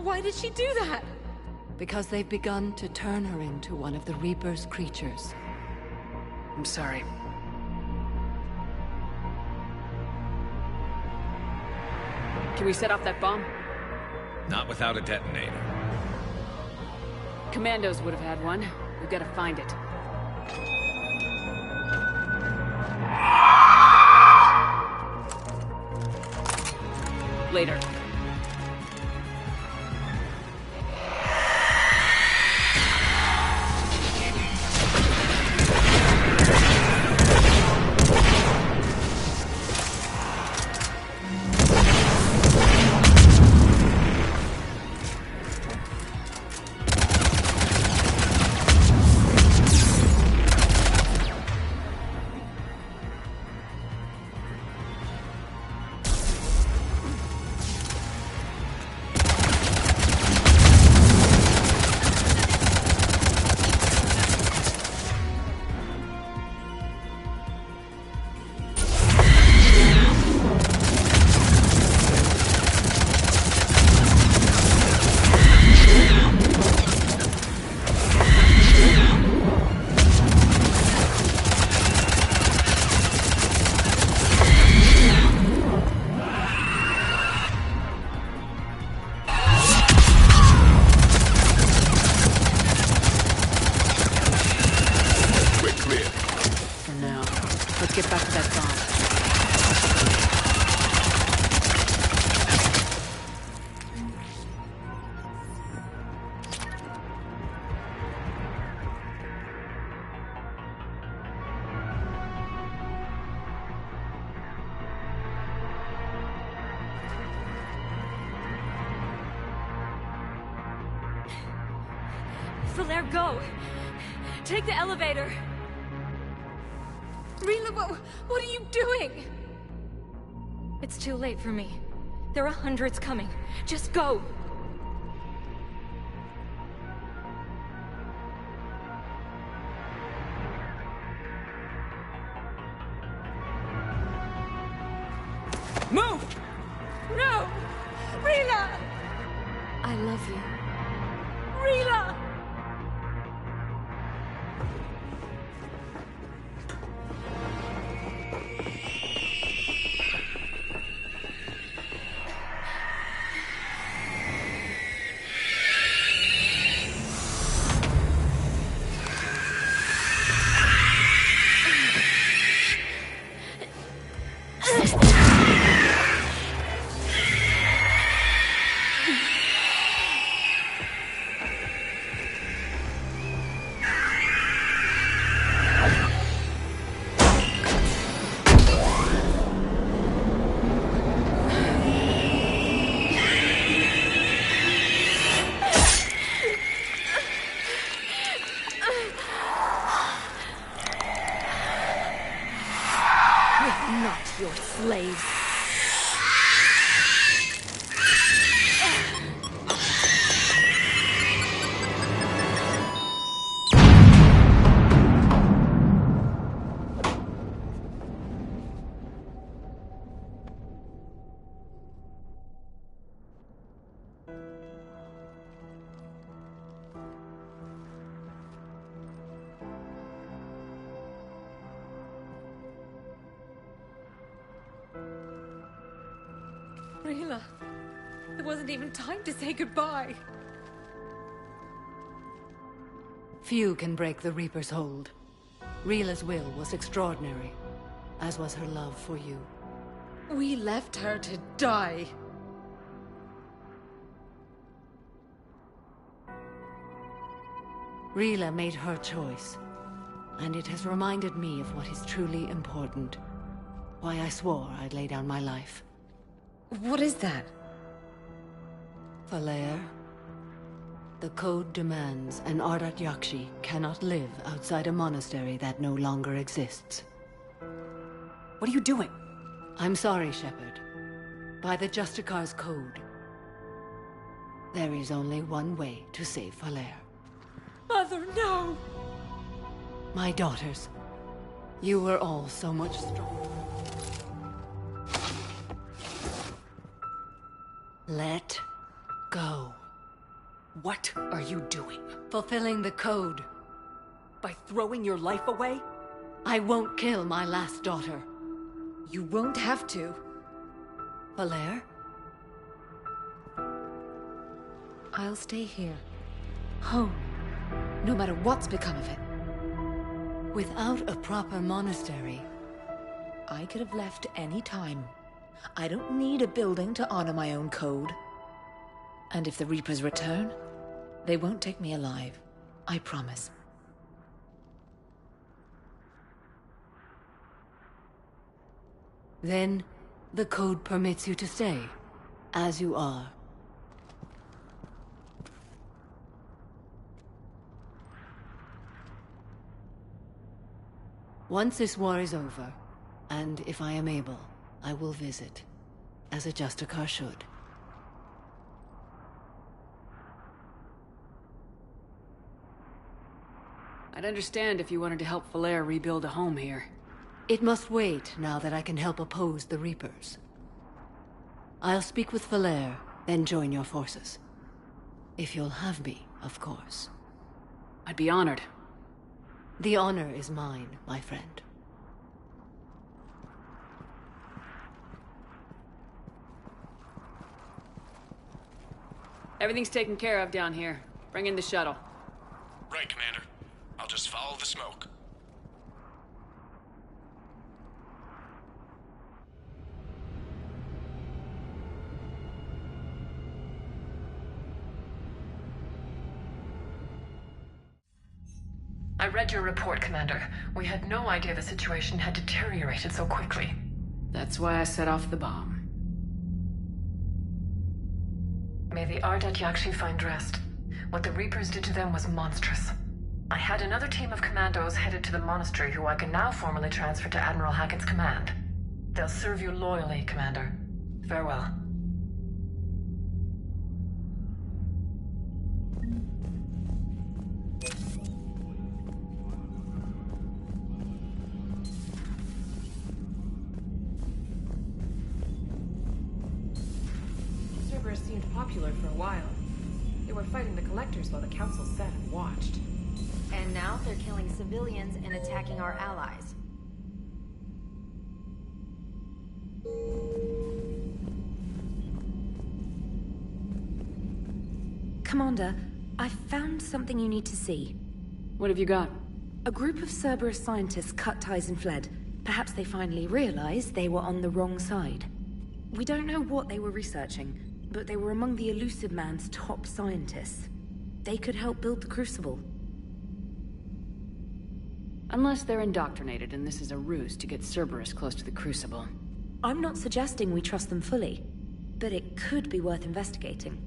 Why did she do that? Because they've begun to turn her into one of the Reaper's creatures. I'm sorry. Can we set off that bomb? Not without a detonator. Commandos would have had one. We've got to find it. Later. Falere, go! Take the elevator! Rila, what are you doing? It's too late for me. There are hundreds coming. Just go! Move! No! Rila! I love you. Rila! Your slaves. Rila. There wasn't even time to say goodbye. Few can break the Reaper's hold. Rila's will was extraordinary, as was her love for you. We left her to die. Rila made her choice, and it has reminded me of what is truly important. Why I swore I'd lay down my life. What is that? Falere, the code demands an Ardat Yakshi cannot live outside a monastery that no longer exists. What are you doing? I'm sorry, Shepard. By the Justicar's code, there is only one way to save Falere. Mother, no! My daughters, you were all so much stronger. Let go. What are you doing? Fulfilling the code. By throwing your life away? I won't kill my last daughter. You won't have to. Falere? I'll stay here. Home. No matter what's become of it. Without a proper monastery, I could have left any time. I don't need a building to honor my own code. And if the Reapers return, they won't take me alive. I promise. Then, the code permits you to stay, as you are. Once this war is over, and if I am able, I will visit, as a Justicar should. I'd understand if you wanted to help Falere rebuild a home here. It must wait now that I can help oppose the Reapers. I'll speak with Falere, then join your forces. If you'll have me, of course. I'd be honored. The honor is mine, my friend. Everything's taken care of down here. Bring in the shuttle. Right, Commander. I'll just follow the smoke. I read your report, Commander. We had no idea the situation had deteriorated so quickly. That's why I set off the bomb. May the Ardat Yakshi find rest. What the Reapers did to them was monstrous. I had another team of commandos headed to the monastery who I can now formally transfer to Admiral Hackett's command. They'll serve you loyally, Commander. Farewell. Cerberus seemed popular for a while. They were fighting the Collectors while the Council sat and watched. And now they're killing civilians and attacking our allies. Commander, I found something you need to see. What have you got? A group of Cerberus scientists cut ties and fled. Perhaps they finally realized they were on the wrong side. We don't know what they were researching, but they were among the Elusive Man's top scientists. They could help build the Crucible. Unless they're indoctrinated and this is a ruse to get Cerberus close to the Crucible. I'm not suggesting we trust them fully, but it could be worth investigating.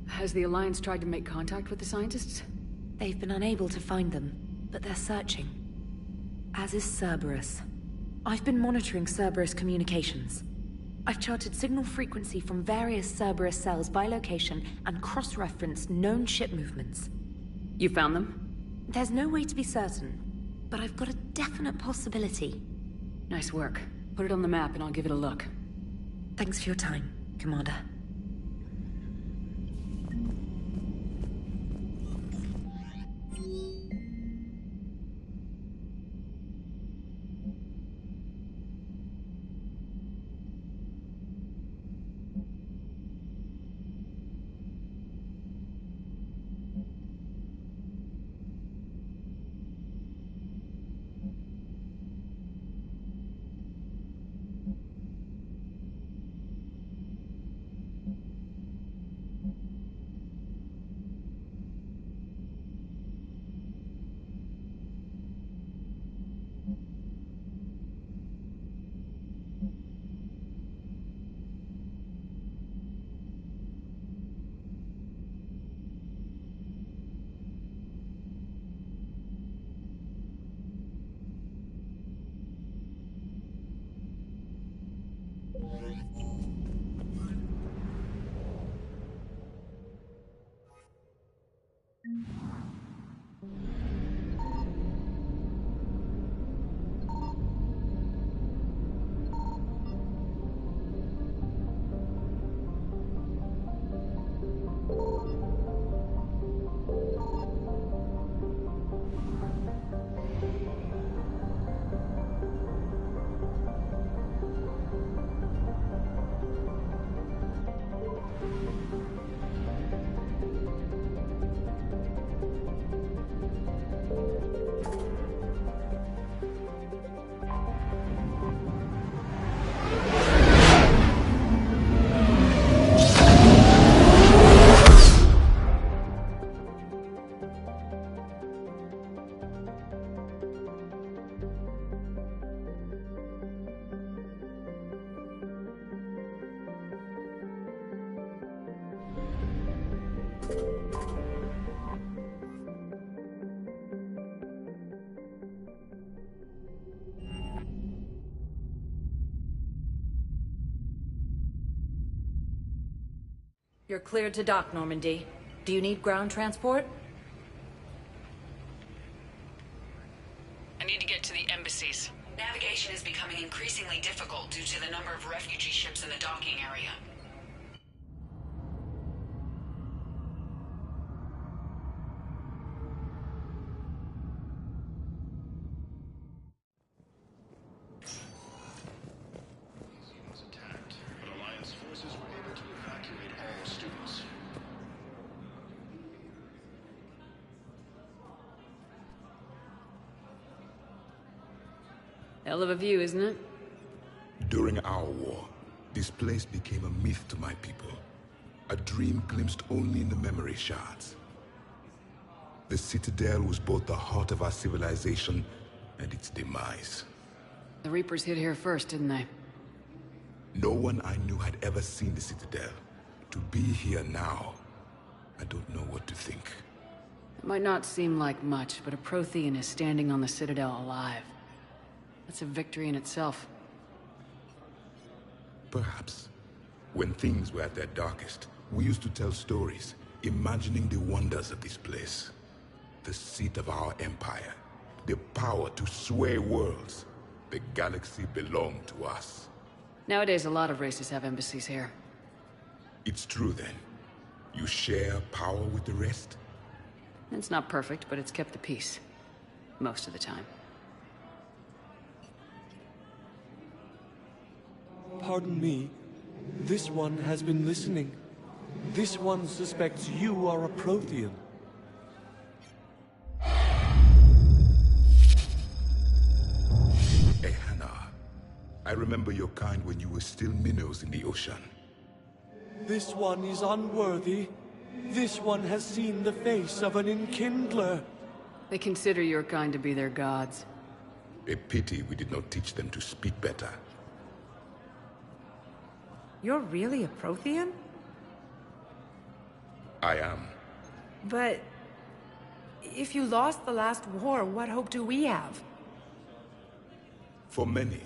Has the Alliance tried to make contact with the scientists? They've been unable to find them, but they're searching. As is Cerberus. I've been monitoring Cerberus communications. I've charted signal frequency from various Cerberus cells by location and cross-referenced known ship movements. You found them? There's no way to be certain, but I've got a definite possibility. Nice work. Put it on the map and I'll give it a look. Thanks for your time, Commander. You're cleared to dock, Normandy. Do you need ground transport? I need to get to the embassies. Navigation is becoming increasingly difficult due to the number of refugee ships in the docking area. Hell of a view, isn't it? During our war, this place became a myth to my people. A dream glimpsed only in the memory shards. The Citadel was both the heart of our civilization and its demise. The Reapers hit here first, didn't they? No one I knew had ever seen the Citadel. To be here now, I don't know what to think. It might not seem like much, but a Prothean is standing on the Citadel alive. That's a victory in itself. Perhaps. When things were at their darkest, we used to tell stories, imagining the wonders of this place. The seat of our empire. The power to sway worlds. The galaxy belonged to us. Nowadays, a lot of races have embassies here. It's true then. You share power with the rest? It's not perfect, but it's kept the peace. Most of the time. Pardon me. This one has been listening. This one suspects you are a Prothean. Ehana. I remember your kind when you were still minnows in the ocean. This one is unworthy. This one has seen the face of an Enkindler. They consider your kind to be their gods. A pity we did not teach them to speak better. You're really a Prothean? I am. But... if you lost the last war, what hope do we have? For many,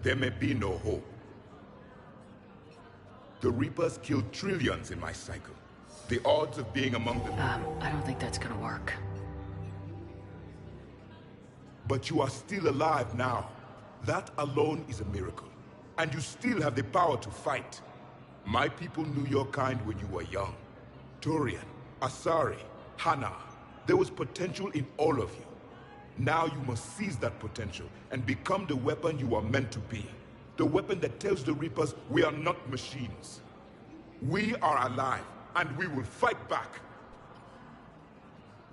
there may be no hope. The Reapers killed trillions in my cycle. The odds of being among them... I don't think that's gonna work. But you are still alive now. That alone is a miracle. And you still have the power to fight. My people knew your kind when you were young. Turian, Asari, Hana. There was potential in all of you. Now you must seize that potential and become the weapon you are meant to be. The weapon that tells the Reapers we are not machines. We are alive, and we will fight back.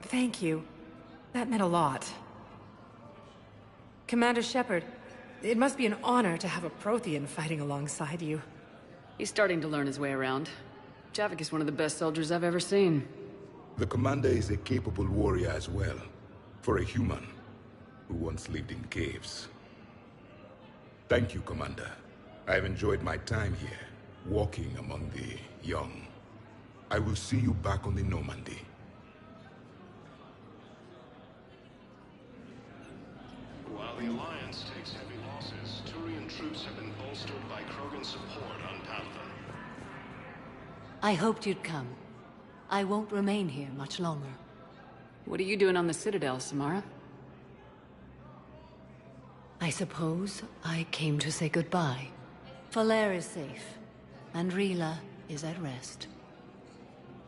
Thank you. That meant a lot. Commander Shepard, it must be an honor to have a Prothean fighting alongside you. He's starting to learn his way around. Javik is one of the best soldiers I've ever seen. The commander is a capable warrior as well. For a human who once lived in caves. Thank you, Commander. I have enjoyed my time here, walking among the young. I will see you back on the Normandy. While the Alliance takes heavy losses, Turian troops have been bolstered by Krogan's support on Palaven. I hoped you'd come. I won't remain here much longer. What are you doing on the Citadel, Samara? I suppose I came to say goodbye. Falere is safe, and Rila is at rest.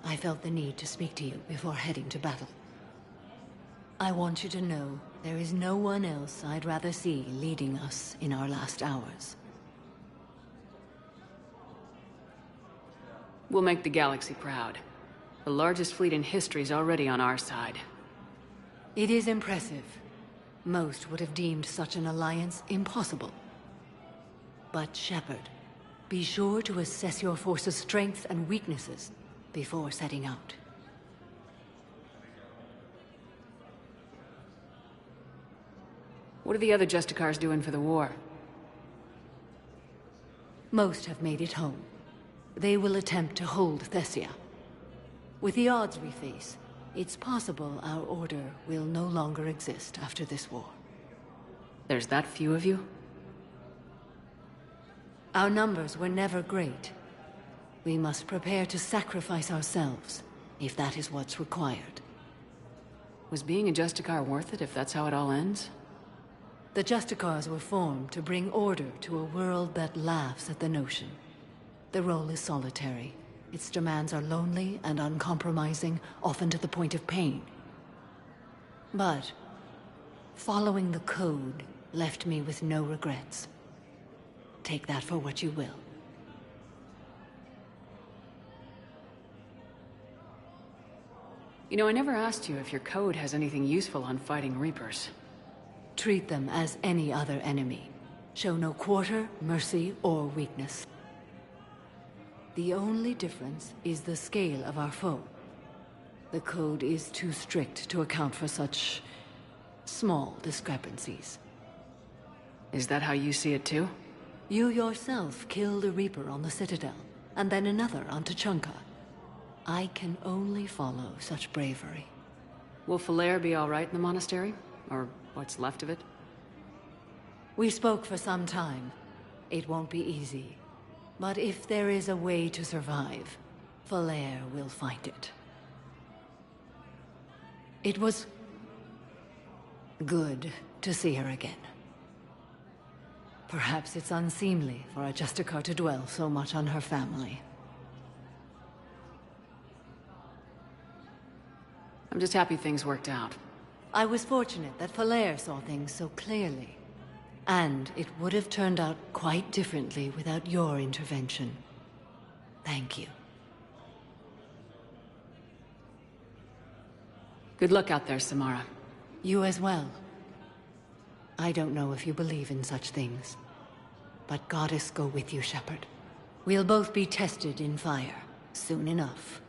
I felt the need to speak to you before heading to battle. I want you to know there is no one else I'd rather see leading us in our last hours. We'll make the galaxy proud. The largest fleet in history is already on our side. It is impressive. Most would have deemed such an alliance impossible. But Shepard, be sure to assess your force's strengths and weaknesses before setting out. What are the other Justicars doing for the war? Most have made it home. They will attempt to hold Thessia. With the odds we face, it's possible our order will no longer exist after this war. There's that few of you? Our numbers were never great. We must prepare to sacrifice ourselves, if that is what's required. Was being a Justicar worth it if that's how it all ends? The Justicars were formed to bring order to a world that laughs at the notion. The role is solitary. Its demands are lonely and uncompromising, often to the point of pain. But following the code left me with no regrets. Take that for what you will. You know, I never asked you if your code has anything useful on fighting Reapers. Treat them as any other enemy. Show no quarter, mercy, or weakness. The only difference is the scale of our foe. The code is too strict to account for such small discrepancies. Is that how you see it too? You yourself killed a Reaper on the Citadel, and then another on Tuchanka. I can only follow such bravery. Will Falere be all right in the monastery? Or what's left of it? We spoke for some time. It won't be easy. But if there is a way to survive, Falere will find it. It was good to see her again. Perhaps it's unseemly for a Justicar to dwell so much on her family. I'm just happy things worked out. I was fortunate that Falere saw things so clearly. And it would have turned out quite differently without your intervention. Thank you. Good luck out there, Samara. You as well. I don't know if you believe in such things, but Goddess go with you, Shepard. We'll both be tested in fire, soon enough.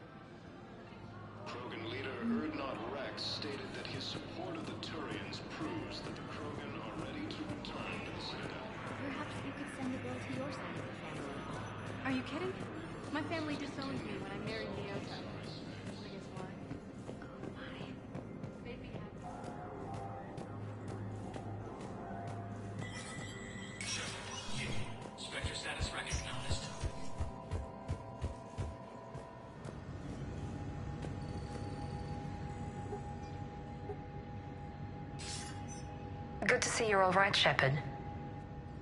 Krogan leader Urdnot Rex stated that his support of the Turians proves that the Krogan are ready to return to the Citadel. Perhaps you could send a bill to your side of the family. Are you kidding? My family disowned me when I married Leota. I guess why? Spectre status recognized. Good to see you're all right, Shepard.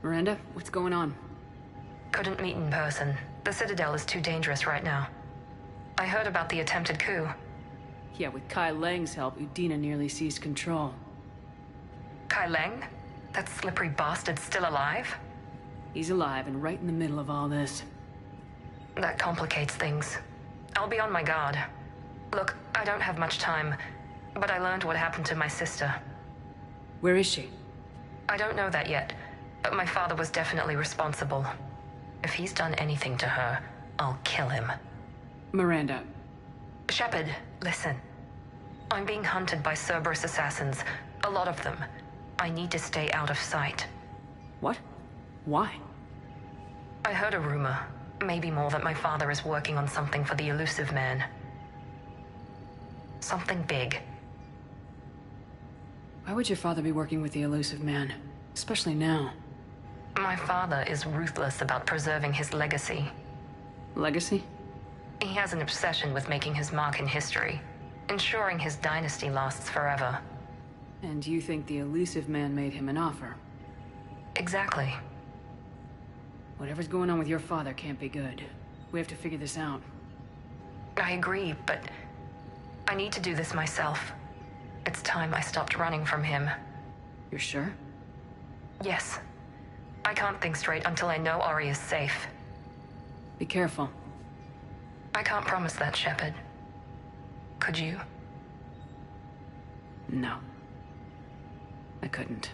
Miranda, what's going on? Couldn't meet in person. The Citadel is too dangerous right now. I heard about the attempted coup. Yeah, with Kai Leng's help, Udina nearly seized control. Kai Leng? That slippery bastard's still alive? He's alive and right in the middle of all this. That complicates things. I'll be on my guard. Look, I don't have much time, but I learned what happened to my sister. Where is she? I don't know that yet, but my father was definitely responsible. If he's done anything to her, I'll kill him. Miranda. Shepard, listen. I'm being hunted by Cerberus assassins. A lot of them. I need to stay out of sight. What? Why? I heard a rumor, maybe more, that my father is working on something for the Elusive Man. Something big. Why would your father be working with the Elusive Man? Especially now. My father is ruthless about preserving his legacy. Legacy? He has an obsession with making his mark in history, ensuring his dynasty lasts forever. And you think the Elusive Man made him an offer? Exactly. Whatever's going on with your father can't be good. We have to figure this out. I agree, but I need to do this myself. It's time I stopped running from him. You're sure? Yes. I can't think straight until I know Ori is safe. Be careful. I can't promise that, Shepard. Could you? No. I couldn't.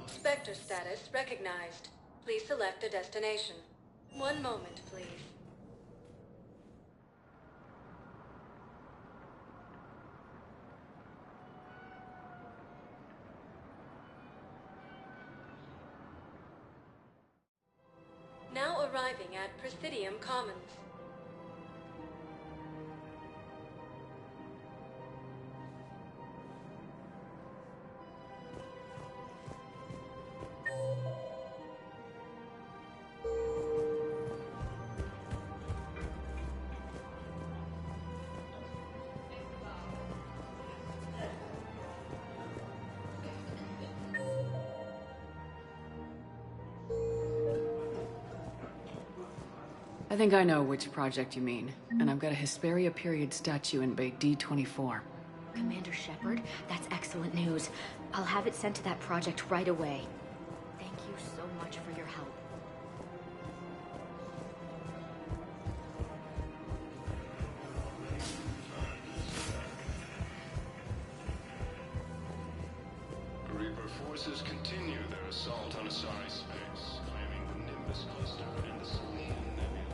Spectre status recognized. Please select a destination. One moment, please. Now arriving at Presidium Commons. I think I know which project you mean, and I've got a Hesperia period statue in Bay D24. Commander Shepard, that's excellent news. I'll have it sent to that project right away. Thank you so much for your help. Reaper forces continue their assault on Asari space, claiming the Nimbus cluster and the Selene Nebula.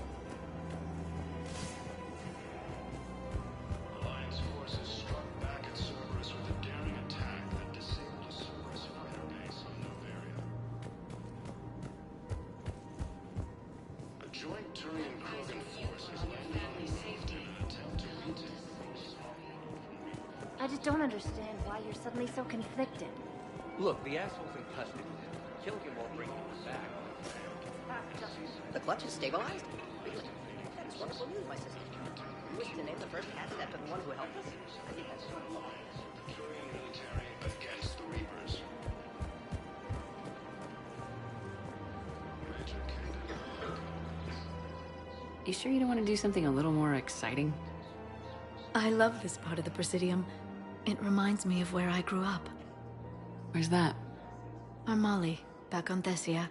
Alliance forces struck back at Cerberus with a daring attack that disabled a Cerberus fighter base on Noveria. A joint Turian-Krogan force has left Thunderbolt in an attempt to retake I just don't understand why you're suddenly so conflicted. Look, the asshole's in custody. Kill him or bring him back. The clutch is stabilized? Really? That is wonderful news, my sister. You wish to name the first cat step to the one who helped us? I think that's the Turian military against the Reapers. Major Kaden. You sure you don't want to do something a little more exciting? I love this part of the Presidium. It reminds me of where I grew up. Where's that? Armali, back on Thessia.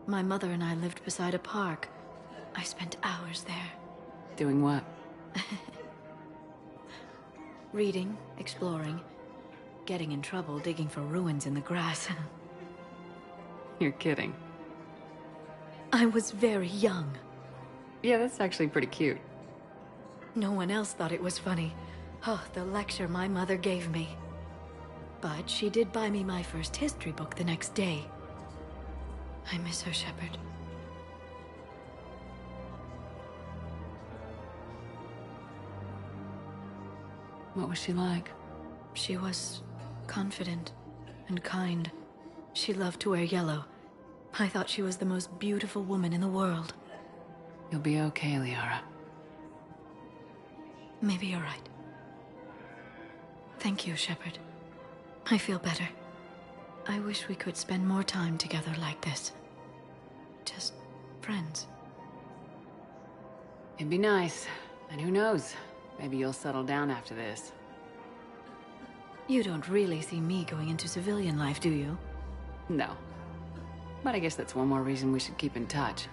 My mother and I lived beside a park. I spent hours there. Doing what? Reading, exploring, getting in trouble digging for ruins in the grass. You're kidding. I was very young. Yeah, that's actually pretty cute. No one else thought it was funny. Oh, the lecture my mother gave me. But she did buy me my first history book the next day. I miss her, Shepard. What was she like? She was confident and kind. She loved to wear yellow. I thought she was the most beautiful woman in the world. You'll be okay, Liara. Maybe you're right. Thank you, Shepard. I feel better. I wish we could spend more time together like this. Just friends. It'd be nice. And who knows? Maybe you'll settle down after this. You don't really see me going into civilian life, do you? No. But I guess that's one more reason we should keep in touch.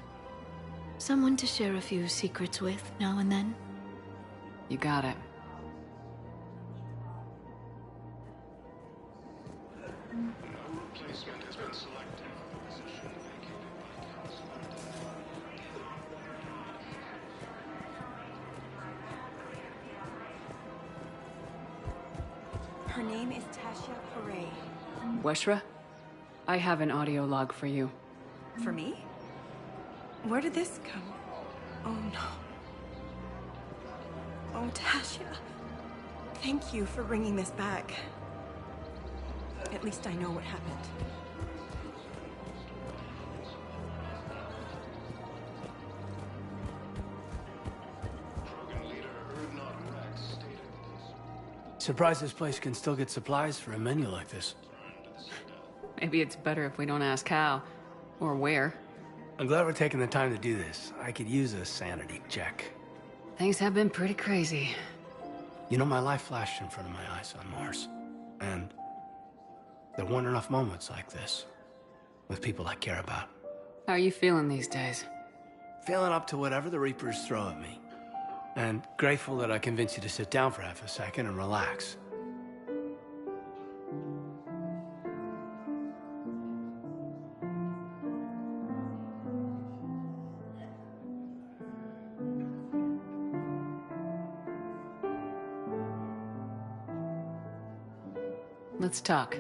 Someone to share a few secrets with now and then? You got it. replacement has been selected for the position vacated by Counselor. Her name is Tasha Paray. Weshra? I have an audio log for you. For me? Where did this come? Oh no. Oh, Tasha. Thank you for bringing this back. At least I know what happened. Krogan leader Urdnot Rex stated Surprised this place can still get supplies for a menu like this. Maybe it's better if we don't ask how. Or where. I'm glad we're taking the time to do this. I could use a sanity check. Things have been pretty crazy. You know, my life flashed in front of my eyes on Mars. And there weren't enough moments like this. With people I care about. How are you feeling these days? Feeling up to whatever the Reapers throw at me. And grateful that I convinced you to sit down for half a second and relax. Let's talk.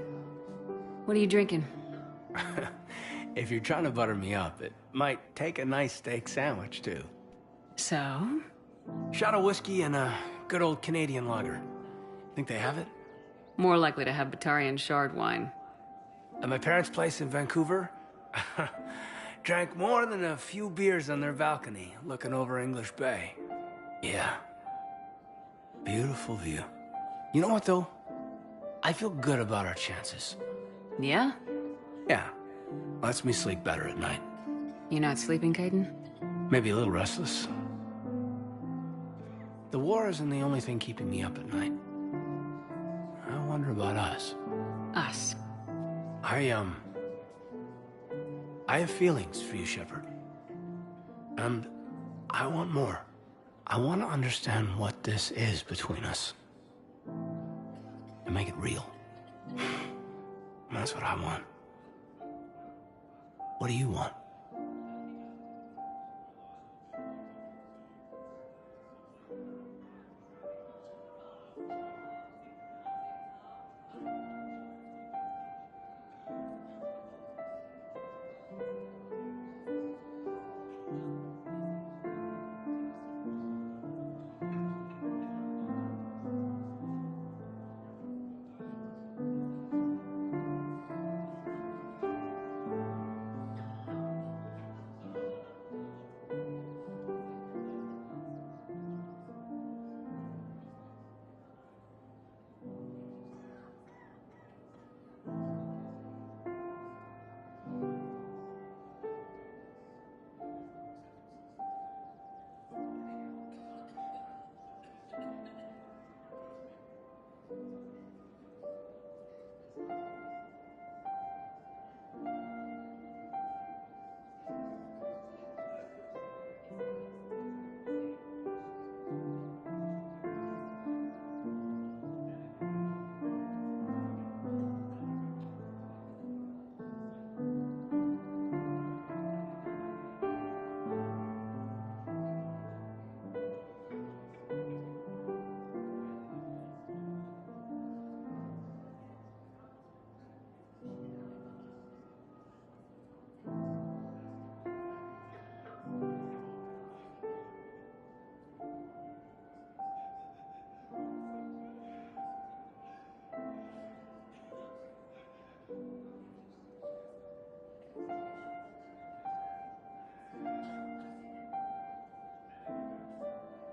What are you drinking? If you're trying to butter me up, it might take a nice steak sandwich, too. So? Shot of whiskey and a good old Canadian lager. Think they have it? More likely to have Batarian shard wine. At my parents' place in Vancouver, drank more than a few beers on their balcony, looking over English Bay. Yeah. Beautiful view. You know what, though? I feel good about our chances. Yeah? Yeah. Lets me sleep better at night. You not sleeping, Caden? Maybe a little restless. The war isn't the only thing keeping me up at night. I wonder about us. Us? I have feelings for you, Shepard. And I want more. I want to understand what this is between us. And make it real. That's what I want. What do you want?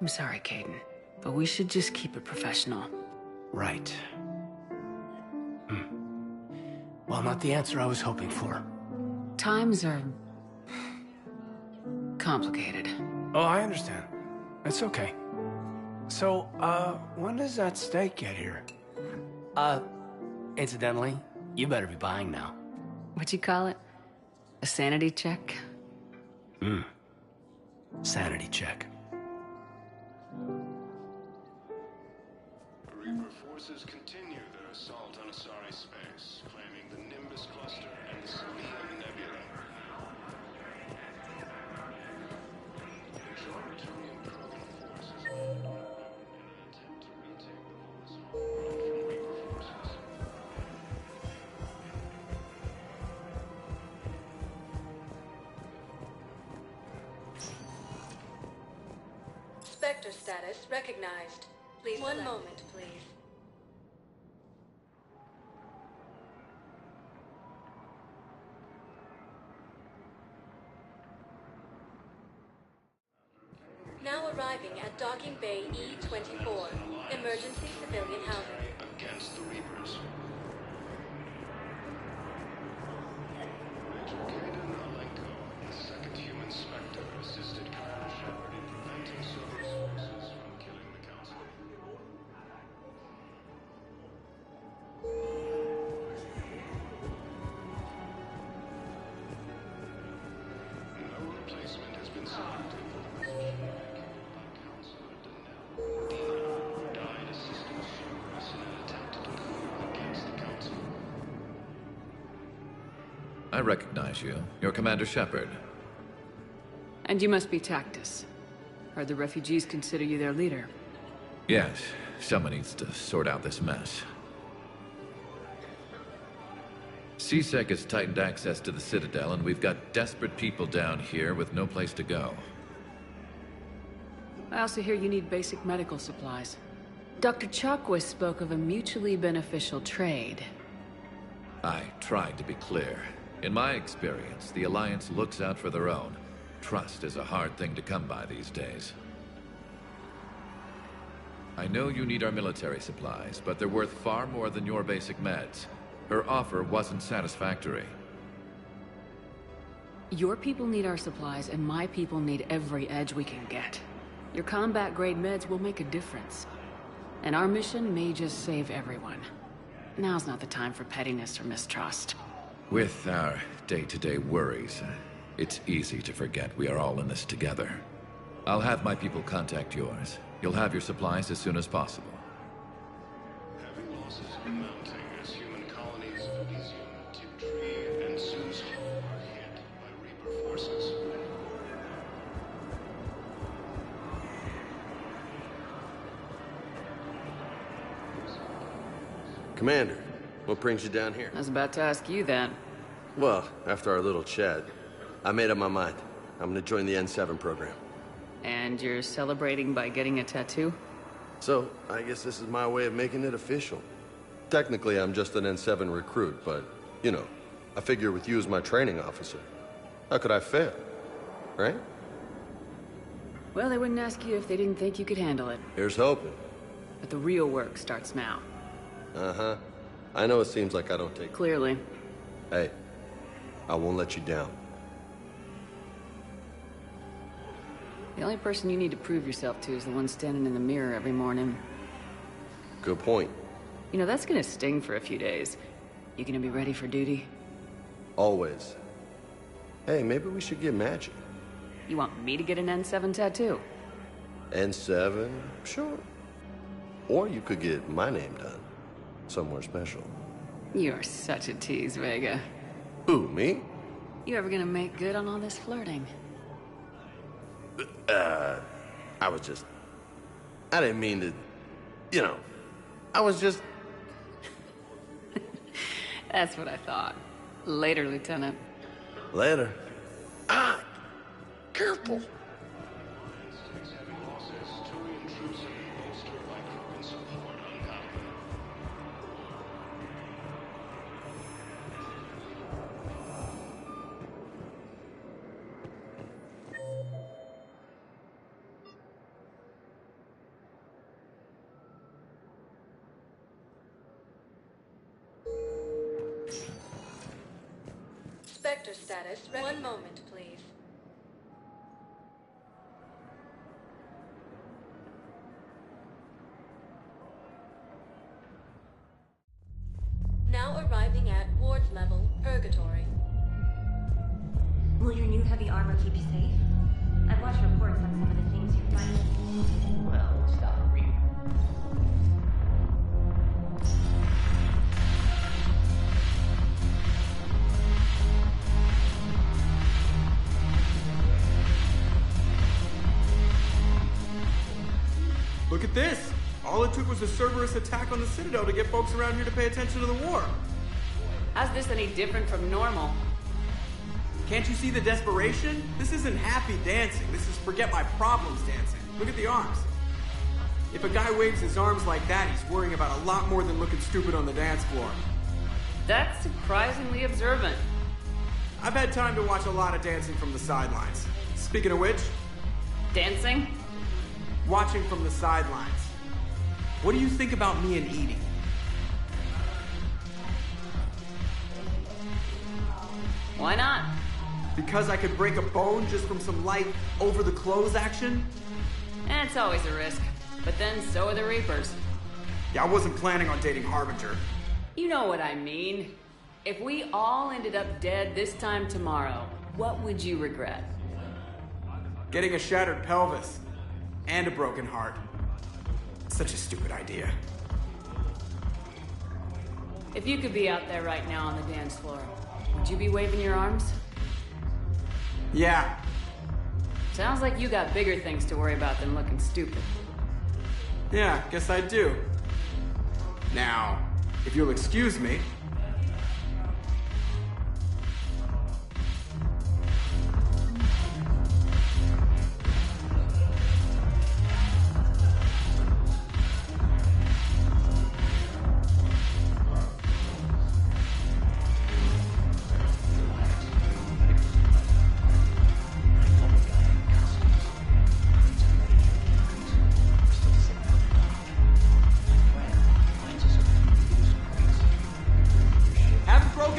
I'm sorry, Caden, but we should just keep it professional. Right. Well, not the answer I was hoping for. Times are complicated. Oh, I understand. It's okay. So, when does that steak get here? Incidentally, you better be buying now. What'd you call it? A sanity check? Sanity check. Reaper forces continue their assault on Asari space, claiming the Nimbus cluster Spectre status recognized. Please One moment, please. Now arriving at Docking Bay E-24. Emergency civilian housing. Against the Reapers. Kaden Alenko, the second human Spectre, assisted Commander Shepard in preventing Cerberus forces from killing the Council. No replacement has been selected for the position vacated by Counselor Denell. Dina died assisting Cerberus in an attempted coup against the Council. I recognize you. You're Commander Shepard. And you must be Tactus. Heard the refugees consider you their leader. Yes, someone needs to sort out this mess. CSEC has tightened access to the Citadel, and we've got desperate people down here with no place to go. I also hear you need basic medical supplies. Dr. Chakwas spoke of a mutually beneficial trade. I tried to be clear. In my experience, the Alliance looks out for their own. Trust is a hard thing to come by these days. I know you need our military supplies, but they're worth far more than your basic meds. Her offer wasn't satisfactory. Your people need our supplies, and my people need every edge we can get. Your combat-grade meds will make a difference. And our mission may just save everyone. Now's not the time for pettiness or mistrust. With our day-to-day worries, it's easy to forget we are all in this together. I'll have my people contact yours. You'll have your supplies as soon as possible. Heavy losses are mounting as human colonies of Elysium, Tiptree, and Sue's Hall are hit by Reaper forces. Commander, what brings you down here? I was about to ask you that. Well, after our little chat, I made up my mind. I'm gonna join the N7 program. And you're celebrating by getting a tattoo? So, I guess this is my way of making it official. Technically, I'm just an N7 recruit, but, you know, I figure with you as my training officer, how could I fail? Right? Well, they wouldn't ask you if they didn't think you could handle it. Here's hoping. But the real work starts now. Uh-huh. I know it seems like I don't take... Clearly. Hey, I won't let you down. The only person you need to prove yourself to is the one standing in the mirror every morning. Good point. You know, that's gonna sting for a few days. You gonna be ready for duty? Always. Hey, maybe we should get matching. You want me to get an N7 tattoo? N7? Sure. Or you could get my name done. Somewhere special. You're such a tease, Vega. Who, me? You ever gonna make good on all this flirting? I was just... I didn't mean to... You know, I was just... That's what I thought. Later, Lieutenant. Later. Ah! Careful! Spectre status. One moment, please. Now arriving at ward level, Purgatory. Will your new heavy armor keep you safe? I've watched reports on some of the things you're fighting. Well, stop reading. Look at this! All it took was a Cerberus attack on the Citadel to get folks around here to pay attention to the war. How's this any different from normal? Can't you see the desperation? This isn't happy dancing. This is forget my problems dancing. Look at the arms. If a guy waves his arms like that, he's worrying about a lot more than looking stupid on the dance floor. That's surprisingly observant. I've had time to watch a lot of dancing from the sidelines. Speaking of which... Dancing? Watching from the sidelines. What do you think about me and Edie? Why not? Because I could break a bone just from some light over-the-clothes action? It's always a risk. But then so are the Reapers. Yeah, I wasn't planning on dating Harbinger. You know what I mean. If we all ended up dead this time tomorrow, what would you regret? Getting a shattered pelvis. And a broken heart. Such a stupid idea. If you could be out there right now on the dance floor, would you be waving your arms? Yeah. Sounds like you got bigger things to worry about than looking stupid. Yeah, guess I do. Now, if you'll excuse me...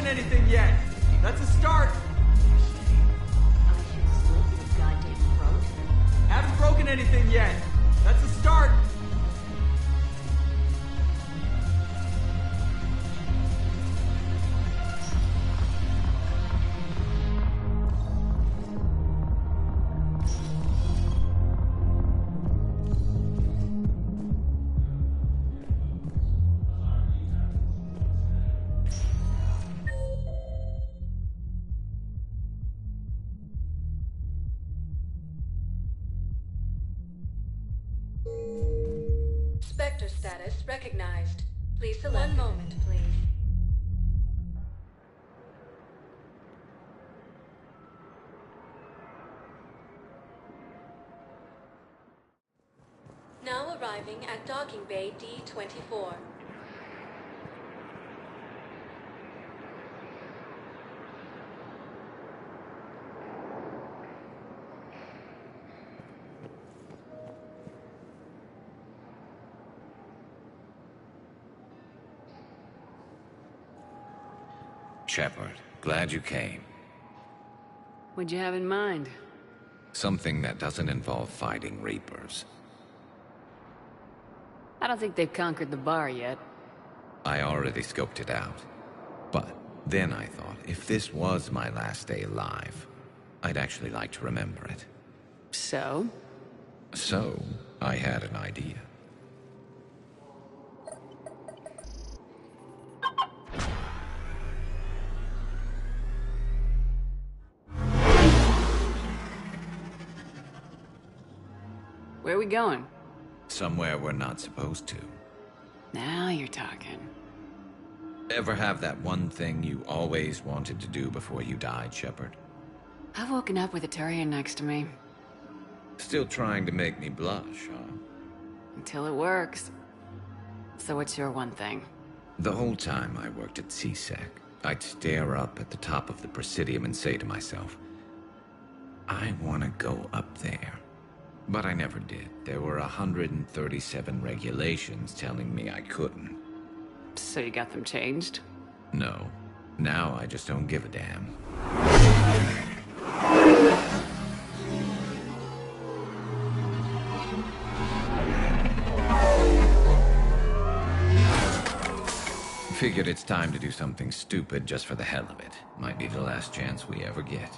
anything yet. That's a start. Haven't broken anything yet. That's a start. Spectre status recognized. Please select. One moment, please. Now arriving at docking bay D-24. Shepard, glad you came. What'd you have in mind? Something that doesn't involve fighting Reapers. I don't think they've conquered the bar yet. I already scoped it out. But then I thought, if this was my last day alive, I'd actually like to remember it. So? So, I had an idea. Where are we going? Somewhere we're not supposed to. Now you're talking. Ever have that one thing you always wanted to do before you died, Shepard? I've woken up with a Turian next to me. Still trying to make me blush, huh? Until it works. So what's your one thing? The whole time I worked at CSEC, I'd stare up at the top of the Presidium and say to myself, I want to go up there. But I never did. There were 137 regulations telling me I couldn't. So you got them changed? No. Now I just don't give a damn. Figured it's time to do something stupid just for the hell of it. Might be the last chance we ever get.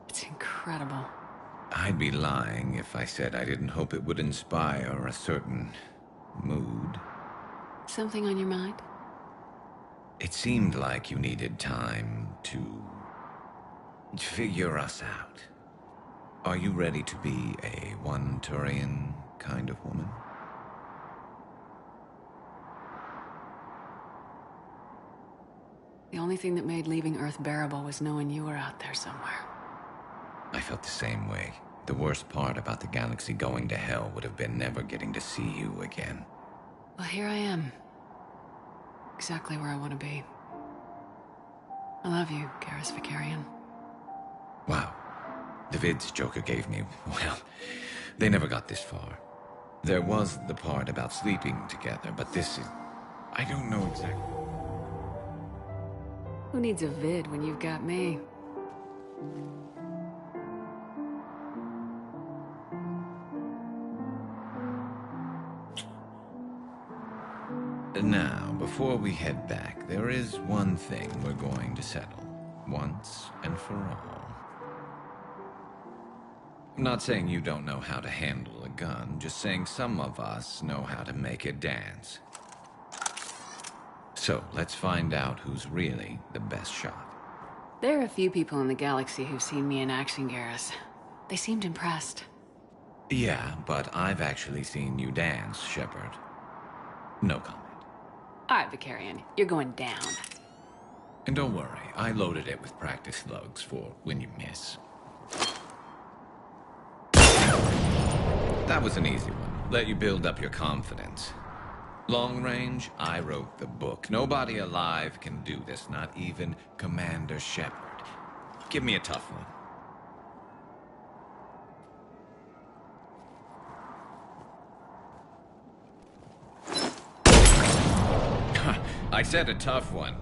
It's incredible. I'd be lying if I said I didn't hope it would inspire a certain mood. Something on your mind? It seemed like you needed time to figure us out. Are you ready to be a one Turian kind of woman? The only thing that made leaving Earth bearable was knowing you were out there somewhere. I felt the same way. The worst part about the galaxy going to hell would have been never getting to see you again. Well, here I am. Exactly where I want to be. I love you, Garrus Vakarian. Wow. The vids Joker gave me, well, they never got this far. There was the part about sleeping together, but this is... I don't know exactly... Who needs a vid when you've got me? Now, before we head back, there is one thing we're going to settle. Once and for all. I'm not saying you don't know how to handle a gun, just saying some of us know how to make it dance. So, let's find out who's really the best shot. There are a few people in the galaxy who've seen me in action, Garrus. They seemed impressed. Yeah, but I've actually seen you dance, Shepard. No comment. All right, Vakarian, you're going down. And don't worry, I loaded it with practice slugs for when you miss. That was an easy one. Let you build up your confidence. Long range, I wrote the book. Nobody alive can do this, not even Commander Shepard. Give me a tough one. I said a tough one.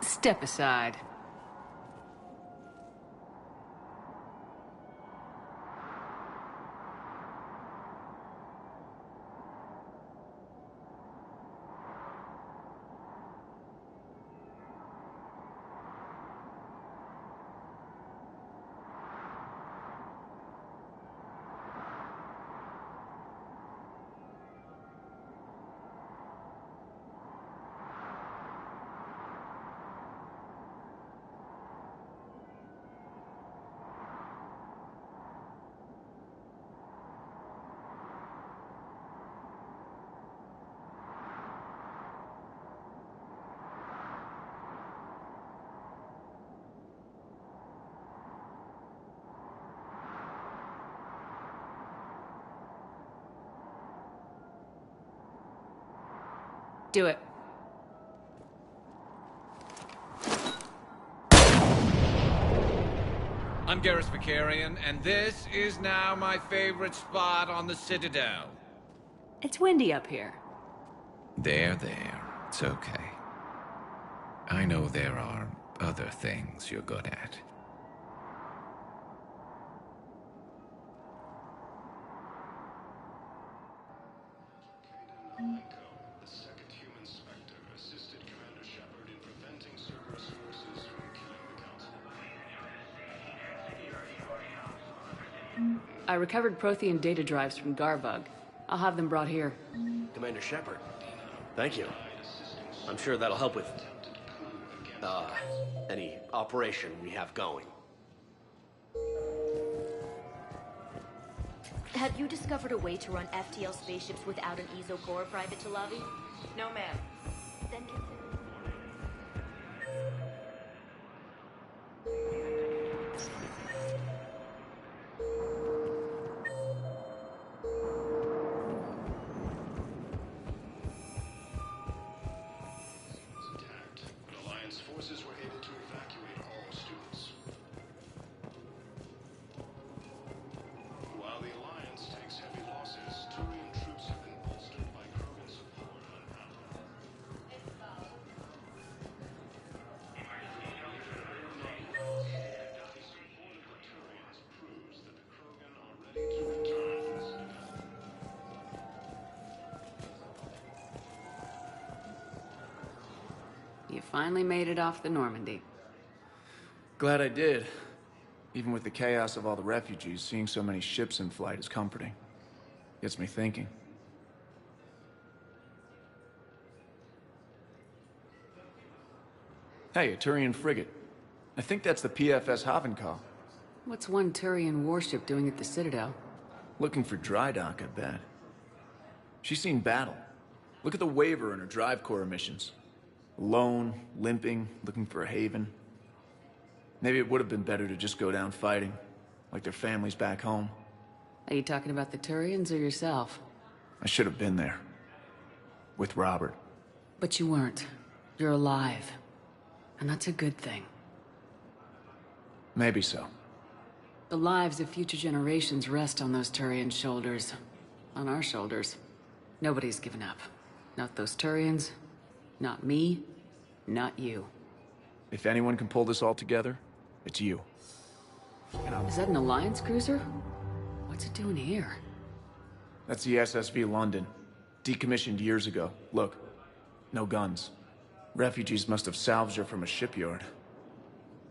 Step aside. Do it. I'm Garrus Vakarian, and this is now my favorite spot on the Citadel. It's windy up here. There. It's okay. I know there are other things you're good at. I recovered Prothean data drives from Garbug. I'll have them brought here. Commander Shepard, thank you. I'm sure that'll help with, any operation we have going. Have you discovered a way to run FTL spaceships without an EZO core, Private Talavi? No, ma'am. Then consider... Forces were able to evacuate all students. While the Alliance takes heavy losses, Turian troops have been bolstered by Krogan support unraveled. The support of the Turians proves that the Krogan are ready to return to the Citadel. You finally made it off the Normandy. Glad I did. Even with the chaos of all the refugees, seeing so many ships in flight is comforting. Gets me thinking. Hey, a Turian frigate. I think that's the PFS Havenkal. What's one Turian warship doing at the Citadel? Looking for dry dock, I bet. She's seen battle. Look at the waiver in her drive core emissions. Alone, limping, looking for a haven. Maybe it would have been better to just go down fighting, like their families back home. Are you talking about the Turians or yourself? I should have been there. With Robert. But you weren't. You're alive. And that's a good thing. Maybe so. The lives of future generations rest on those Turian shoulders. On our shoulders. Nobody's given up. Not those Turians, not me, not you. If anyone can pull this all together, it's you. Is that an Alliance cruiser? What's it doing here? That's the SSV London. Decommissioned years ago. Look, no guns. Refugees must have salvaged her from a shipyard.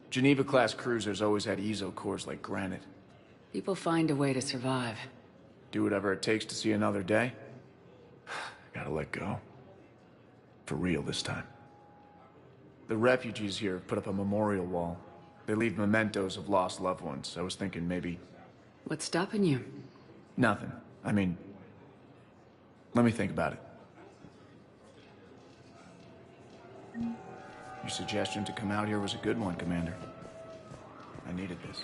Geneva-class cruisers always had eezo cores like granite. People find a way to survive. Do whatever it takes to see another day. Gotta let go. For real this time. The refugees here put up a memorial wall. They leave mementos of lost loved ones. I was thinking maybe... What's stopping you? Nothing. I mean... Let me think about it. Your suggestion to come out here was a good one, Commander. I needed this.